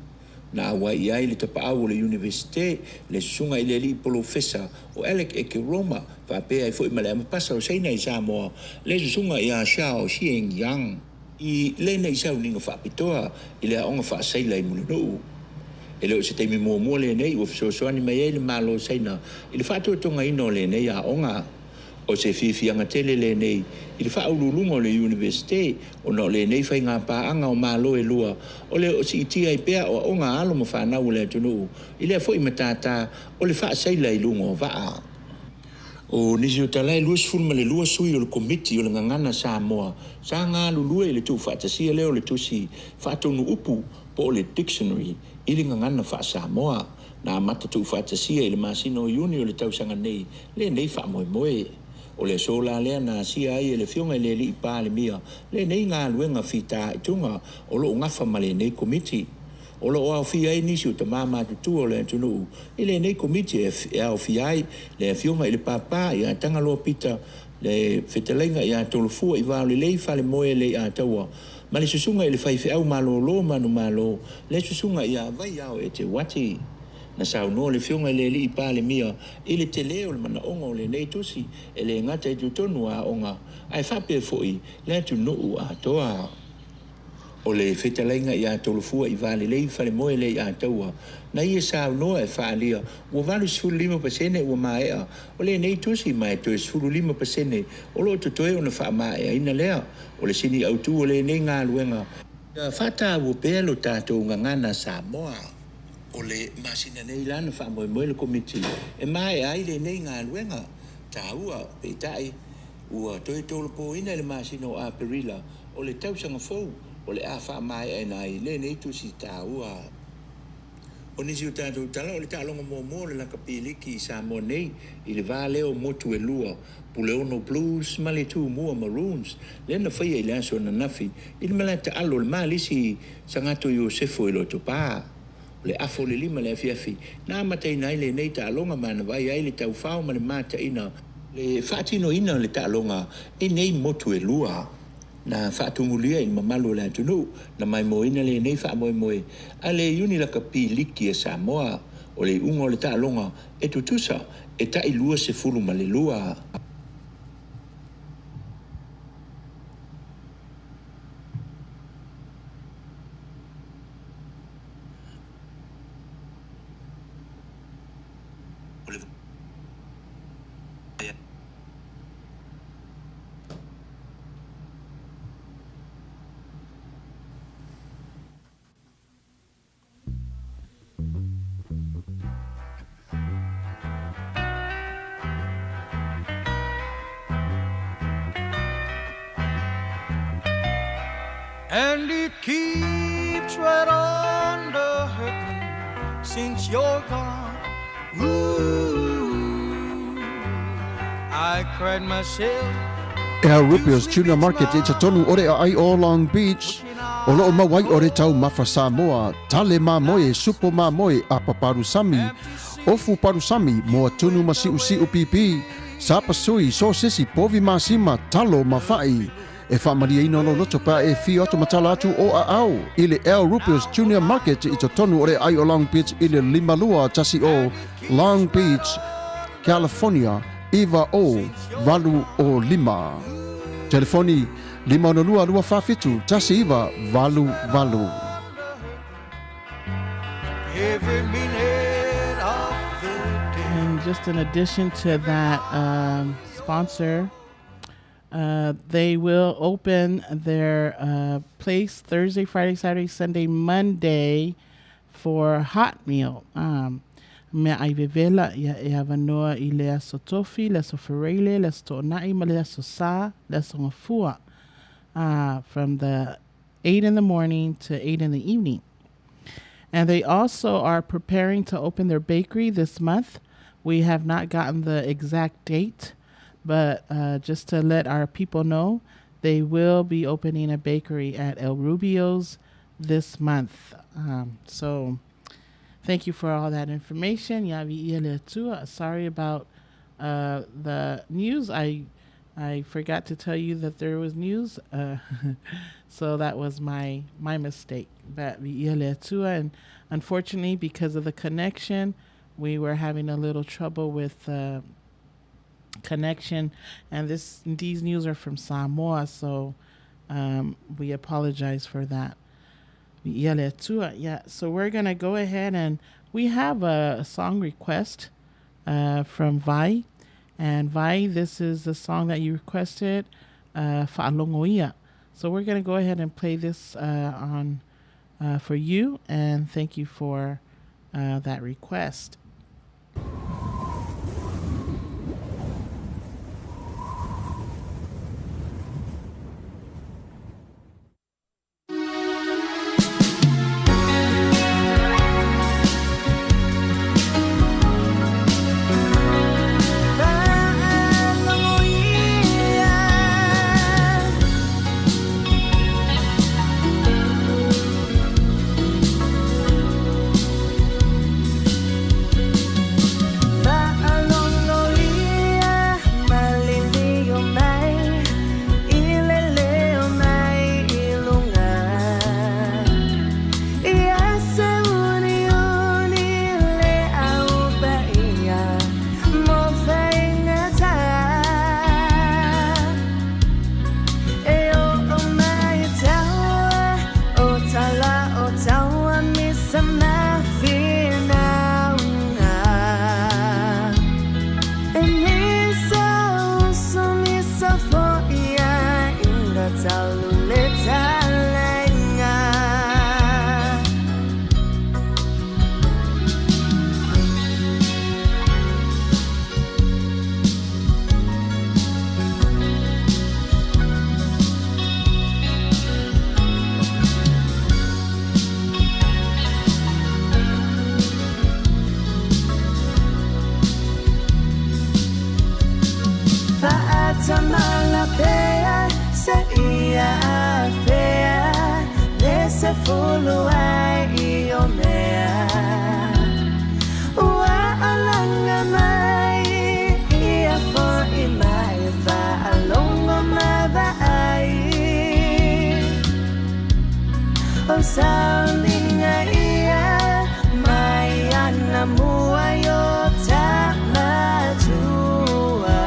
E: Na awa i ai le tapau o le universite, le sunga i le li professor o Alec Eke Roma, whaapea i fo i male amapasa o seina i Samoa, le sunga i a Shao Xieng Yang. I le nei sau ninga whaapitoa i le aonga whaasaila i mulu nuu. E leo se teimi mua le nei ua fisosoani mai e le malo saina i le whaatua tonga ino le nei aonga. O se whiwhianga tele le nei i le whaaululunga o le universite o no le nei whai ngā pāanga o malo e lua o le o si itia i pēa o aonga alo ma whanau le atunuu i le fo i matata o le whaasaila i lunga o waa. O nisi o talai lua sfulu ma le lua sui o le komiti o le ngangana Samoa. Sa ngā lulua i le tu whaatasia leo le tusi whaatonu upu po o le dictionary i le ngangana wha Samoa. Na mata tu whaatasia i le masino iuni o le tausanga nei, le nei wha moe moe. O le sola lea na sia ai e le fionga i le li i pā le mia, le nei ngā luenga whita i tunga o lo ngafa ma le nei komiti. O lo au fi ai nisi o ta mama tu o le tunu i le nei komiti e au fi ai le fionga i le papa i a tanga loa pita le fetelenga i a tolofua i vau le lei fale moe le a taua ma le susunga i le faife au malo lo manu malo le susunga i a vai au e te wati na sau no le fionga i le li i pa le mia i le te leo le mana onga o le nei tusi e le ngata i tu tonu a onga ai fape foi le tu no a toa o le fetalainga i a tolofua i vale lei fale moe lei a taua. Na ia sao noa e whaalia, ua valu sifuru 5% ua maea, o le nei tusi mai to e sifuru 5% o lo totoe o na wha maea ina lea, o le sini au tu o le nei ngā luenga. Whata ua pēa lo tātou ngangana Samoa, o le masina nei lana wha moe moe le komiti, e mai ai le nei ngā luenga, tā ua peitai, ua toi tolo po ina le masina o a perila, o le tausanga fau, o le a wha mai e nai le nei tusi tā ua. O nisi o tātou tala o le tālonga mō le laka piliki i Samoa nei i le vāleo motu e lua pule ono blues ma le tū mua maroons le na whaia i le aso na nafi i le malata alo le mālisi sangato i o sefo i lo topā. O le afo le lima le afiafi nā matai nai le nei tālonga mana vai ai le tau whao ma le mata ina le whaatino ina le tālonga i nei motu e lua. Na whaatumulia i mamalu le atunu, na mai moina le nei wha moe moe, a le iuni laka pi liki e Samoa, o le unga o le tālonga, e tutusa, e tai lua se furu ma le lua.
B: And it keeps right on the hurting since you're gone. Ooh, I cried myself.
F: El Rupios Tuna Market e tonu ore ai o Long Beach. O loo mawai ore tau mafa Samoa, tale mamoe, supo mamoe a paparusami, ofu parusami, moa tunu masiu siu pipi, sapasui, sosisi, povi masima, talo mafai. E whaamaria ino lo loto pa e fi oto matala atu o a au. Ile El Rupios Junior Market i tonu ore ai o Long Beach ile limalua tasi o Long Beach, California, iwa o valu o lima. Telefoni 502 tasi iwa valu valu.
B: Every minute of the day.
A: And just in addition to that sponsor, they will open their place Thursday, Friday, Saturday, Sunday, Monday for hot meal. Me ai vevela ia e avanoa i le aso tofi, le aso ferele, le aso to'onai, ma le aso sa, le aso ngafua, from the 8 in the morning to 8 in the evening. And they also are preparing to open their bakery this month. We have not gotten the exact date, but just to let our people know, they will be opening a bakery at El Rubio's this month. So thank you for all that information. Sorry about the news. I forgot to tell you that there was news. So that was my mistake. But and unfortunately, because of the connection, we were having a little trouble with connection, and these news are from Samoa, so we apologize for that. Yeah, so we're gonna go ahead, and we have a song request from Vai, and Vai, this is the song that you requested, Fa'alongoia. So we're gonna go ahead and play this on for you, and thank you for that request.
B: pea sa ia fea le se fulu ai io mea ua alanga mai ia fo i mai fa alongo mava ai o saulinga ia mai ana mua yo ta matua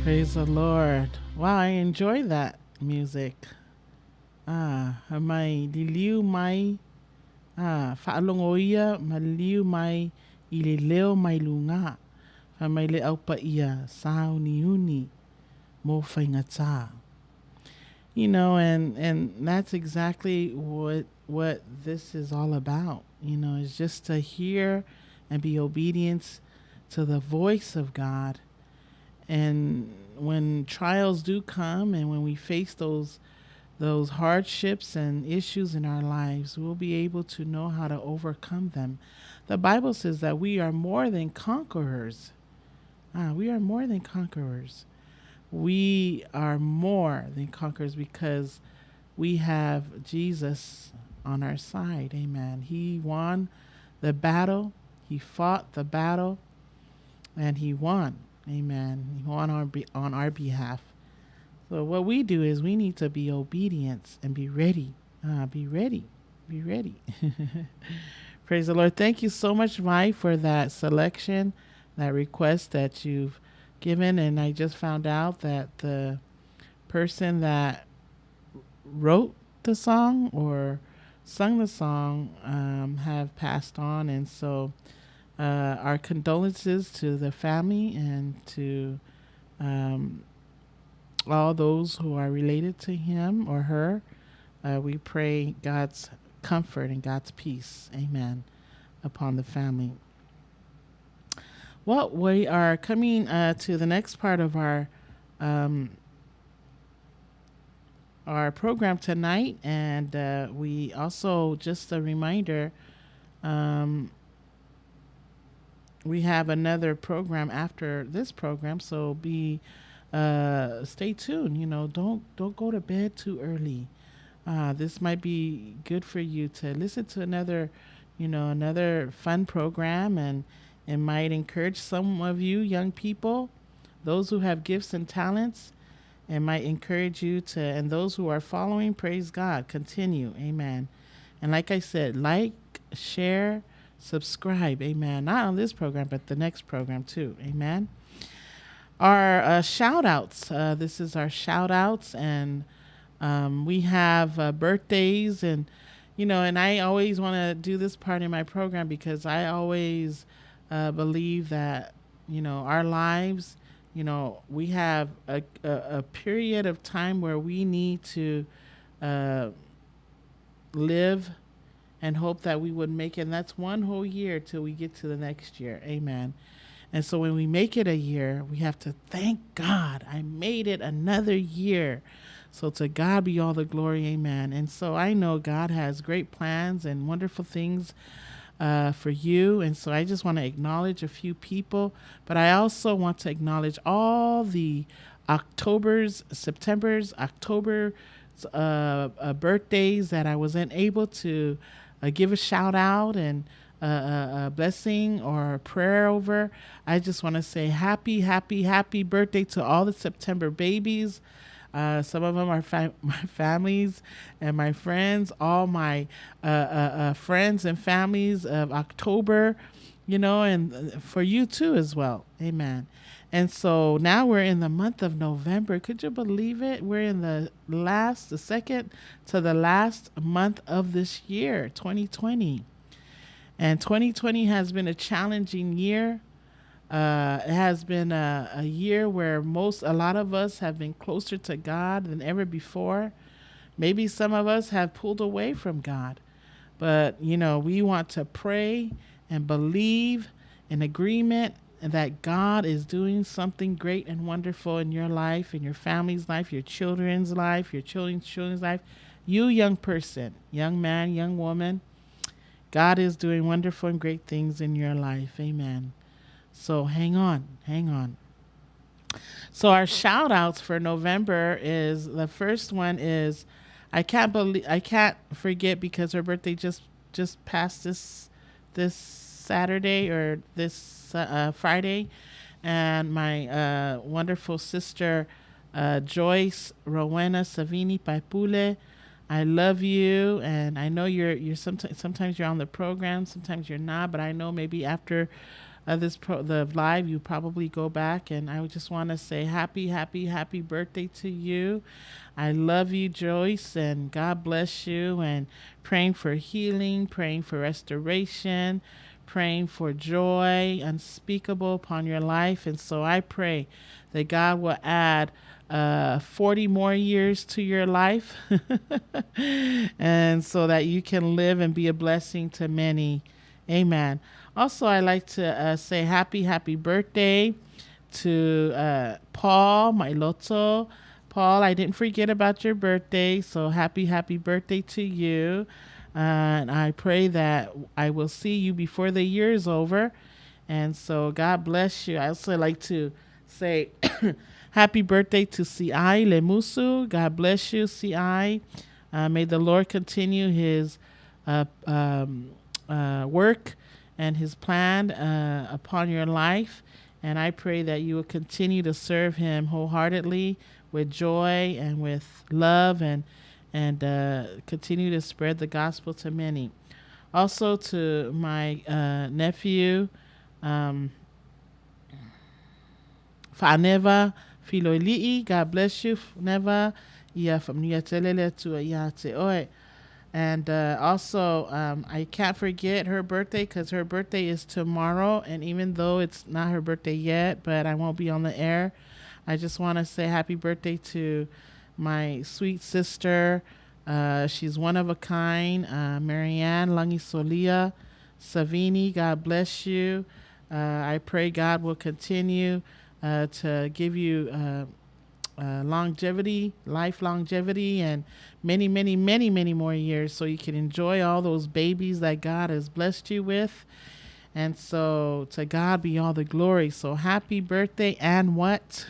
A: Praise the Lord. Wow, I enjoy that music. Mai liliu mai whaalongoia ma liu mai I le leo mai lunga. Mai le aupa ia sauni uni mo whaingatā. You know, and that's exactly what this is all about. You know, is just to hear and be obedient to the voice of God. And when trials do come and when we face those hardships and issues in our lives, we'll be able to know how to overcome them. The Bible says that we are more than conquerors. We are more than conquerors. We are more than conquerors because we have Jesus on our side. Amen. He won the battle. He fought the battle and he won. Amen. He won on our behalf. So what we do is we need to be obedient and be ready. Be ready. Be ready. Praise the Lord. Thank you so much, Mai, for that selection, that request that you've given. And I just found out that the person that wrote the song or sung the song have passed on. And so our condolences to the family and to um, all those who are related to him or her. We pray God's comfort and God's peace, amen, upon the family. Well, we are coming to the next part of our program tonight, and we also, just a reminder, we have another program after this program, so stay tuned. Don't go to bed too early. This might be good for you to listen to another fun program, and it might encourage some of you young people, those who have gifts and talents. It might encourage you to, and those who are following, praise God, continue, amen. And like I said, like, share, subscribe, amen. Not on this program, but the next program too, amen. Our shout outs, this is our shout outs, and we have birthdays, and I always want to do this part in my program because I always believe that our lives, we have a period of time where we need to live and hope that we would make it. And that's one whole year till we get to the next year. Amen. And so when we make it a year, we have to thank God. I made it another year. So to God be all the glory. Amen. And so I know God has great plans and wonderful things for you. And so I just want to acknowledge a few people, but I also want to acknowledge all the September's, October birthdays that I wasn't able to give a shout out and a blessing or a prayer over. I just want to say happy, happy, happy birthday to all the September babies. Some of them are my families and my friends, all my friends and families of October, and for you too as well. Amen. And so now we're in the month of November. Could you believe it? We're in the second to the last month of this year, 2020. And 2020 has been a challenging year. It has been a year where a lot of us have been closer to God than ever before. Maybe some of us have pulled away from God. But, we want to pray and believe in agreement that God is doing something great and wonderful in your life, in your family's life, your children's life, your children's life. You young person, young man, young woman, God is doing wonderful and great things in your life. Amen. So hang on. So our shout outs for November is, the first one is, I can't forget because her birthday just passed this Saturday or this Friday, and my wonderful sister Joyce Rowena Savini Paipule. I love you, and I know you're sometimes you're on the program, sometimes you're not, but I know maybe after the live you probably go back, and I would just want to say happy birthday to you. I love you, Joyce, and God bless you, and praying for healing, praying for restoration, praying for joy unspeakable upon your life. And so I pray that God will add 40 more years to your life and so that you can live and be a blessing to many. Amen. Also, I like to say happy birthday to Paul, my loto. Paul, I didn't forget about your birthday, so happy birthday to you. And I pray that I will see you before the year is over. And so God bless you. I also like to say happy birthday to C.I. Lemusu. God bless you, C.I. May the Lord continue his work and his plan upon your life. And I pray that you will continue to serve him wholeheartedly with joy and with love, and continue to spread the gospel to many. Also to my nephew, Fa'aneva Filoili'i. God bless you, Neva. Ia from Niatelele to Ayate Oi. And also, I can't forget her birthday, because her birthday is tomorrow. And even though it's not her birthday yet, but I won't be on the air, I just want to say happy birthday to my sweet sister. She's one of a kind. Marianne Langisolia Savini, God bless you. I pray God will continue to give you longevity, life longevity, and many, many, many, many more years so you can enjoy all those babies that God has blessed you with. And so to God be all the glory. So happy birthday, and what?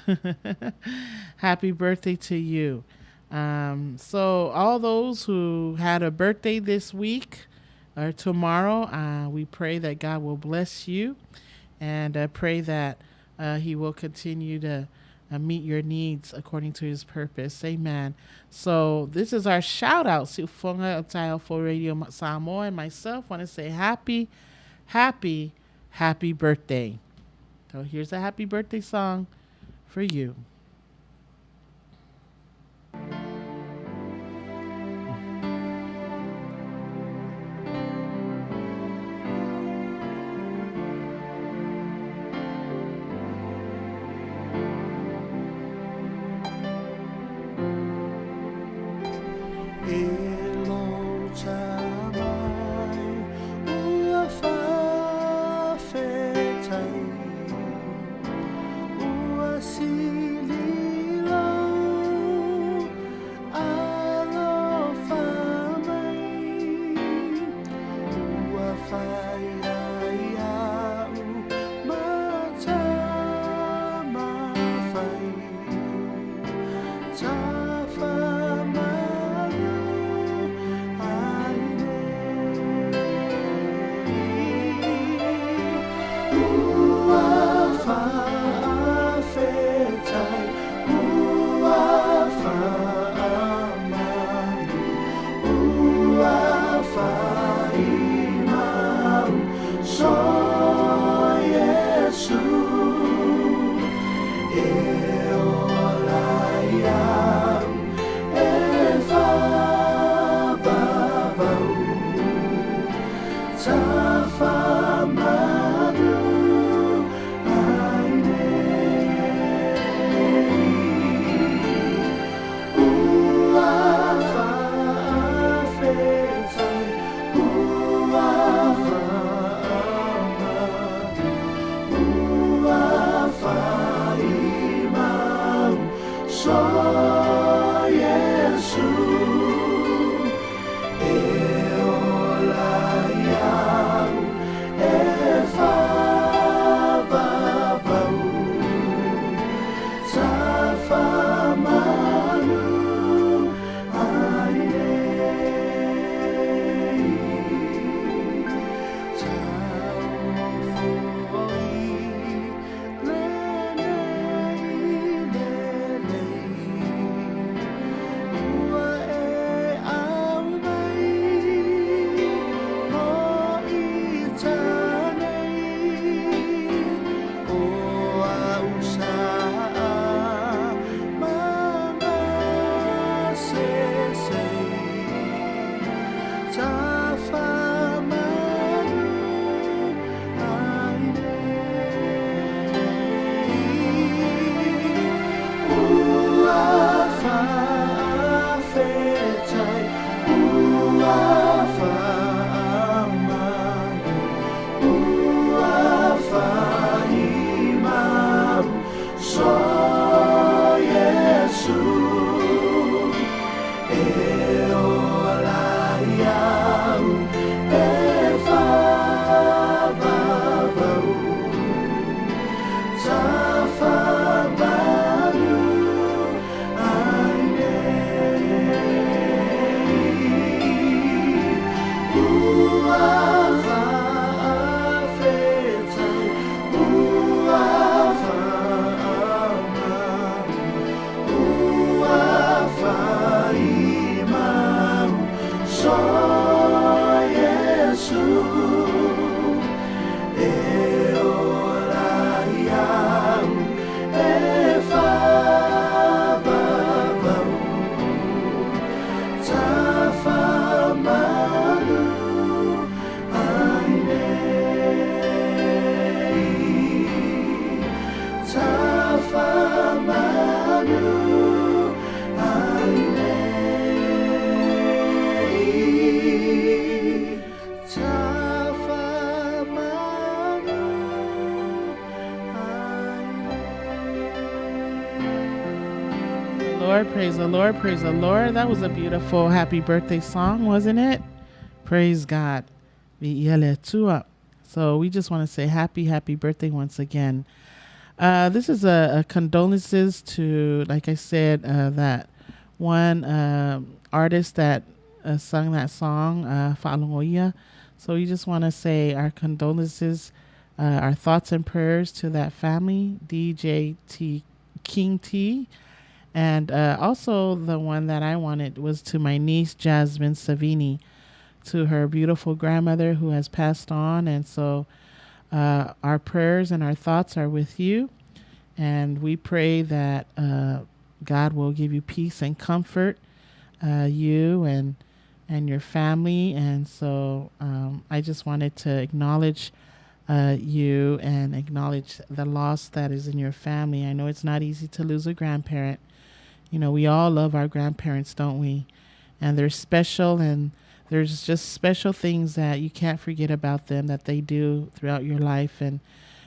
A: Happy birthday to you. So all those who had a birthday this week or tomorrow, we pray that God will bless you, and pray that he will continue to meet your needs according to his purpose. Amen. So this is our shout out. Siufonga of Tile for Radio Samoa and myself want to say happy birthday. So here's a happy birthday song for you. Lord, praise the Lord, praise the Lord. That was a beautiful happy birthday song, wasn't it? Praise God. So we just want to say happy birthday once again. This is a condolences to, like I said, that one artist that sung that song, Manuia. So we just want to say our condolences, our thoughts and prayers to that family, DJ King T. And also the one that I wanted was to my niece, Jasmine Savini, to her beautiful grandmother who has passed on. And so our prayers and our thoughts are with you. And we pray that God will give you peace and comfort, you and your family. And so I just wanted to acknowledge you and acknowledge the loss that is in your family. I know it's not easy to lose a grandparent. You know, we all love our grandparents, don't we? And they're special, and there's just special things that you can't forget about them that they do throughout your life, and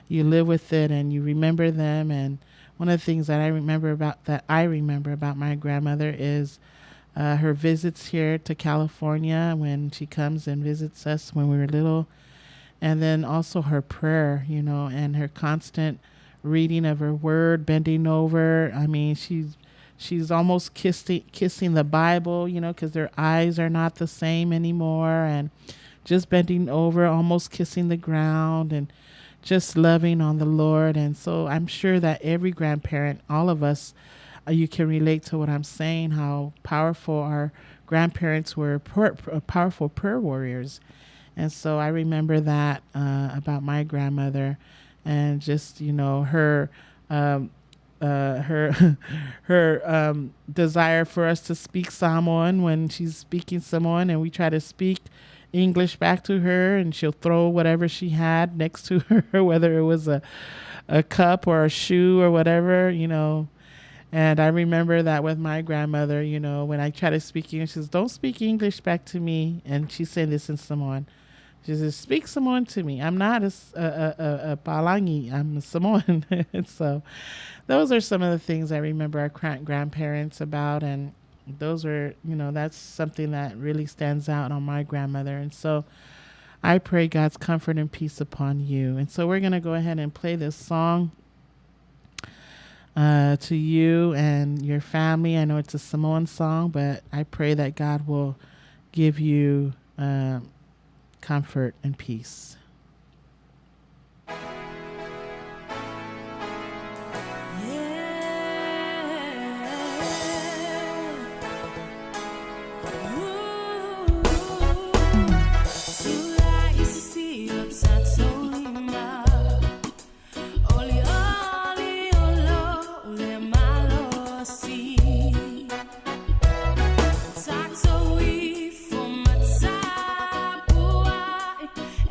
A: you live with it and you remember them. And one of the things that I remember about my grandmother is her visits here to California when she comes and visits us when we were little. And then also her prayer, you know, and her constant reading of her word, bending over. I mean, she's almost kissing the Bible, you know, because their eyes are not the same anymore, and just bending over, almost kissing the ground, and just loving on the Lord. And so I'm sure that every grandparent, all of us, you can relate to what I'm saying, how powerful our grandparents were, powerful prayer warriors. And so I remember that about my grandmother, and just, you know, her desire for us to speak Samoan when she's speaking Samoan, and we try to speak English back to her, and she'll throw whatever she had next to her, whether it was a cup or a shoe or whatever, you know. And I remember that with my grandmother, you know, when I try to speak English, she says, "Don't speak English back to me." And she's saying this in Samoan. She says, "Speak Samoan to me. I'm not a Palangi. I'm a Samoan." And so those are some of the things I remember our grandparents about. And those are, you know, that's something that really stands out on my grandmother. And so I pray God's comfort and peace upon you. And so we're going to go ahead and play this song to you and your family. I know it's a Samoan song, but I pray that God will give you comfort and peace.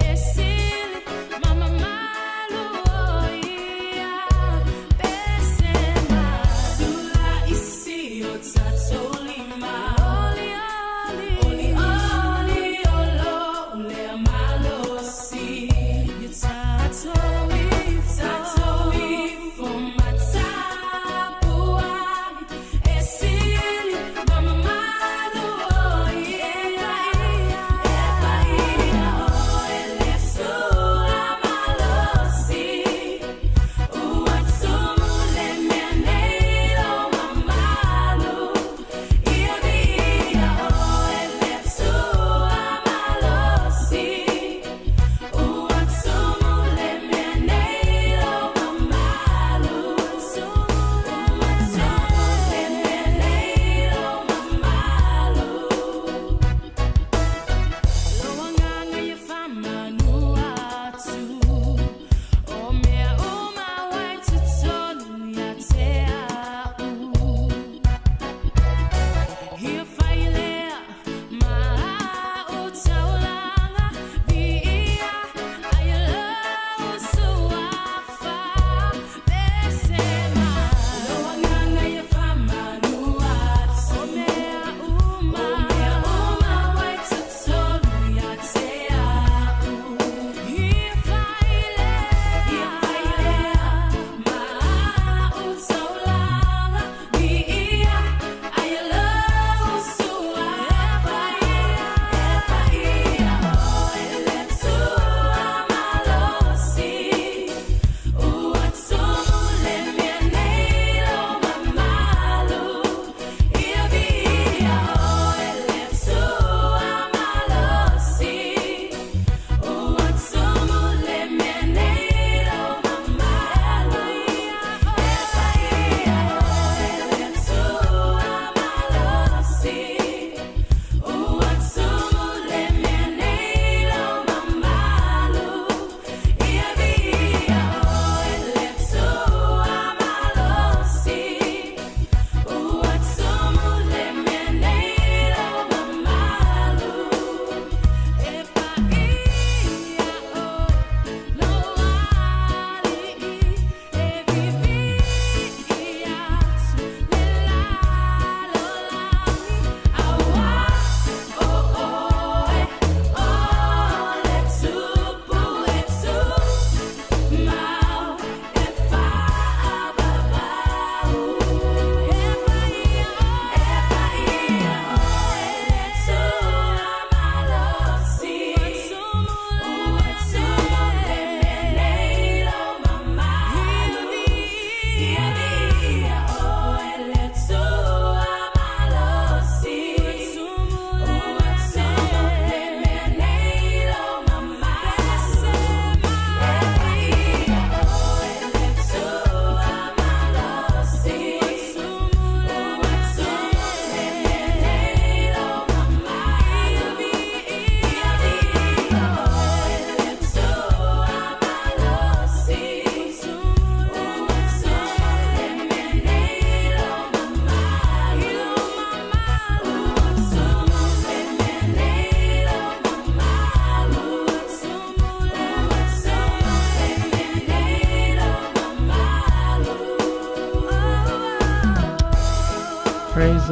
G: Esse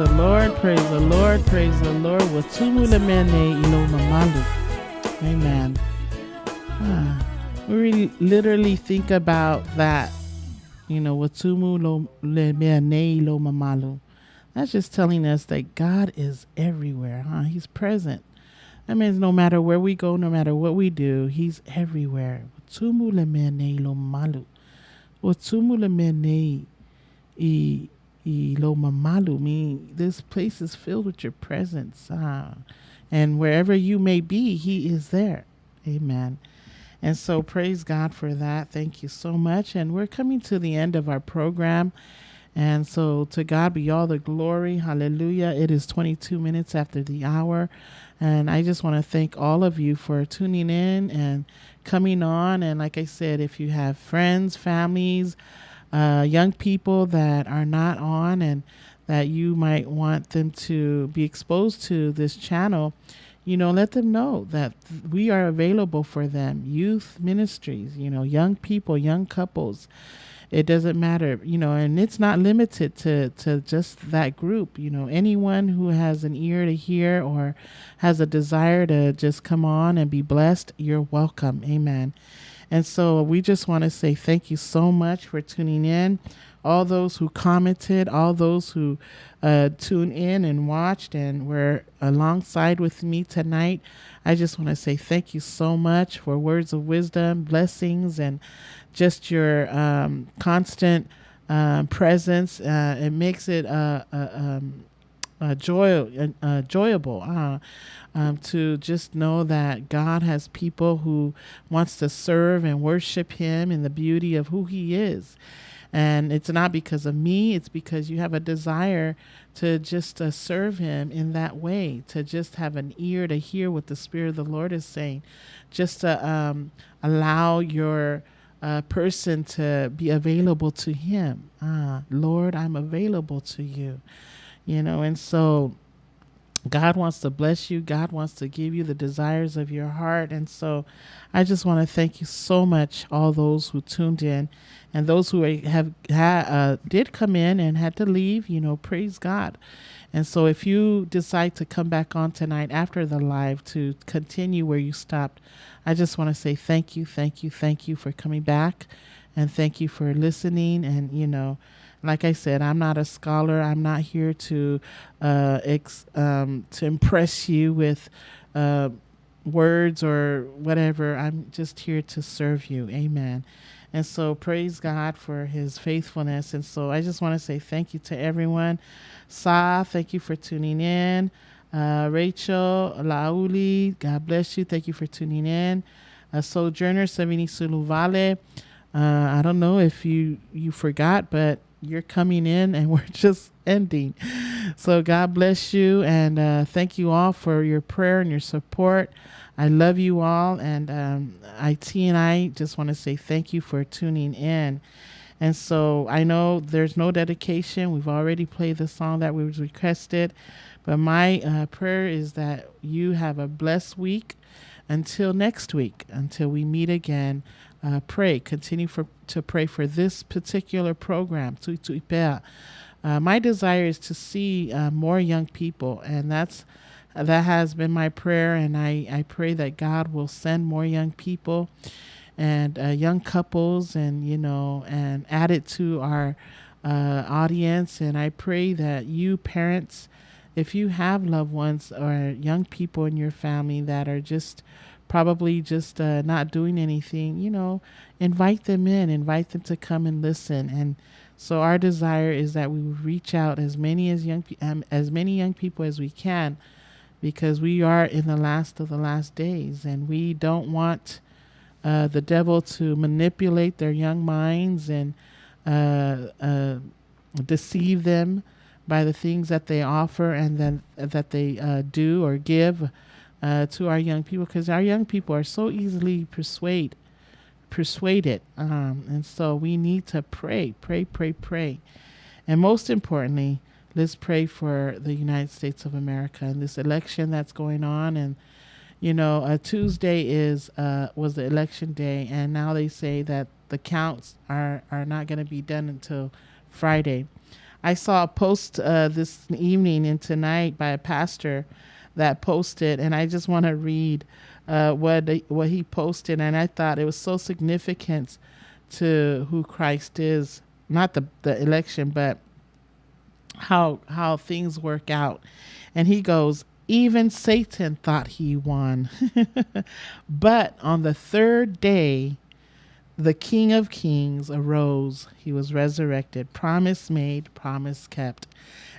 A: the Lord, praise the Lord, praise the Lord. Watumu lemene ilo mamalu. Amen. We literally think about that, watumu lemene ilo mamalu. That's just telling us that God is everywhere, huh? He's present. That means no matter where we go, no matter what we do, He's everywhere. Watumu lemene ilo mamalu. Watumu lemene ilo mamalu. Meaning this place is filled with your presence. And wherever you may be, He is there. Amen. And so praise God for that. Thank you so much. And we're coming to the end of our program. And so to God be all the glory. Hallelujah. It is 22 minutes after the hour. And I just want to thank all of you for tuning in and coming on. And like I said, if you have friends, families, young people that are not on and that you might want them to be exposed to this channel, let them know that we are available for them. Youth ministries, young people, young couples. It doesn't matter, and it's not limited to just that group. Anyone who has an ear to hear or has a desire to just come on and be blessed, you're welcome. Amen. And so we just want to say thank you so much for tuning in. All those who commented, all those who tuned in and watched and were alongside with me tonight, I just want to say thank you so much for words of wisdom, blessings, and just your constant presence. It makes it enjoyable to just know that God has people who wants to serve and worship Him in the beauty of who He is. And it's not because of me, it's because you have a desire to just serve Him in that way, to just have an ear to hear what the Spirit of the Lord is saying, just to allow your person to be available to Him. Lord, I'm available to you, and so God wants to bless you. God wants to give you the desires of your heart. And so I just want to thank you so much, all those who tuned in and those who did come in and had to leave, praise God. And so if you decide to come back on tonight after the live to continue where you stopped, I just want to say thank you, thank you, thank you for coming back. And thank you for listening. And, like I said, I'm not a scholar. I'm not here to impress you with words or whatever. I'm just here to serve you. Amen. And so praise God for His faithfulness. And so I just want to say thank you to everyone. Sa, thank you for tuning in. Rachel, Lauli, God bless you. Thank you for tuning in. Sojourner, Savini Suluvale. I don't know if you forgot, but you're coming in and we're just ending. So God bless you. And thank you all for your prayer and your support. I love you all. And IT and I just want to say thank you for tuning in. And so I know there's no dedication. We've already played the song that was requested. But my prayer is that you have a blessed week until next week, until we meet again. Pray, continue to pray for this particular program. My desire is to see more young people, and that has been my prayer. And I pray that God will send more young people and young couples, and and add it to our audience. And I pray that you parents, if you have loved ones or young people in your family that are probably just not doing anything, invite them in, invite them to come and listen. And so our desire is that we would reach out as many young people as we can, because we are in the last of the last days, and we don't want the devil to manipulate their young minds and deceive them by the things that they offer and then that they do or give to our young people, because our young people are so easily persuaded. And so we need to pray. And most importantly, let's pray for the United States of America and this election that's going on. And, Tuesday was the election day, and now they say that the counts are not going to be done until Friday. I saw a post this evening and tonight by a pastor that posted, and I just want to read what he posted, and I thought it was so significant to who Christ is, not the election, but how things work out. And he goes, even Satan thought he won, but on the third day the King of Kings arose. He was resurrected. Promise made, promise kept.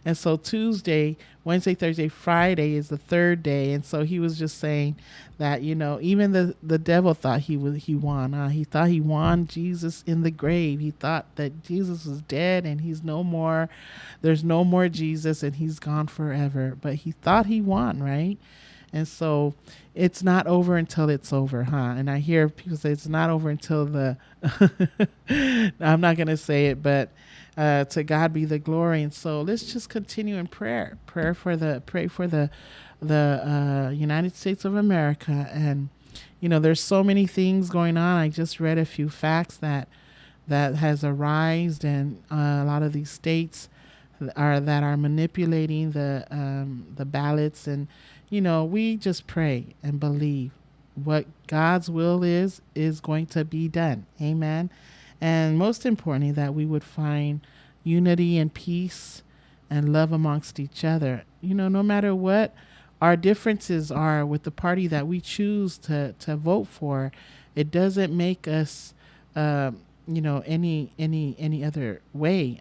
A: And so Tuesday, Wednesday, Thursday, Friday is the third day. And so he was just saying that, even the devil thought he won. He thought he won Jesus in the grave. He thought that Jesus was dead and he's no more. There's no more Jesus and he's gone forever. But he thought he won, right? And so it's not over until it's over, huh? And I hear people say it's not over until I'm not going to say it, but to God be the glory. And so let's just continue in prayer. Pray for the United States of America. And, there's so many things going on. I just read a few facts that has arisen, and a lot of these states are manipulating the ballots. And we just pray and believe what God's will is going to be done. Amen. And most importantly, that we would find unity and peace and love amongst each other. No matter what our differences are with the party that we choose to vote for, it doesn't make us, any other way.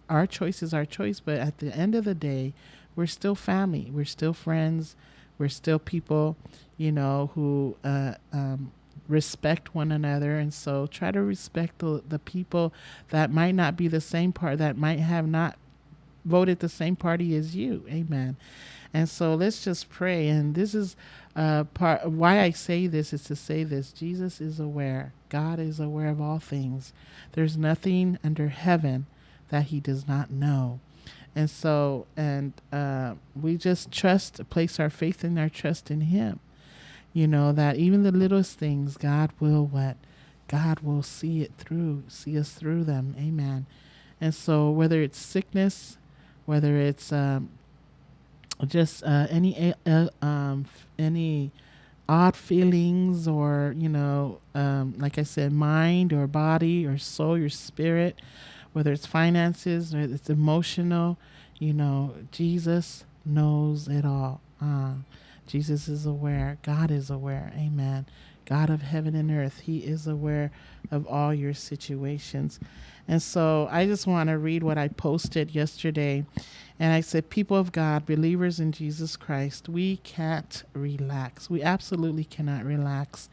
A: Our choice is our choice, but at the end of the day, we're still family. We're still friends. We're still people, who respect one another. And so try to respect the people that might not be the same part, that might have not voted the same party as you. Amen. And so let's just pray. And this is part why I say this is to say this. Jesus is aware. God is aware of all things. There's nothing under heaven that he does not know. And so, we just place our faith and our trust in him. That even the littlest things, God will what? God will see us through them. Amen. And so whether it's sickness, whether it's just any odd feelings, or, like I said, mind or body or soul, your spirit, whether it's finances or it's emotional, Jesus knows it all. Jesus is aware. God is aware. Amen. God of heaven and earth, he is aware of all your situations. And so I just want to read what I posted yesterday. And I said, people of God, believers in Jesus Christ, we can't relax. We absolutely cannot relax.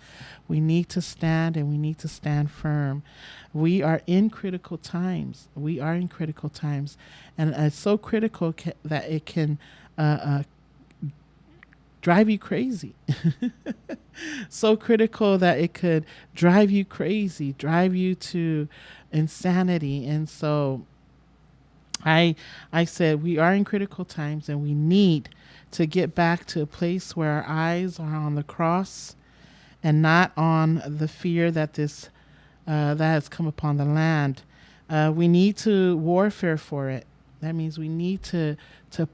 A: We need to stand, and we need to stand firm. We are in critical times. And it's so critical that it can drive you crazy. So critical that it could drive you crazy, drive you to insanity. And so I said we are in critical times, and we need to get back to a place where our eyes are on the cross and not on the fear that that has come upon the land. We need to warfare for it. That means we need to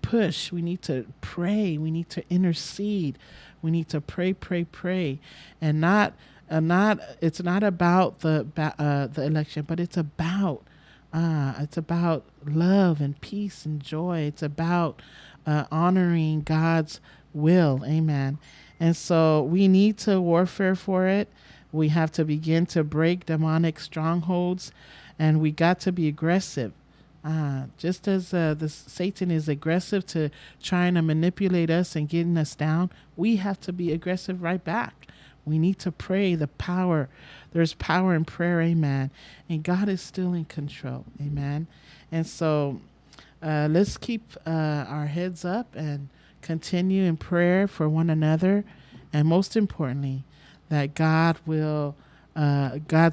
A: push. We need to pray. We need to intercede. We need to pray, and not. It's not about the election, but it's about love and peace and joy. It's about honoring God's will. Amen. And so we need to warfare for it. We have to begin to break demonic strongholds, and we got to be aggressive. Just as Satan is aggressive to trying to manipulate us and getting us down, we have to be aggressive right back. We need to pray the power. There's power in prayer, amen. And God is still in control, amen. And so let's keep our heads up and continue in prayer for one another. And most importantly, that God's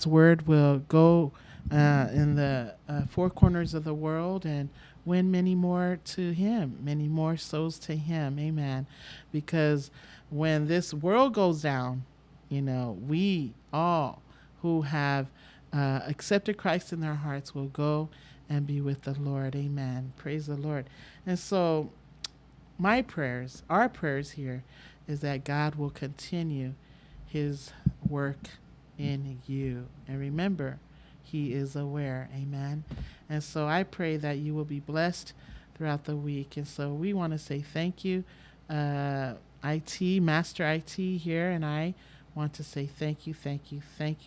A: word will go in the four corners of the world and win many more to him, many more souls to him. Amen. Because when this world goes down, we all who have accepted Christ in their hearts will go and be with the Lord. Amen. Praise the Lord. And so my prayers, our prayers here, is that God will continue his work in you. And remember, he is aware. Amen. And so I pray that you will be blessed throughout the week. And so we want to say thank you, Master IT here, and I want to say thank you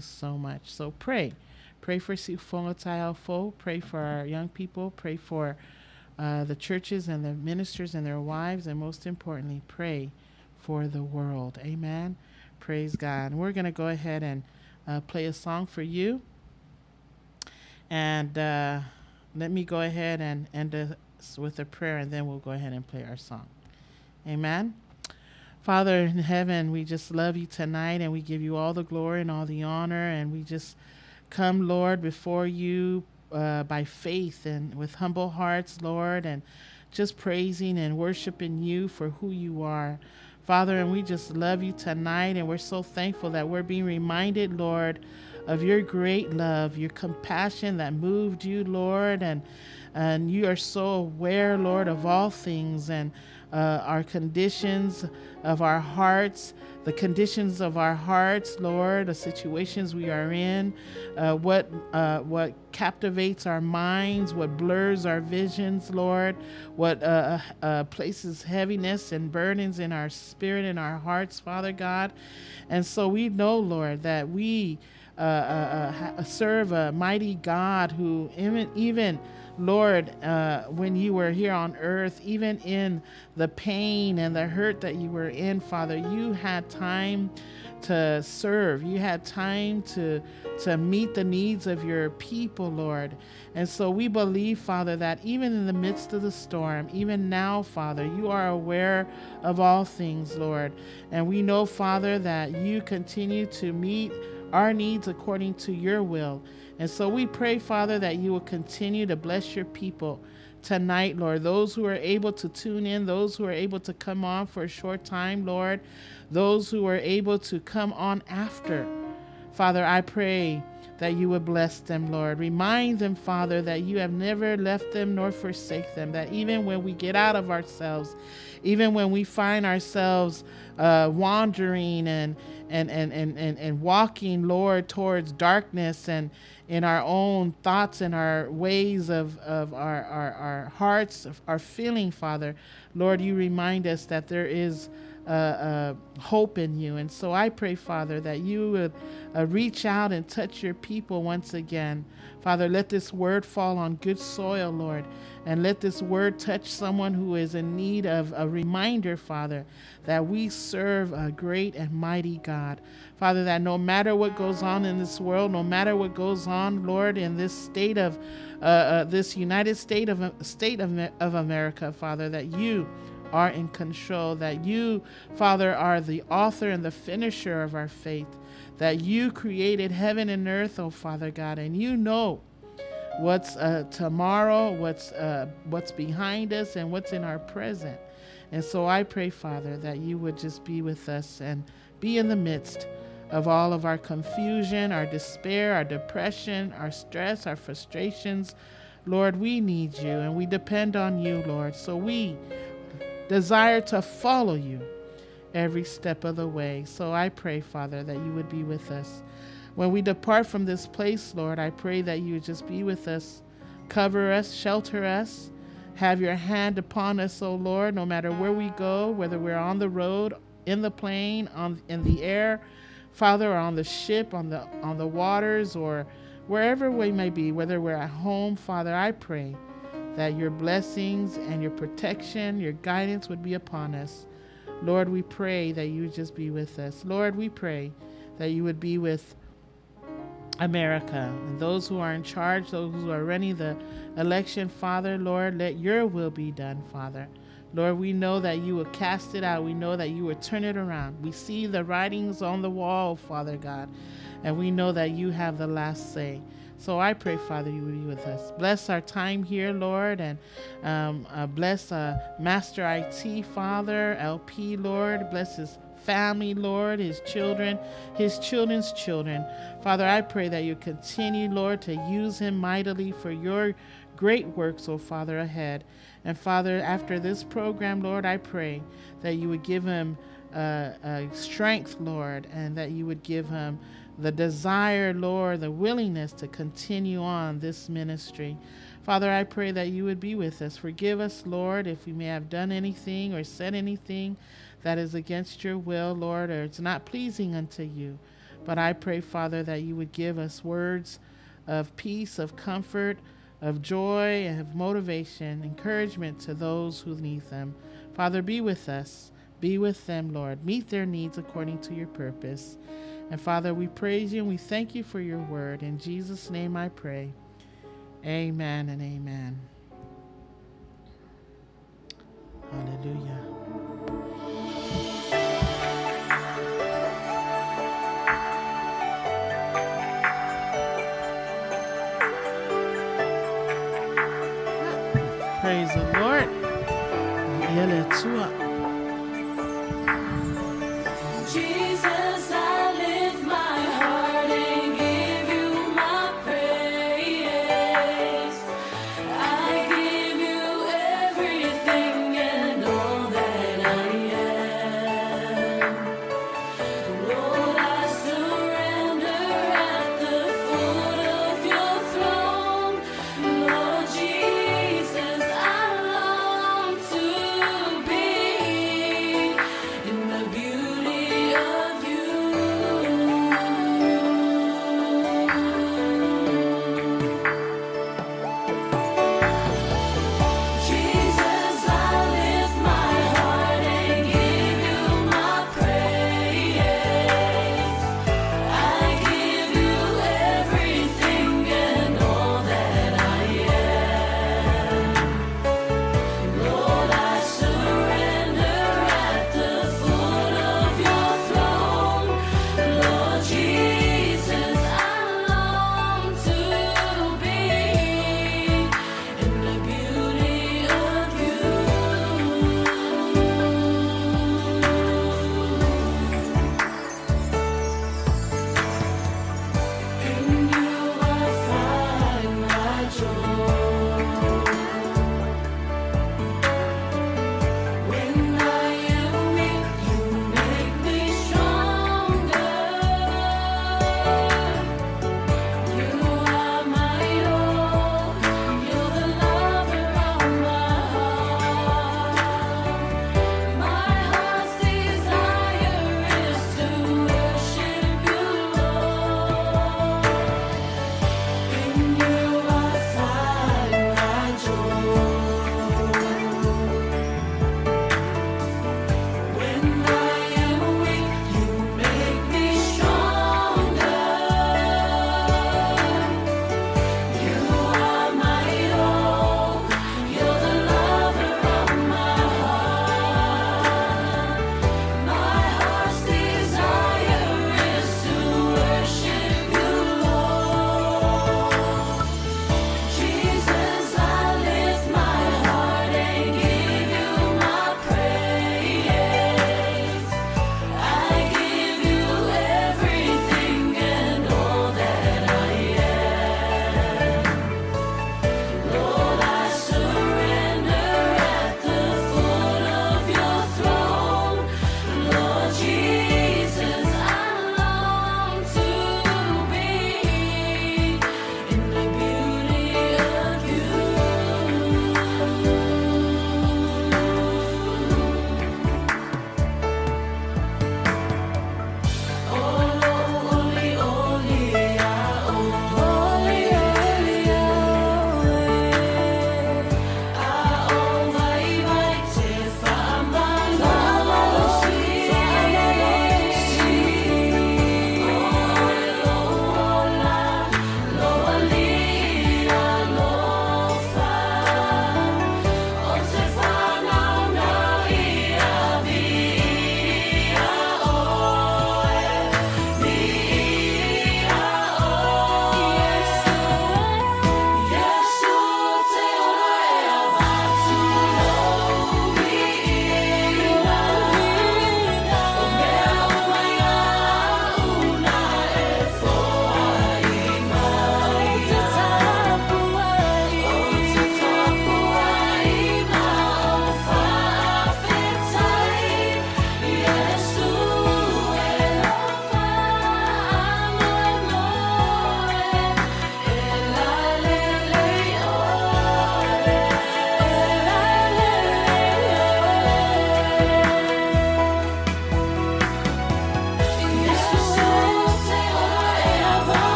A: so much. So pray for Sifongotai, pray for our young people, pray for the churches and the ministers and their wives, and most importantly, pray for the world. Amen. Praise God. And we're going to go ahead and play a song for you. And let me go ahead and end us with a prayer, and then we'll go ahead and play our song. Amen. Father in heaven, we just love you tonight, and we give you all the glory and all the honor, and we just come, Lord, before you by faith and with humble hearts, Lord, and just praising and worshiping you for who you are. Father, and we just love you tonight, and we're so thankful that we're being reminded, Lord, of your great love, your compassion that moved you, Lord, and you are so aware, Lord, of all things, and our conditions of our hearts, the conditions of our hearts, Lord, the situations we are in, what captivates our minds, what blurs our visions, Lord, what places heaviness and burdens in our spirit and our hearts, Father God. And so we know, Lord, that we serve a mighty God who even Lord, when you were here on earth, even in the pain and the hurt that you were in, Father, you had time to serve. You had time to meet the needs of your people, Lord. And so we believe, Father, that even in the midst of the storm, even now, Father, you are aware of all things, Lord. And we know, Father, that you continue to meet our needs according to your will. And so we pray, Father, that you will continue to bless your people tonight, Lord. Those who are able to tune in, those who are able to come on for a short time, Lord, those who are able to come on after. Father, I pray that you would bless them, Lord. Remind them, Father, that you have never left them nor forsake them, that even when we get out of ourselves, even when we find ourselves wandering and walking, Lord, towards darkness and in our own thoughts and our ways of our hearts, our feeling, Father, Lord, you remind us that there is hope in you. And so I pray, Father, that you would reach out and touch your people once again. Father, let this word fall on good soil, Lord, and let this word touch someone who is in need of a reminder, Father, that we serve a great and mighty God. Father, that no matter what goes on in this world, no matter what goes on, Lord, in this state of this United States of America, Father, that you are in control, that you, Father, are the author and the finisher of our faith, that you created heaven and earth, oh Father God, and you know what's tomorrow, what's behind us, and what's in our present. And so I pray, Father, that you would just be with us and be in the midst of all of our confusion, our despair, our depression, our stress, our frustrations. Lord, we need you and we depend on you, Lord. So we desire to follow you every step of the way. So I pray, Father, that you would be with us. When we depart from this place, Lord, I pray that you would just be with us, cover us, shelter us, have your hand upon us, oh Lord, no matter where we go, whether we're on the road, in the plane, in the air, Father, or on the ship, on the waters, or wherever we may be, whether we're at home, Father, I pray that your blessings and your protection, your guidance would be upon us. Lord, we pray that you would just be with us. Lord, we pray that you would be with America and those who are in charge, those who are running the election, Father. Lord, let your will be done, Father. Lord, we know that you will cast it out. We know that you will turn it around. We see the writings on the wall, Father God, and we know that you have the last say. So I pray, Father, you will be with us. Bless our time here, Lord, and bless Master IT, Father, LP, Lord. Bless his family, Lord, his children, his children's children. Father, I pray that you continue, Lord, to use him mightily for your great works, oh Father, ahead. And Father, after this program, Lord, I pray that you would give him strength, Lord, and that you would give him the desire, Lord, the willingness to continue on this ministry. Father, I pray that you would be with us. Forgive us, Lord, if we may have done anything or said anything that is against your will, Lord, or it's not pleasing unto you. But I pray, Father, that you would give us words of peace, of comfort, of joy, and of motivation, encouragement to those who need them. Father, be with us. Be with them, Lord. Meet their needs according to your purpose. And Father, we praise you and we thank you for your word. In Jesus' name I pray. Amen and amen. Hallelujah. Praise the Lord.
B: Jesus, I lift my heart and give you my praise. I give you everything and all that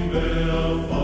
G: mea